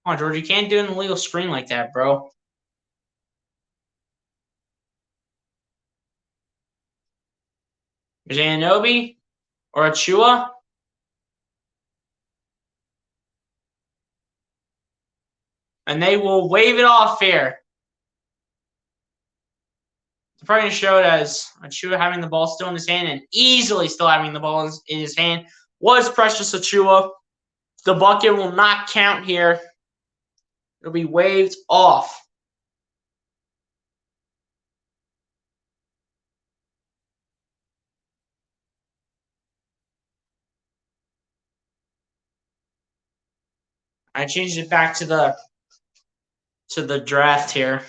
A: Come on, George, you can't do an illegal screen like that, bro. There's Anunoby or Achua. And they will wave it off here. They're probably going to show it as Achua having the ball still in his hand and easily still having the ball in his hand. Was Precious Achua. The bucket will not count here. It'll be waved off. I changed it back to the draft here.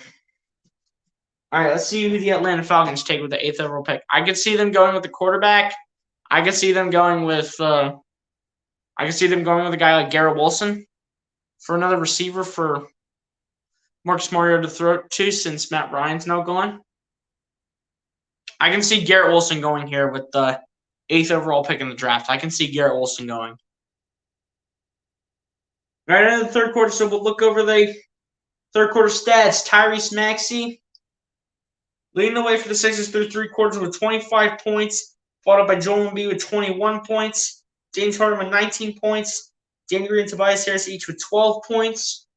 A: All right, let's see who the Atlanta Falcons take with the 8th overall pick. I could see them going with the quarterback. I could see them going with a guy like Garrett Wilson for another receiver for Marcus Mariota to throw to since Matt Ryan's now gone. I can see Garrett Wilson going here with the 8th overall pick in the draft. I can see Garrett Wilson going. All right, into the third quarter, so we'll look over the third quarter stats. Tyrese Maxey leading the way for the Sixers through 3 quarters with 25 points, followed by Joel Embiid with 21 points, James Harden with 19 points, Danny Green and Tobias Harris each with 12 points,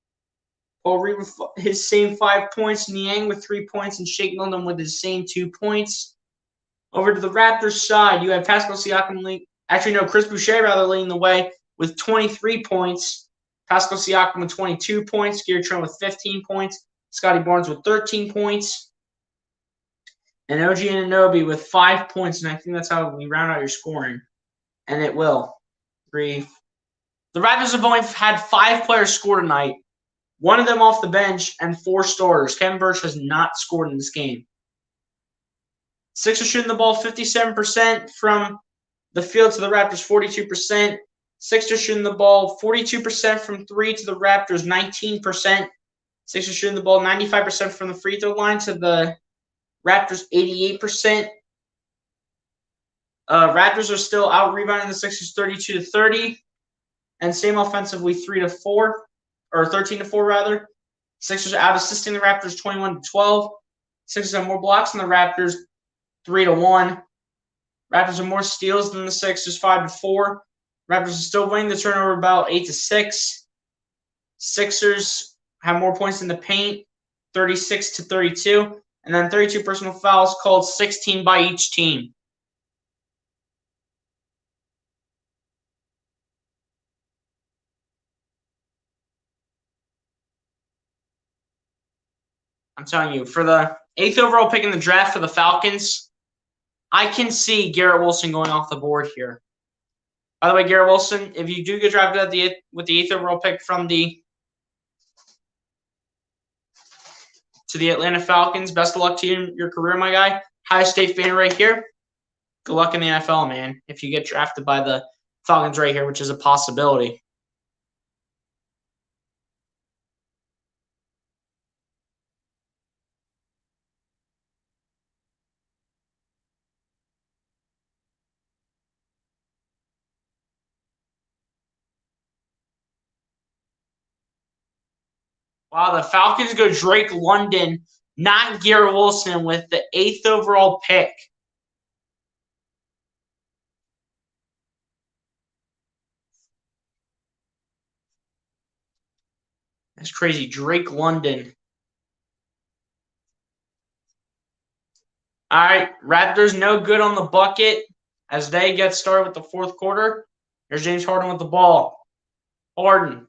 A: Paul Reed with his same 5 points, Niang with 3 points, and Shake Milton with his same 2 points. Over to the Raptors side, you have Pascal Siakam Chris Boucher leading the way with 23 points. Pascal Siakam with 22 points, Gary Trent with 15 points, Scotty Barnes with 13 points, and OG Anunoby with 5 points, and I think that's how we round out your scoring. And it will. The Raptors have only had 5 players score tonight, 1 of them off the bench, and 4 starters. Kevin Burch has not scored in this game. Sixers shooting the ball 57% from the field to the Raptors 42%. Sixers shooting the ball 42% from 3 to the Raptors 19%. Sixers shooting the ball 95% from the free throw line to the Raptors 88%. Raptors are still out rebounding the Sixers 32-30, and same offensively 3-4 or 13-4 rather. Sixers are out assisting the Raptors 21-12. Sixers have more blocks than the Raptors 3-1. Raptors have more steals than the Sixers 5-4. Raptors are still winning the turnover about 8-6. Sixers have more points in the paint 36-32, and then 32 personal fouls called, 16 by each team. I'm telling you, for the 8th overall pick in the draft for the Falcons, I can see Garrett Wilson going off the board here. By the way, Garrett Wilson, if you do get drafted with the 8th overall pick to the Atlanta Falcons, best of luck to you in your career, my guy. Ohio State fan right here. Good luck in the NFL, man, if you get drafted by the Falcons right here, which is a possibility. Wow, the Falcons go Drake London, not Garrett Wilson, with the 8th overall pick. That's crazy. Drake London. All right, Raptors no good on the bucket as they get started with the fourth quarter. There's James Harden with the ball. Harden.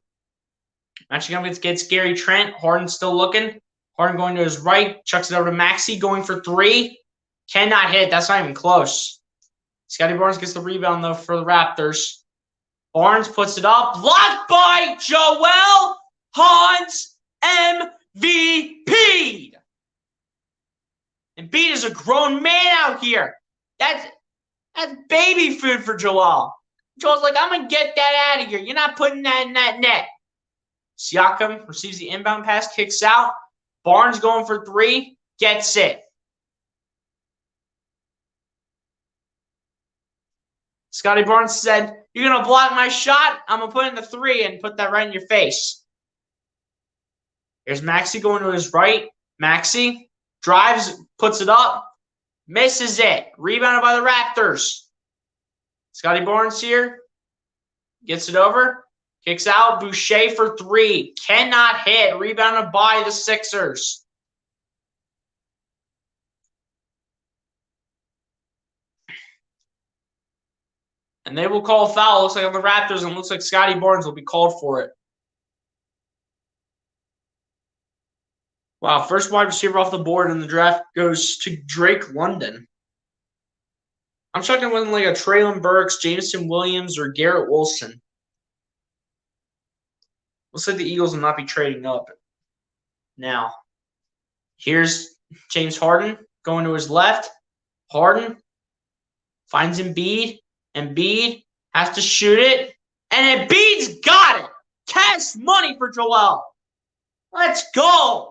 A: Matching up against Gary Trent. Harden still looking. Harden going to his right. Chucks it over to Maxey. Going for three. Cannot hit. That's not even close. Scotty Barnes gets the rebound, though, for the Raptors. Barnes puts it up. Blocked by Joel Hans MVP. Embiid is a grown man out here. That's baby food for Joel. Joel's like, I'm going to get that out of here. You're not putting that in that net. Siakam receives the inbound pass, kicks out. Barnes going for three, gets it. Scotty Barnes said, you're going to block my shot? I'm going to put in the three and put that right in your face. Here's Maxey going to his right. Maxey drives, puts it up, misses it. Rebounded by the Raptors. Scotty Barnes here. Gets it over. Kicks out. Boucher for three. Cannot hit. Rebounded by the Sixers. And they will call a foul. Looks like on the Raptors, and looks like Scotty Barnes will be called for it. Wow, first wide receiver off the board in the draft goes to Drake London. I'm checking it wasn't like a Traylon Burks, Jameson Williams, or Garrett Wilson. Looks like the Eagles will not be trading up. Now, here's James Harden going to his left. Harden finds Embiid. Embiid has to shoot it. And Embiid's got it. Cash money for Joel. Let's go.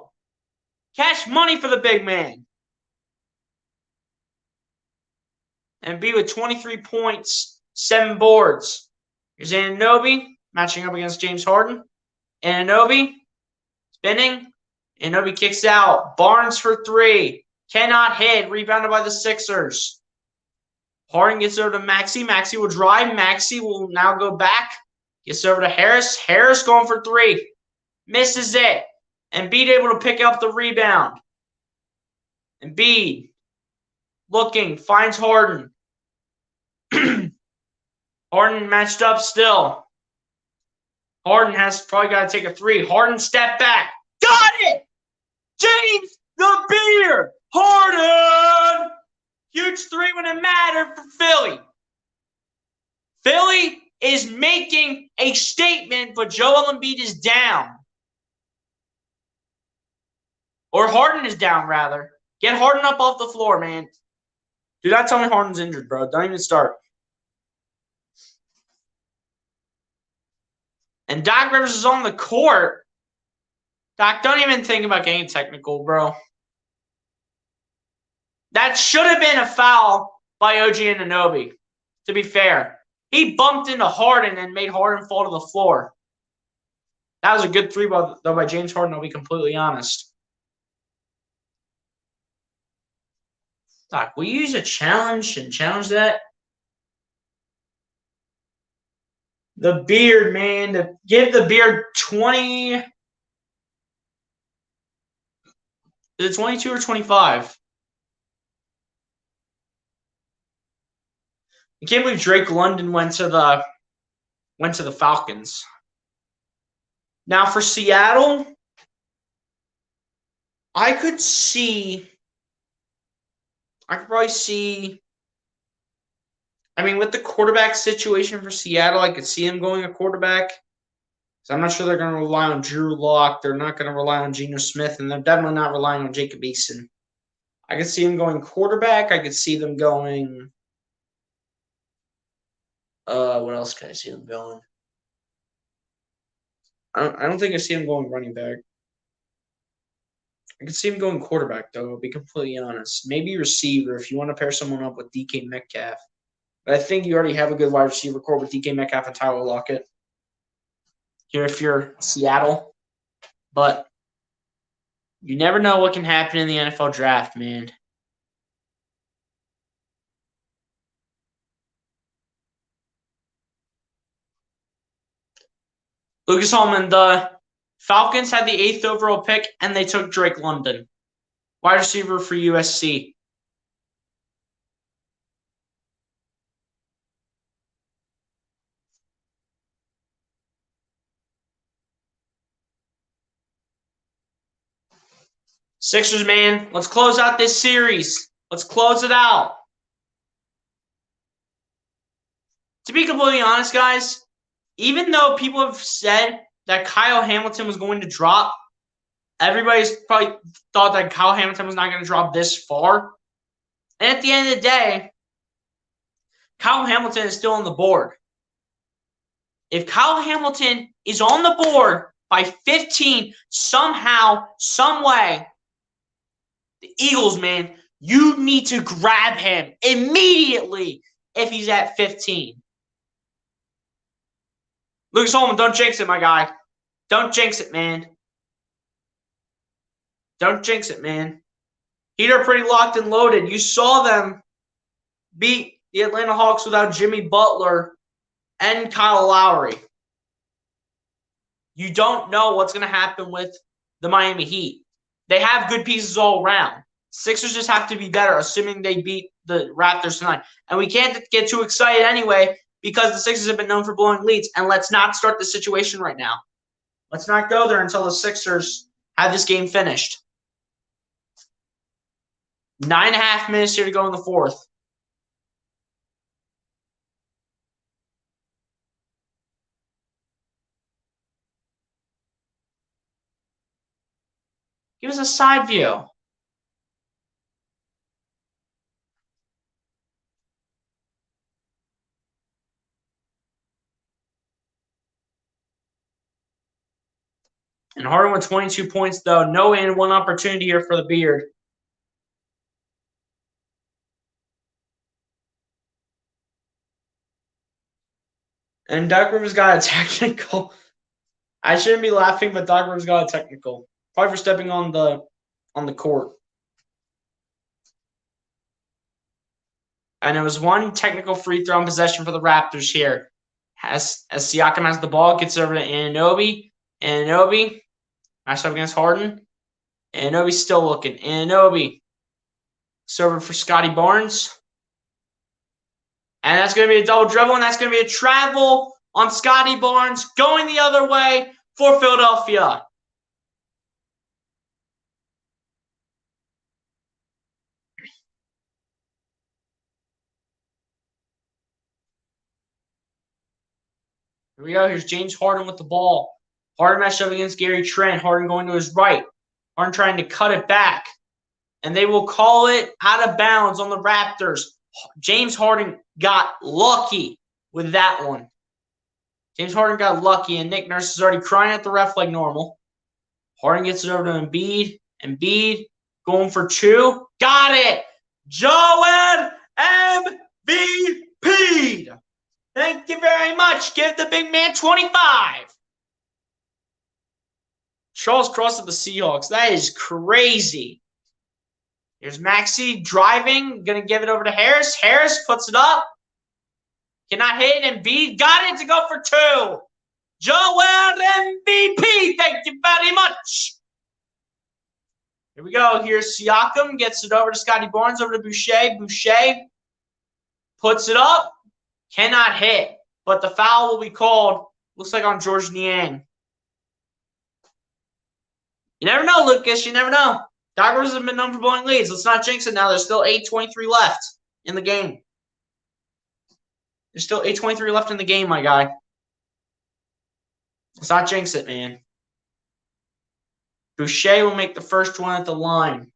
A: Cash money for the big man. Embiid with 23 points, 7 boards. Here's Anunoby matching up against James Harden. Anunoby spinning. Anunoby kicks out. Barnes for three. Cannot hit. Rebounded by the Sixers. Harden gets over to Maxey. Maxey will drive. Maxey will now go back. Gets over to Harris. Harris going for three. Misses it. Embiid able to pick up the rebound. Embiid looking. Finds Harden. Harden matched up still. Harden has probably got to take a three. Harden step back. Got it! James the Beard! Harden! Huge three when it mattered for Philly. Philly is making a statement, but Joel Embiid is down. Or Harden is down, rather. Get Harden up off the floor, man. Do not tell me Harden's injured, bro. Don't even start. And Doc Rivers is on the court. Doc, don't even think about getting technical, bro. That should have been a foul by OG Anunoby, to be fair. He bumped into Harden and made Harden fall to the floor. That was a good three, though, by James Harden, I'll be completely honest. Doc, will you use a challenge and challenge that? The Beard, man. Give the Beard 20. Is it 22 or 25? I can't believe Drake London went to the Falcons. Now for Seattle, I could probably see. I mean, with the quarterback situation for Seattle, I could see him going a quarterback. So I'm not sure they're going to rely on Drew Lock. They're not going to rely on Geno Smith, and they're definitely not relying on Jacob Eason. I could see him going quarterback. I could see them going. What else can I see them going? I don't think I see him going running back. I could see him going quarterback, though, I'll be completely honest. Maybe receiver if you want to pair someone up with DK Metcalf. But I think you already have a good wide receiver core with DK Metcalf and Tyler Lockett here if you're Seattle. But You never know what can happen in the NFL draft, man. Lucas Holman, the Falcons had the 8th overall pick, and they took Drake London, wide receiver for USC. Sixers, man, let's close out this series. Let's close it out. To be completely honest, guys, even though people have said that Kyle Hamilton was going to drop, everybody's probably thought that Kyle Hamilton was not going to drop this far. And at the end of the day, Kyle Hamilton is still on the board. If Kyle Hamilton is on the board by 15 somehow, some way, the Eagles, man, you need to grab him immediately if he's at 15. Lucas Holman, don't jinx it, my guy. Don't jinx it, man. Don't jinx it, man. Heat are pretty locked and loaded. You saw them beat the Atlanta Hawks without Jimmy Butler and Kyle Lowry. You don't know what's going to happen with the Miami Heat. They have good pieces all around. Sixers just have to be better, assuming they beat the Raptors tonight. And we can't get too excited anyway because the Sixers have been known for blowing leads. And let's not start the situation right now. Let's not go there until the Sixers have this game finished. 9.5 minutes here to go in the fourth. Give us a side view. And Harden with 22 points, though. No and one opportunity here for the Beard. And Doc Rivers got a technical. I shouldn't be laughing, but Doc Rivers got a technical. Probably for stepping on the court. And it was one technical free throw in possession for the Raptors here. As Siakam has the ball, gets over to Anunoby. Anunoby matched up against Harden. Anunoby's still looking. Anunoby. Server for Scotty Barnes. And that's going to be a double dribble, and that's going to be a travel on Scotty Barnes going the other way for Philadelphia. Here we go. Here's James Harden with the ball. Harden matched up against Gary Trent. Harden going to his right. Harden trying to cut it back. And they will call it out of bounds on the Raptors. James Harden got lucky with that one. James Harden got lucky, and Nick Nurse is already crying at the ref like normal. Harden gets it over to Embiid. Embiid going for two. Got it! Joel MVP! Thank you very much. Give the big man 25. Charles Cross of the Seahawks. That is crazy. Here's Maxey driving. Going to give it over to Harris. Harris puts it up. Cannot hit. Embiid got it to go for two. Joel MVP. Thank you very much. Here we go. Here's Siakam. Gets it over to Scotty Barnes. Over to Boucher. Boucher puts it up. Cannot hit. But the foul will be called. Looks like on George Niang. You never know, Lucas. You never know. Doc Rivers have been known for blowing leads. Let's not jinx it now. There's still 8:23 left in the game. There's still 8:23 left in the game, my guy. Let's not jinx it, man. Boucher will make the first one at the line.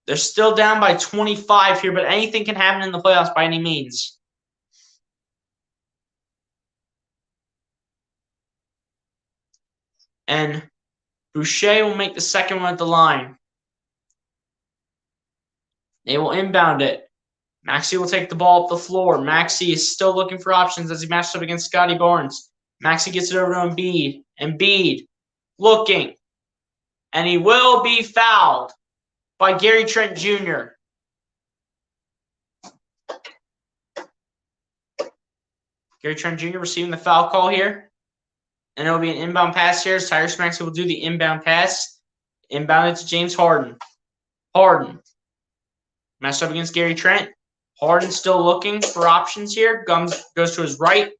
A: They're still down by 25 here, but anything can happen in the playoffs by any means. And Boucher will make the second one at the line. They will inbound it. Maxey will take the ball up the floor. Maxey is still looking for options as he matched up against Scotty Barnes. Maxey gets it over to Embiid. Embiid looking. And he will be fouled by Gary Trent Jr. Gary Trent Jr. receiving the foul call here. And it will be an inbound pass here as Tyrese Maxey will do the inbound pass. Inbounded to James Harden. Harden. Matched up against Gary Trent. Harden still looking for options here. Goes to his right.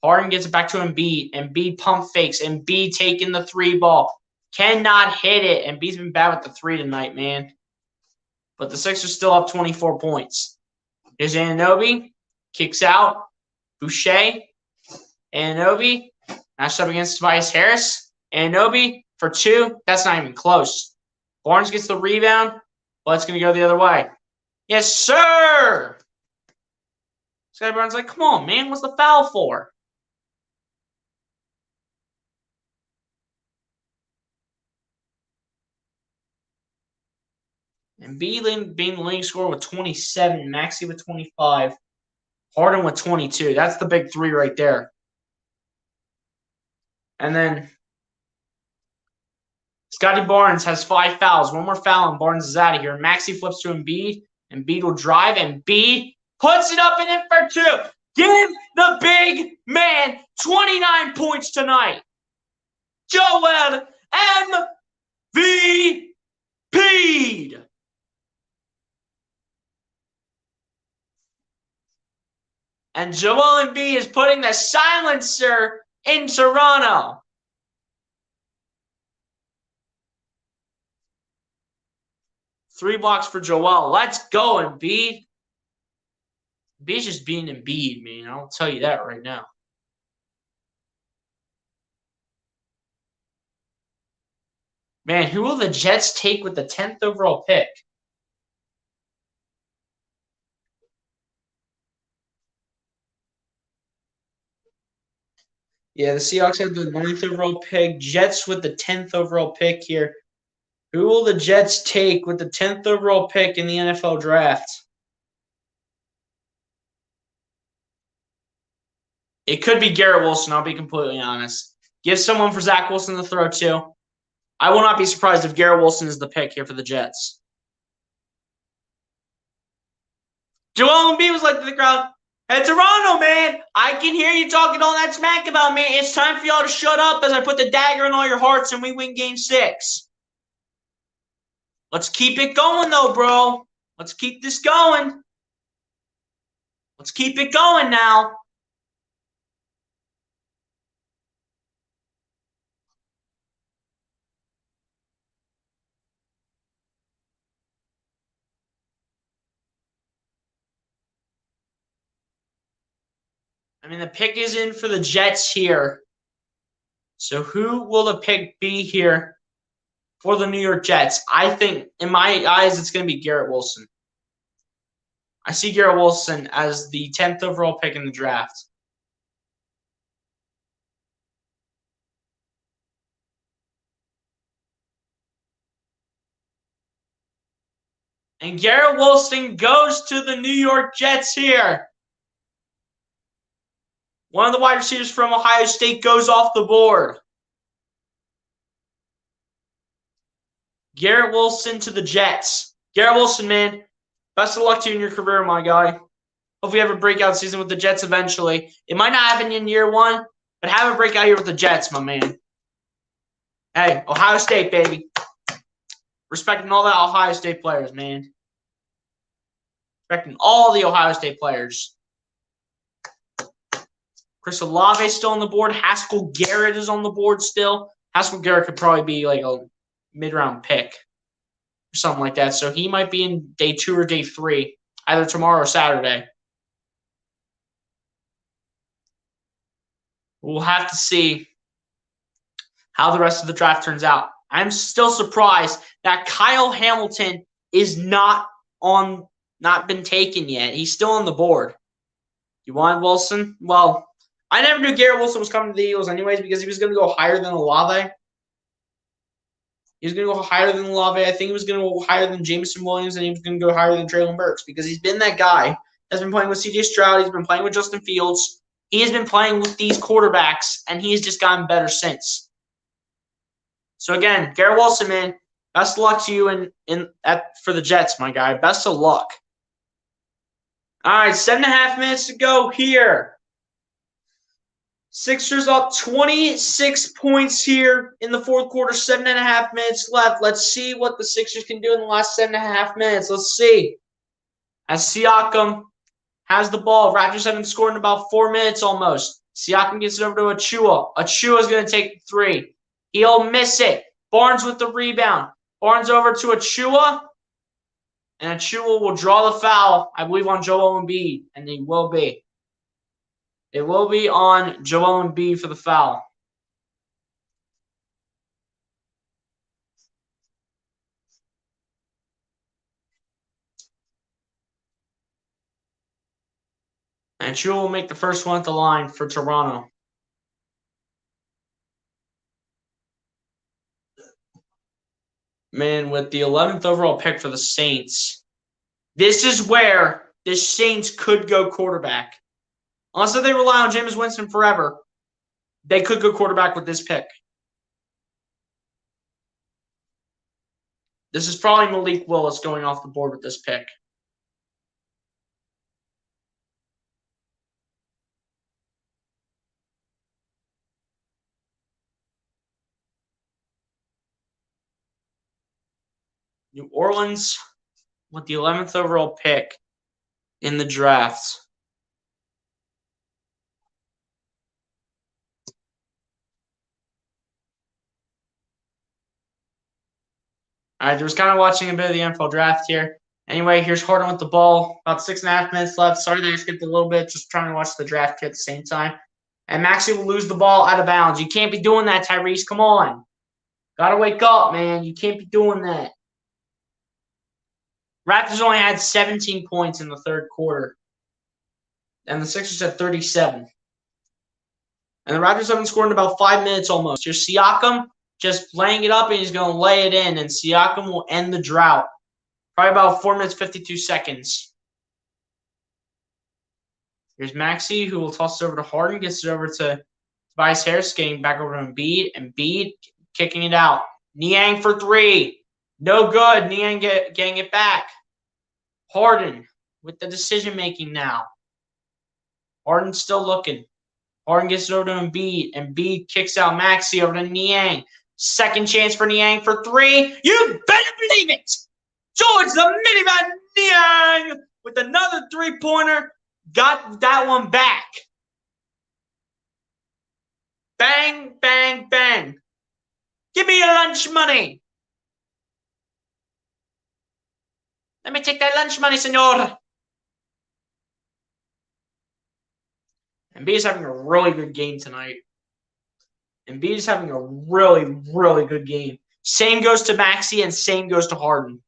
A: Harden gets it back to Embiid. Embiid pump fakes. Embiid taking the 3 ball. Cannot hit it. Embiid's been bad with the 3 tonight, man. But the Sixers still up 24 points. Here's Anunoby. Kicks out. Boucher. Anunoby. Matched up against Tobias Harris. Anunoby for 2. That's not even close. Barnes gets the rebound, but it's going to go the other way. Yes, sir! Scottie Barnes like, come on, man. What's the foul for? And being the leading scorer with 27. Maxey with 25. Harden with 22. That's the big 3 right there. And then Scottie Barnes has 5 fouls. 1 more foul and Barnes is out of here. Maxey flips to Embiid. Embiid will drive. Embiid puts it up and in for 2. Give the big man 29 points tonight. Joel MVP. And Joel Embiid is putting the silencer in Toronto. Three blocks for Joel. Let's go, Embiid. Embiid's just being Embiid, man. I'll tell you that right now. Man, who will the Jets take with the 10th overall pick? Yeah, the Seahawks have the 9th overall pick. Jets with the 10th overall pick here. Who will the Jets take with the 10th overall pick in the NFL draft? It could be Garrett Wilson, I'll be completely honest. Give someone for Zach Wilson to throw to. I will not be surprised if Garrett Wilson is the pick here for the Jets. Joel Embiid was like to the crowd, hey, Toronto, man, I can hear you talking all that smack about me. It's time for y'all to shut up as I put the dagger in all your hearts and we win game 6. Let's keep it going, though, bro. Let's keep this going. Let's keep it going now. I mean, the pick is in for the Jets here. So who will the pick be here for the New York Jets? I think, in my eyes, it's going to be Garrett Wilson. I see Garrett Wilson as the 10th overall pick in the draft. And Garrett Wilson goes to the New York Jets here. One of the wide receivers from Ohio State goes off the board. Garrett Wilson to the Jets. Garrett Wilson, man, best of luck to you in your career, my guy. Hope you have a breakout season with the Jets eventually. It might not happen in year 1, but have a breakout here with the Jets, my man. Hey, Ohio State, baby. Respecting all the Ohio State players, man. Respecting all the Ohio State players. Chris Olave is still on the board. Haskell Garrett is on the board still. Haskell Garrett could probably be like a mid-round pick or something like that. So he might be in day 2 or day 3, either tomorrow or Saturday. We'll have to see how the rest of the draft turns out. I'm still surprised that Kyle Hamilton is not been taken yet. He's still on the board. You want Wilson? Well, I never knew Garrett Wilson was coming to the Eagles anyways because he was going to go higher than Olave. He was going to go higher than Olave. I think he was going to go higher than Jameson Williams, and he was going to go higher than Treylon Burks because he's been that guy that's been playing with C.J. Stroud. He's been playing with Justin Fields. He has been playing with these quarterbacks, and he has just gotten better since. So again, Garrett Wilson, man, best of luck to you for the Jets, my guy. Best of luck. All right, 7.5 minutes to go here. Sixers up 26 points here in the fourth quarter. 7.5 minutes left. Let's see what the Sixers can do in the last 7.5 minutes. Let's see. As Siakam has the ball, Raptors haven't scored in about 4 minutes almost. Siakam gets it over to Achua. Achua is going to take the three. He'll miss it. Barnes with the rebound. Barnes over to Achua. And Achua will draw the foul, I believe, on Joel Embiid. And he will be. It will be on Joel Embiid for the foul. And Achua will make the first one at the line for Toronto. Man, with the 11th overall pick for the Saints, this is where the Saints could go quarterback. Unless they rely on Jameis Winston forever, they could go quarterback with this pick. This is probably Malik Willis going off the board with this pick. New Orleans with the 11th overall pick in the draft. All right, just kind of watching a bit of the NFL draft here. Anyway, here's Harden with the ball. About 6.5 minutes left. Sorry that I skipped a little bit. Just trying to watch the draft here at the same time. And Maxey will lose the ball out of bounds. You can't be doing that, Tyrese. Come on. Got to wake up, man. You can't be doing that. Raptors only had 17 points in the third quarter. And the Sixers had 37. And the Raptors haven't scored in about 5 minutes almost. Here's Siakam just laying it up, and he's going to lay it in. And Siakam will end the drought. Probably about 4 minutes, 52 seconds. Here's Maxey, who will toss it over to Harden. Gets it over to Tobias Harris, getting back over to Embiid. Embiid kicking it out. Niang for three. No good. Niang getting it back. Harden with the decision-making now. Harden still looking. Harden gets it over to Embiid. Embiid kicks out Maxey over to Niang. Second chance for Niang for three. You better believe it. George the minivan Niang with another three-pointer. Got that one back. Bang, bang, bang. Give me your lunch money. Let me take that lunch money, senor. Embiid is having a really good game tonight. Embiid is having a really, really good game. Same goes to Maxey and same goes to Harden.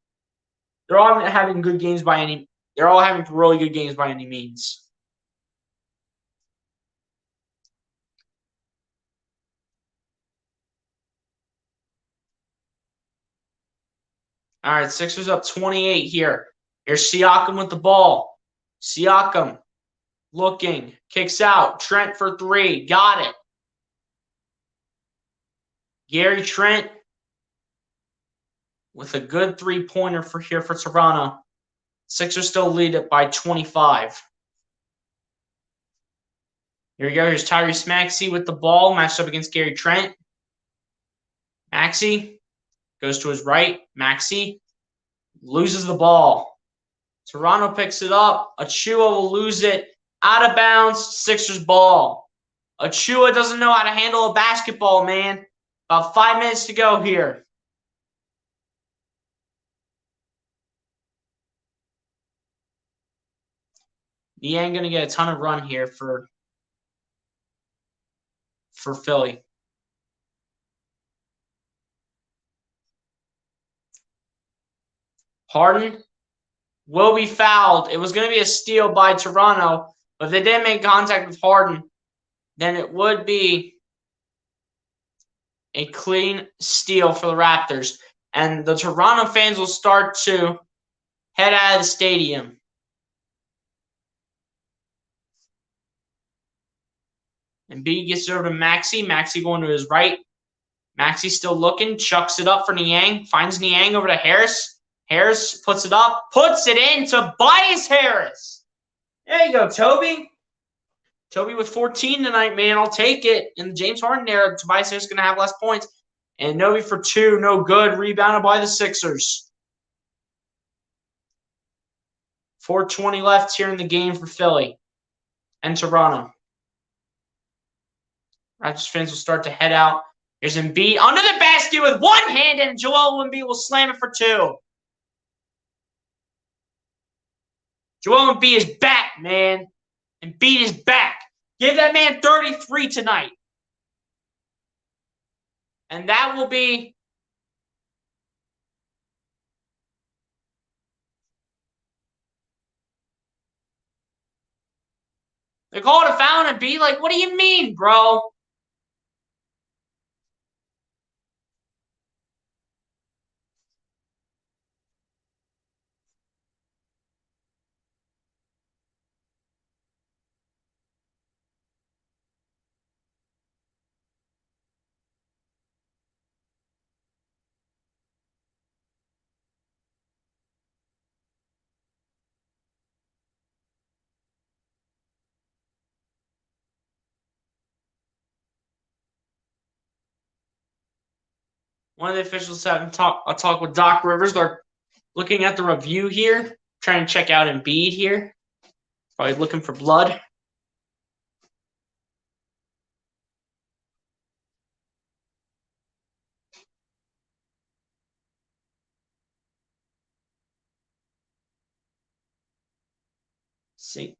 A: They're all having good games by any. They're all having really good games by any means. All right, Sixers up 28 here. Here's Siakam with the ball. Siakam looking, kicks out. Trent for three, got it. Gary Trent with a good three-pointer for Toronto. Sixers still lead it by 25. Here we go. Here's Tyrese Maxey with the ball, matched up against Gary Trent. Maxey goes to his right. Maxey loses the ball. Toronto picks it up. Achua will lose it. Out of bounds, Sixers ball. Achua doesn't know how to handle a basketball, man. About 5 minutes to go here. Niang going to get a ton of run here for Philly. Harden will be fouled. It was going to be a steal by Toronto, but if they didn't make contact with Harden, then it would be a clean steal for the Raptors. And the Toronto fans will start to head out of the stadium. And B gets over to Maxey. Maxey going to his right. Maxi's still looking, chucks it up for Niang, finds Niang over to Harris. Harris puts it up, puts it in to Tobias Harris. There you go, Toby. Toby with 14 tonight, man. I'll take it. In the James Harden era, Tobias Harris is going to have less points. And Novi for 2, no good. Rebounded by the Sixers. 4:20 left here in the game for Philly and Toronto. Raptors fans will start to head out. Here's Embiid under the basket with one hand, and Joel Embiid will slam it for 2. Joel Embiid is back, man. Embiid is back. Give that man 33 tonight. And that will be they call it a foul and Embiid. Like, what do you mean, bro? One of the officials having a talk with Doc Rivers. They're looking at the review here, trying to check out Embiid here. Probably looking for blood. See.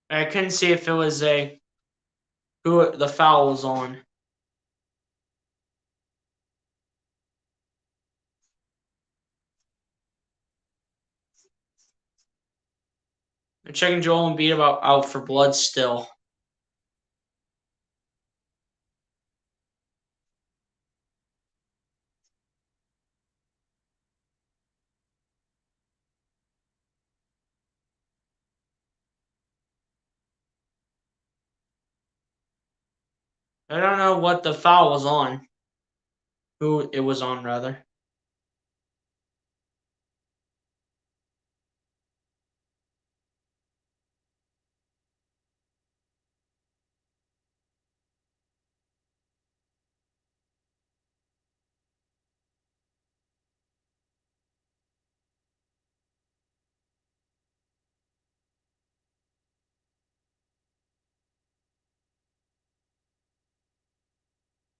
A: I couldn't see if it was who the foul was on. They're checking Joel Embiid about out for blood still. I don't know what the foul was on. Who it was on, rather.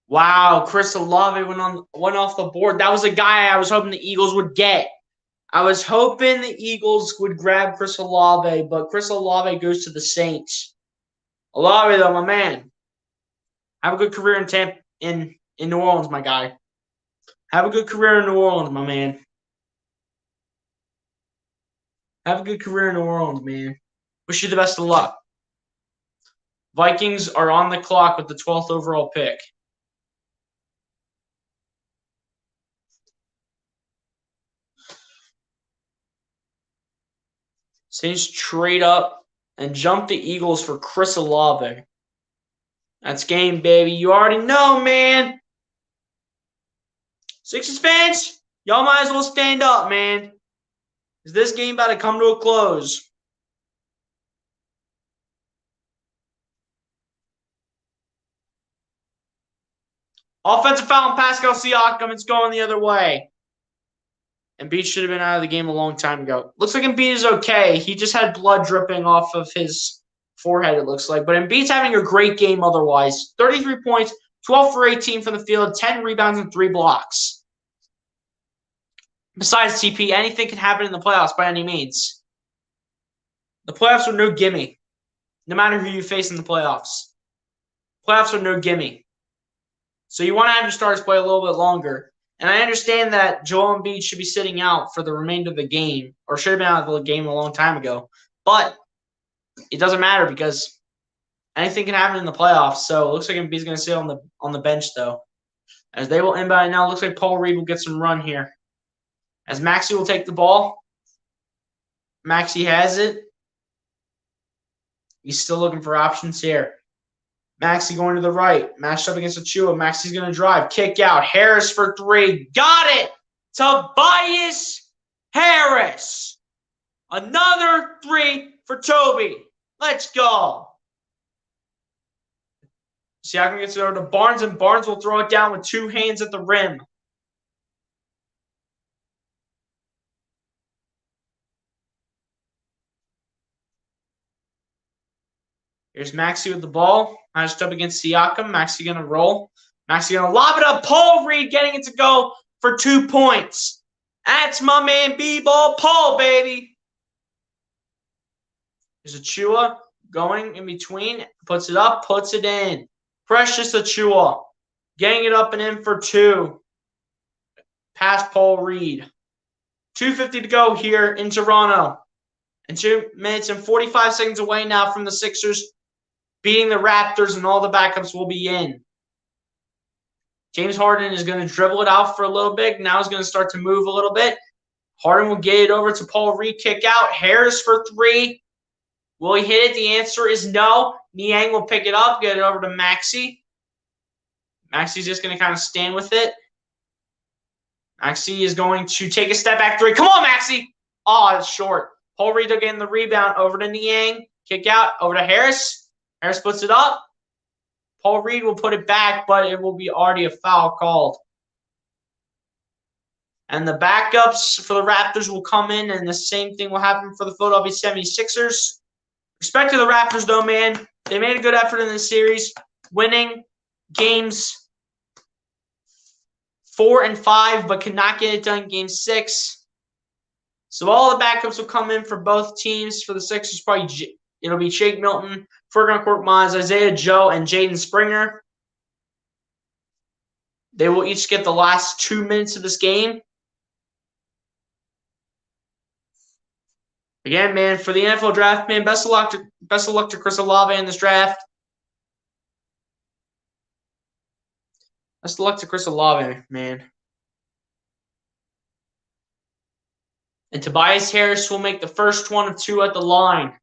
A: Wow, Chris Olave went off the board. That was a guy I was hoping the Eagles would get. I was hoping the Eagles would grab Chris Olave, but Chris Olave goes to the Saints. Olave, though, my man. Have a good career in New Orleans, my guy. Have a good career in New Orleans, my man. Have a good career in New Orleans, man. Wish you the best of luck. Vikings are on the clock with the 12th overall pick. Saints trade up and jump the Eagles for Chris Olave. That's game, baby. You already know, man. Sixers fans, y'all might as well stand up, man. Is this game about to come to a close? Offensive foul on Pascal Siakam. It's going the other way. Embiid should have been out of the game a long time ago. Looks like Embiid is okay. He just had blood dripping off of his forehead, it looks like. But Embiid's having a great game otherwise. 33 points, 12 for 18 from the field, 10 rebounds, and 3 blocks. Besides TP, anything can happen in the playoffs by any means. The playoffs are no gimme, no matter who you face in the playoffs. Playoffs are no gimme. So you want to have your stars play a little bit longer. And I understand that Joel Embiid should be sitting out for the remainder of the game, or should have been out of the game a long time ago. But it doesn't matter because anything can happen in the playoffs. So it looks like Embiid's going to sit on the bench, though. As they will inbound now, it looks like Paul Reed will get some run here. As Maxey will take the ball. Maxey has it. He's still looking for options here. Maxey going to the right. Matched up against Achua. Maxey's going to drive. Kick out. Harris for 3. Got it! Tobias Harris. Another 3 for Toby. Let's go. Siakam gets it over to Barnes, and Barnes will throw it down with 2 hands at the rim. Here's Maxey with the ball. Matched up against Siakam. Maxey going to roll. Maxey going to lob it up. Paul Reed getting it to go for 2 points. That's my man B-Ball Paul, baby. Here's Achua going in between. Puts it up, puts it in. Precious Achua getting it up and in for 2. Past Paul Reed. 2:50 to go here in Toronto. And 2 minutes and 45 seconds away now from the Sixers beating the Raptors, and all the backups will be in. James Harden is going to dribble it out for a little bit. Now he's going to start to move a little bit. Harden will get it over to Paul Reed. Kick out. Harris for 3. Will he hit it? The answer is no. Niang will pick it up, get it over to Maxey. Maxey's just going to kind of stand with it. Maxey is going to take a step back 3. Come on, Maxey. Oh, it's short. Paul Reed getting the rebound over to Niang. Kick out over to Harris. Harris puts it up. Paul Reed will put it back, but it will be already a foul called. And the backups for the Raptors will come in, and the same thing will happen for the Philadelphia 76ers. Respect to the Raptors, though, man. They made a good effort in this series, winning games 4 and 5, but could not get it done in game 6. So all the backups will come in for both teams. For the Sixers, probably it'll be Shake Milton, Furkan Korkmaz, Isaiah Joe, and Jaden Springer. They will each get the last 2 minutes of this game. Again, man, for the NFL draft, man, best of luck to Chris Olave in this draft. Best of luck to Chris Olave, man. And Tobias Harris will make the first one of 2 at the line.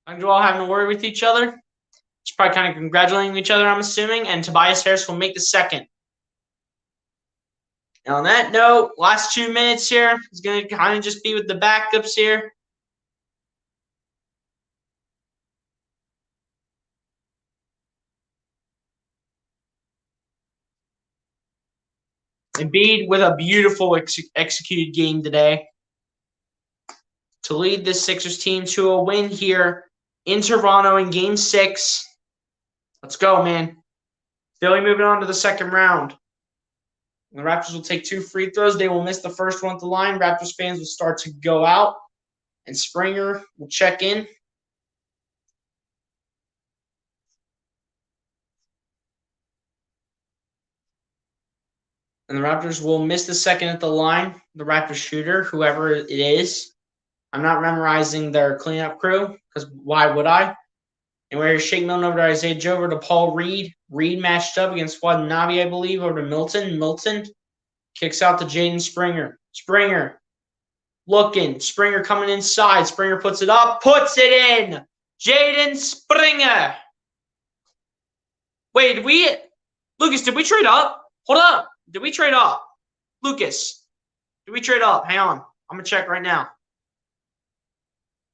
A: I think we're all having a word with each other. It's probably kind of congratulating each other, I'm assuming. And Tobias Harris will make the second. And on that note, last 2 minutes here is going to kind of just be with the backups here. Embiid with a beautiful executed game today to lead this Sixers team to a win here in Toronto in Game 6. Let's go, man. Philly moving on to the second round. The Raptors will take 2 free throws. They will miss the first one at the line. Raptors fans will start to go out, and Springer will check in. And the Raptors will miss the second at the line. The Raptors shooter, whoever it is. I'm not memorizing their cleanup crew, because why would I? And where Shake Milton over to Isaiah Joe over to Paul Reed. Reed matched up against Navi, I believe, over to Milton. Milton kicks out to Jaden Springer. Springer looking. Springer coming inside. Springer puts it up. Puts it in. Jaden Springer. Wait, Lucas, did we trade up? Hold up. Did we trade up? Lucas, did we trade up? Hang on. I'm going to check right now.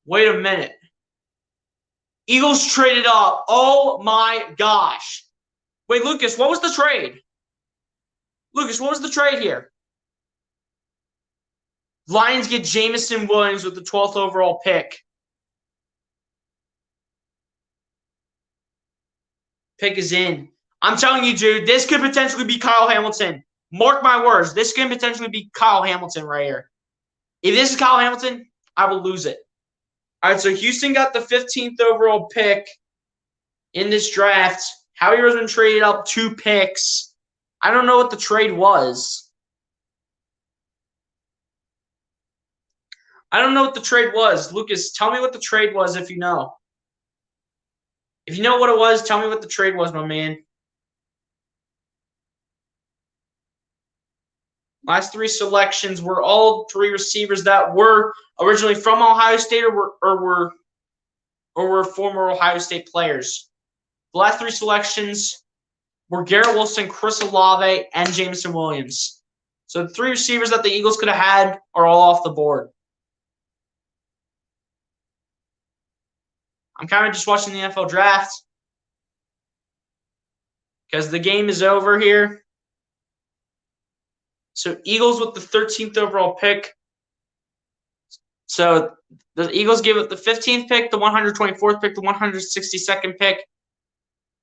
A: Wait a minute. Eagles traded up. Oh, my gosh. Wait, Lucas, what was the trade? Lucas, what was the trade here? Lions get Jamison Williams with the 12th overall pick. Pick is in. I'm telling you, dude, this could potentially be Kyle Hamilton. Mark my words. This could potentially be Kyle Hamilton right here. If this is Kyle Hamilton, I will lose it. All right, so Houston got the 15th overall pick in this draft. Howie Roseman traded up 2 picks. I don't know what the trade was. I don't know what the trade was. Lucas, tell me what the trade was if you know. If you know what it was, tell me what the trade was, my man. Last 3 selections were all 3 receivers that were originally from Ohio State or were former Ohio State players. The last 3 selections were Garrett Wilson, Chris Olave, and Jameson Williams. So the 3 receivers that the Eagles could have had are all off the board. I'm kind of just watching the NFL draft because the game is over here. So Eagles with the 13th overall pick. So the Eagles give it the 15th pick, the 124th pick, the 162nd pick,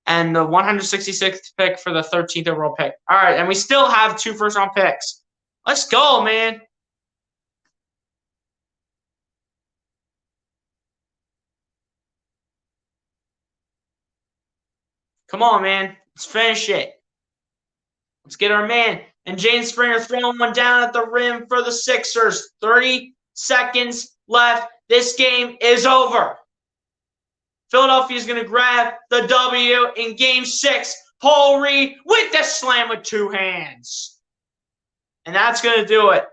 A: and the 166th pick for the 13th overall pick. All right, and we still have 2 first-round picks. Let's go, man. Come on, man. Let's finish it. Let's get our man. And Jaden Springer throwing one down at the rim for the Sixers. 30 seconds left. This game is over. Philadelphia is going to grab the W in Game 6. Paul Reed with the slam with 2 hands. And that's going to do it.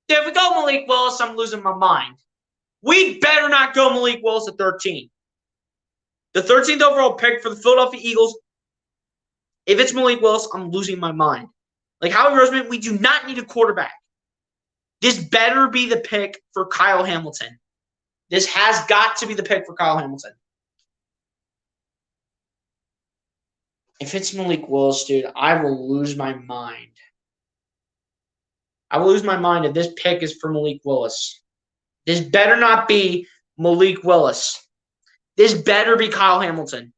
A: If we go Malik Willis, I'm losing my mind. We better not go Malik Willis at 13. The 13th overall pick for the Philadelphia Eagles. If it's Malik Willis, I'm losing my mind. Like Howie Roseman, we do not need a quarterback. This better be the pick for Kyle Hamilton. This has got to be the pick for Kyle Hamilton. If it's Malik Willis, dude, I will lose my mind. I will lose my mind if this pick is for Malik Willis. This better not be Malik Willis. This better be Kyle Hamilton.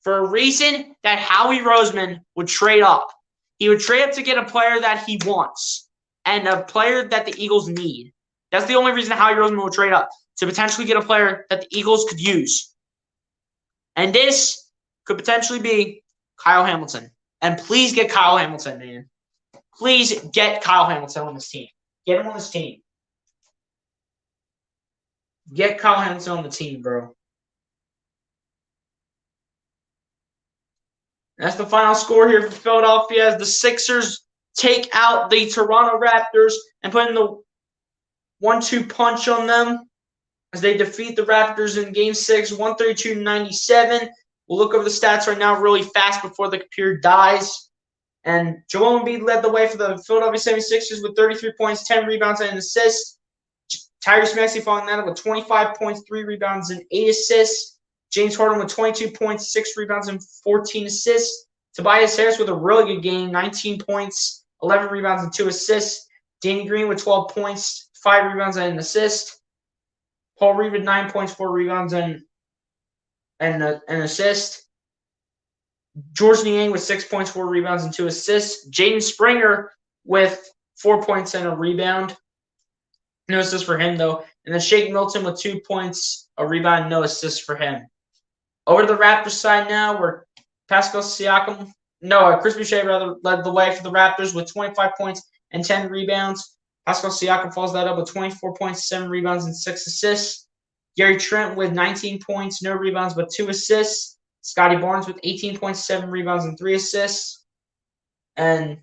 A: For a reason that Howie Roseman would trade up. He would trade up to get a player that he wants and a player that the Eagles need. That's the only reason Howie Roseman would trade up, to potentially get a player that the Eagles could use. And this could potentially be Kyle Hamilton. And please get Kyle Hamilton, man. Please get Kyle Hamilton on this team. Get him on this team. Get Kyle Hamilton on the team, bro. That's the final score here for Philadelphia as the Sixers take out the Toronto Raptors and put in the 1-2 punch on them as they defeat the Raptors in Game 6, 132-97. We'll look over the stats right now really fast before the computer dies. And Joel Embiid led the way for the Philadelphia 76ers with 33 points, 10 rebounds, and an assist. Tyrese Maxey following that up with 25 points, 3 rebounds, and 8 assists. James Harden with 22 points, 6 rebounds, and 14 assists. Tobias Harris with a really good game, 19 points, 11 rebounds, and 2 assists. Danny Green with 12 points, 5 rebounds, and an assist. Paul Reed with 9 points, 4 rebounds, and an assist. George Niang with 6 points, 4 rebounds, and 2 assists. Jaden Springer with 4 points and a rebound. No assists for him, though. And then Shake Milton with 2 points, a rebound, no assists for him. Over to the Raptors side now, where Chris Boucher led the way for the Raptors with 25 points and 10 rebounds. Pascal Siakam follows that up with 24 points, 7 rebounds, and 6 assists. Gary Trent with 19 points, no rebounds, but 2 assists. Scotty Barnes with 18 points, 7 rebounds, and 3 assists. And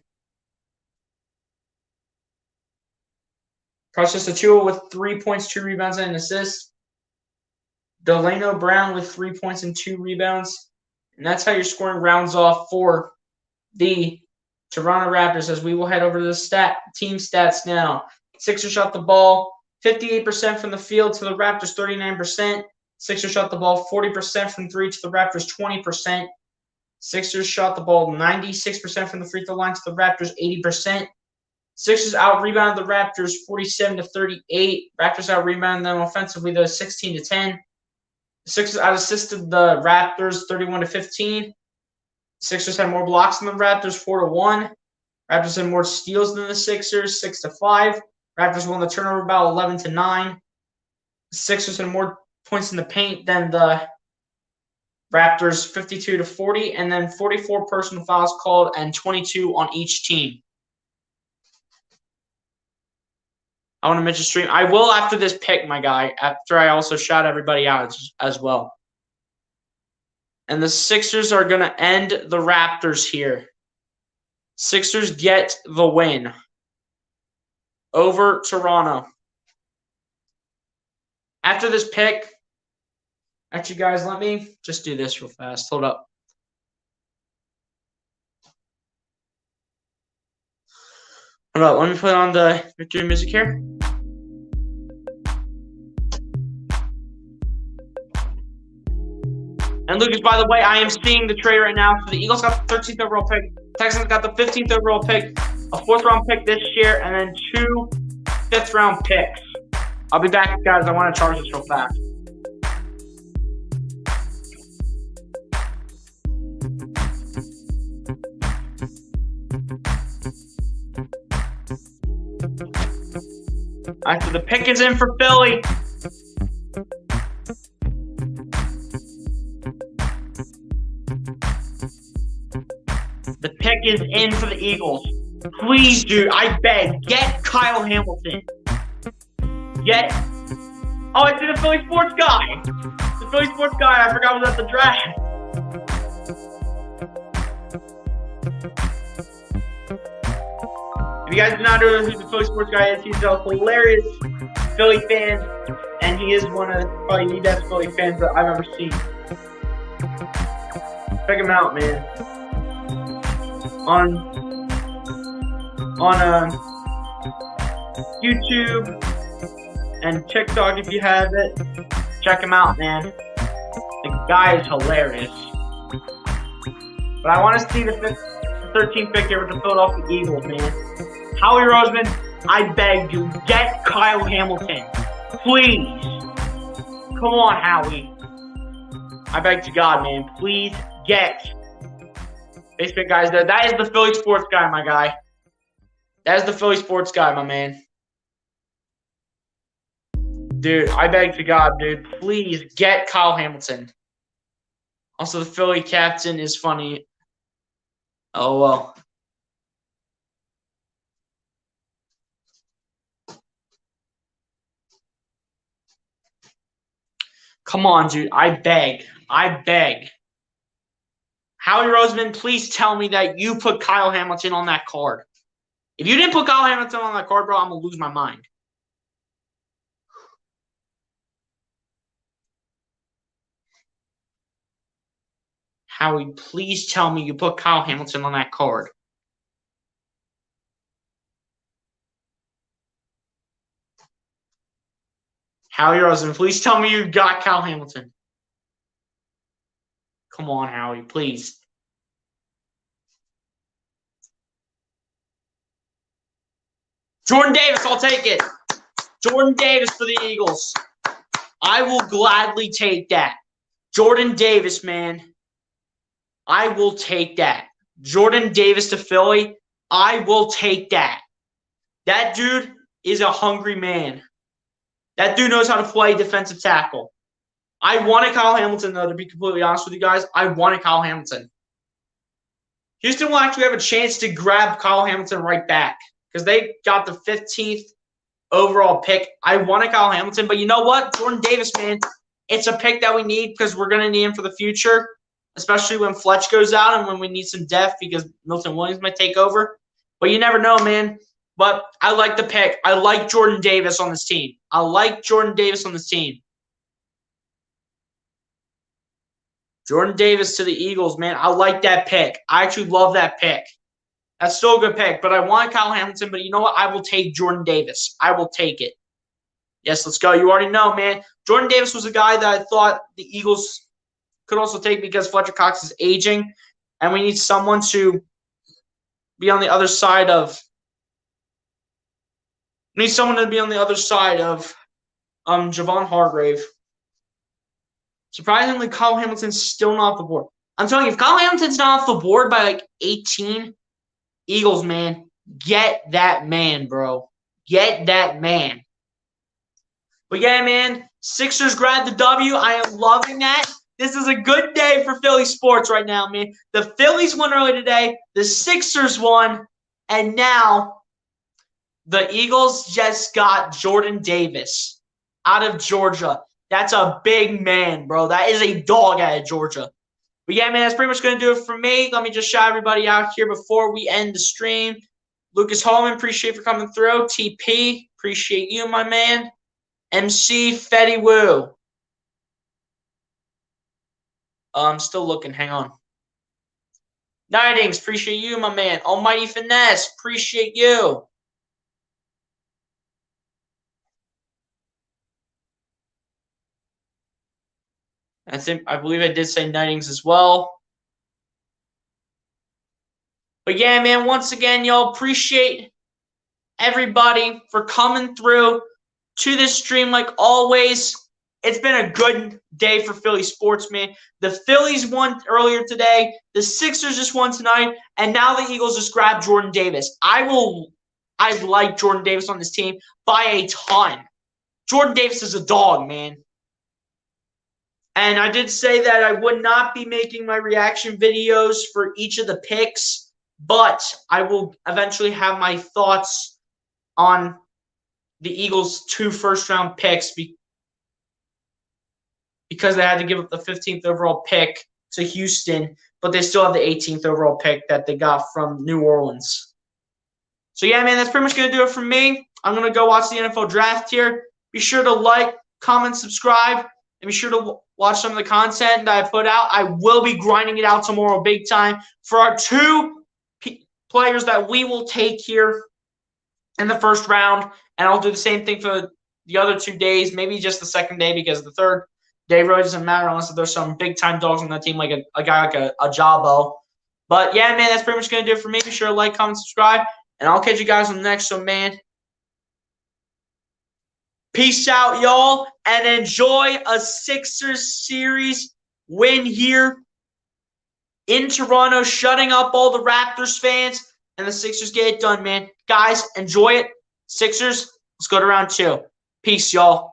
A: Precious Achiuwa with 3 points, 2 rebounds, and an assist. Delano Brown with 3 points and 2 rebounds. And that's how your scoring rounds off for the Toronto Raptors, as we will head over to the team stats now. Sixers shot the ball 58% from the field to the Raptors 39%. Sixers shot the ball 40% from 3 to the Raptors 20%. Sixers shot the ball 96% from the free throw line to the Raptors 80%. Sixers out-rebounded the Raptors 47-38. Raptors out-rebounded them offensively, though, 16-10. The Sixers out-assisted the Raptors 31-15. Sixers had more blocks than the Raptors, 4-1. Raptors had more steals than the Sixers, 6-5. Raptors won the turnover battle, 11-9. The Sixers had more points in the paint than the Raptors, 52-40, and then 44 personal fouls called and 22 on each team. I want to mention stream. I will after this pick, my guy, after I also shout everybody out as well. And the Sixers are going to end the Raptors here. Sixers get the win over Toronto. After this pick, actually, guys, let me just do this real fast. Hold up. Hold up. Let me put on the victory music here. And Lucas, by the way, I am seeing the trade right now. So the Eagles got the 13th overall pick. Texans got the 15th overall pick, a 4th round pick this year, and then 2 5th round picks. I'll be back, guys. I want to charge this real fast. After the pick is in for Philly. The pick is in for the Eagles. Please, dude, I beg, get Kyle Hamilton. Oh, I see the Philly Sports guy. The Philly Sports guy, I forgot was at the draft. If you guys do not know who the Philly Sports guy is, he's a hilarious Philly fan, and he is one of probably the best Philly fans that I've ever seen. Check him out, man. On YouTube and TikTok, if you have it, check him out, man. The guy is hilarious. But I want to see the 13th pick here with the Philadelphia Eagles, man. Howie Roseman, I beg you, get Kyle Hamilton. Please. Come on, Howie. I beg to God, man. Please get. Basement guys, that is the Philly Sports guy, my guy. That is the Philly Sports guy, my man. Dude, I beg to God, dude. Please get Kyle Hamilton. Also, the Philly captain is funny. Oh, well. Come on, dude. I beg. Howie Roseman, please tell me that you put Kyle Hamilton on that card. If you didn't put Kyle Hamilton on that card, bro, I'm going to lose my mind. Howie, please tell me you put Kyle Hamilton on that card. Howie Roseman, please tell me you got Kyle Hamilton. Come on, Howie, please. Jordan Davis, I'll take it. Jordan Davis for the Eagles. I will gladly take that. Jordan Davis, man. I will take that. Jordan Davis to Philly, I will take that. That dude is a hungry man. That dude knows how to play defensive tackle. I wanted Kyle Hamilton, though, to be completely honest with you guys. I wanted Kyle Hamilton. Houston will actually have a chance to grab Kyle Hamilton right back because they got the 15th overall pick. I wanted Kyle Hamilton, but you know what? Jordan Davis, man, it's a pick that we need because we're going to need him for the future, especially when Fletch goes out and when we need some depth because Milton Williams might take over. But you never know, man. But I like the pick. I like Jordan Davis on this team. I like Jordan Davis on this team. Jordan Davis to the Eagles, man. I like that pick. I actually love that pick. That's still a good pick. But I want Kyle Hamilton. But you know what? I will take Jordan Davis. I will take it. Yes, let's go. You already know, man. Jordan Davis was a guy that I thought the Eagles could also take because Fletcher Cox is aging. And we need someone to be on the other side of – we need someone to be on the other side of Javon Hargrave. Surprisingly, Kyle Hamilton's still not off the board. I'm telling you, if Kyle Hamilton's not off the board by like 18, Eagles, man, get that man, bro. Get that man. But yeah, man, Sixers grab the W. I am loving that. This is a good day for Philly sports right now, man. The Phillies won early today. The Sixers won. And now the Eagles just got Jordan Davis out of Georgia. That's a big man, bro. That is a dog out of Georgia. But yeah, man, that's pretty much going to do it for me. Let me just shout everybody out here before we end the stream. Lucas Holman, appreciate you for coming through. TP, appreciate you, my man. MC Fetty Woo. I'm still looking. Hang on. Nightings, appreciate you, my man. Almighty Finesse, appreciate you. I believe I did say Nightings as well. But yeah, man, once again, y'all, appreciate everybody for coming through to this stream like always. It's been a good day for Philly sports, man. The Phillies won earlier today. The Sixers just won tonight. And now the Eagles just grabbed Jordan Davis. I like Jordan Davis on this team by a ton. Jordan Davis is a dog, man. And I did say that I would not be making my reaction videos for each of the picks, but I will eventually have my thoughts on the Eagles' 2 first-round picks because they had to give up the 15th overall pick to Houston, but they still have the 18th overall pick that they got from New Orleans. So, yeah, man, that's pretty much going to do it for me. I'm going to go watch the NFL draft here. Be sure to like, comment, subscribe, and be sure to watch some of the content that I put out. I will be grinding it out tomorrow big time for our 2 players that we will take here in the first round. And I'll do the same thing for the other 2 days, maybe just the second day because the third day really doesn't matter unless there's some big-time dogs on that team like a guy like a Jabo. But, yeah, man, that's pretty much going to do it for me. Be sure to like, comment, subscribe, and I'll catch you guys on the next one, man. Peace out, y'all, and enjoy a Sixers series win here in Toronto, shutting up all the Raptors fans, and the Sixers get it done, man. Guys, enjoy it. Sixers, let's go to round 2. Peace, y'all.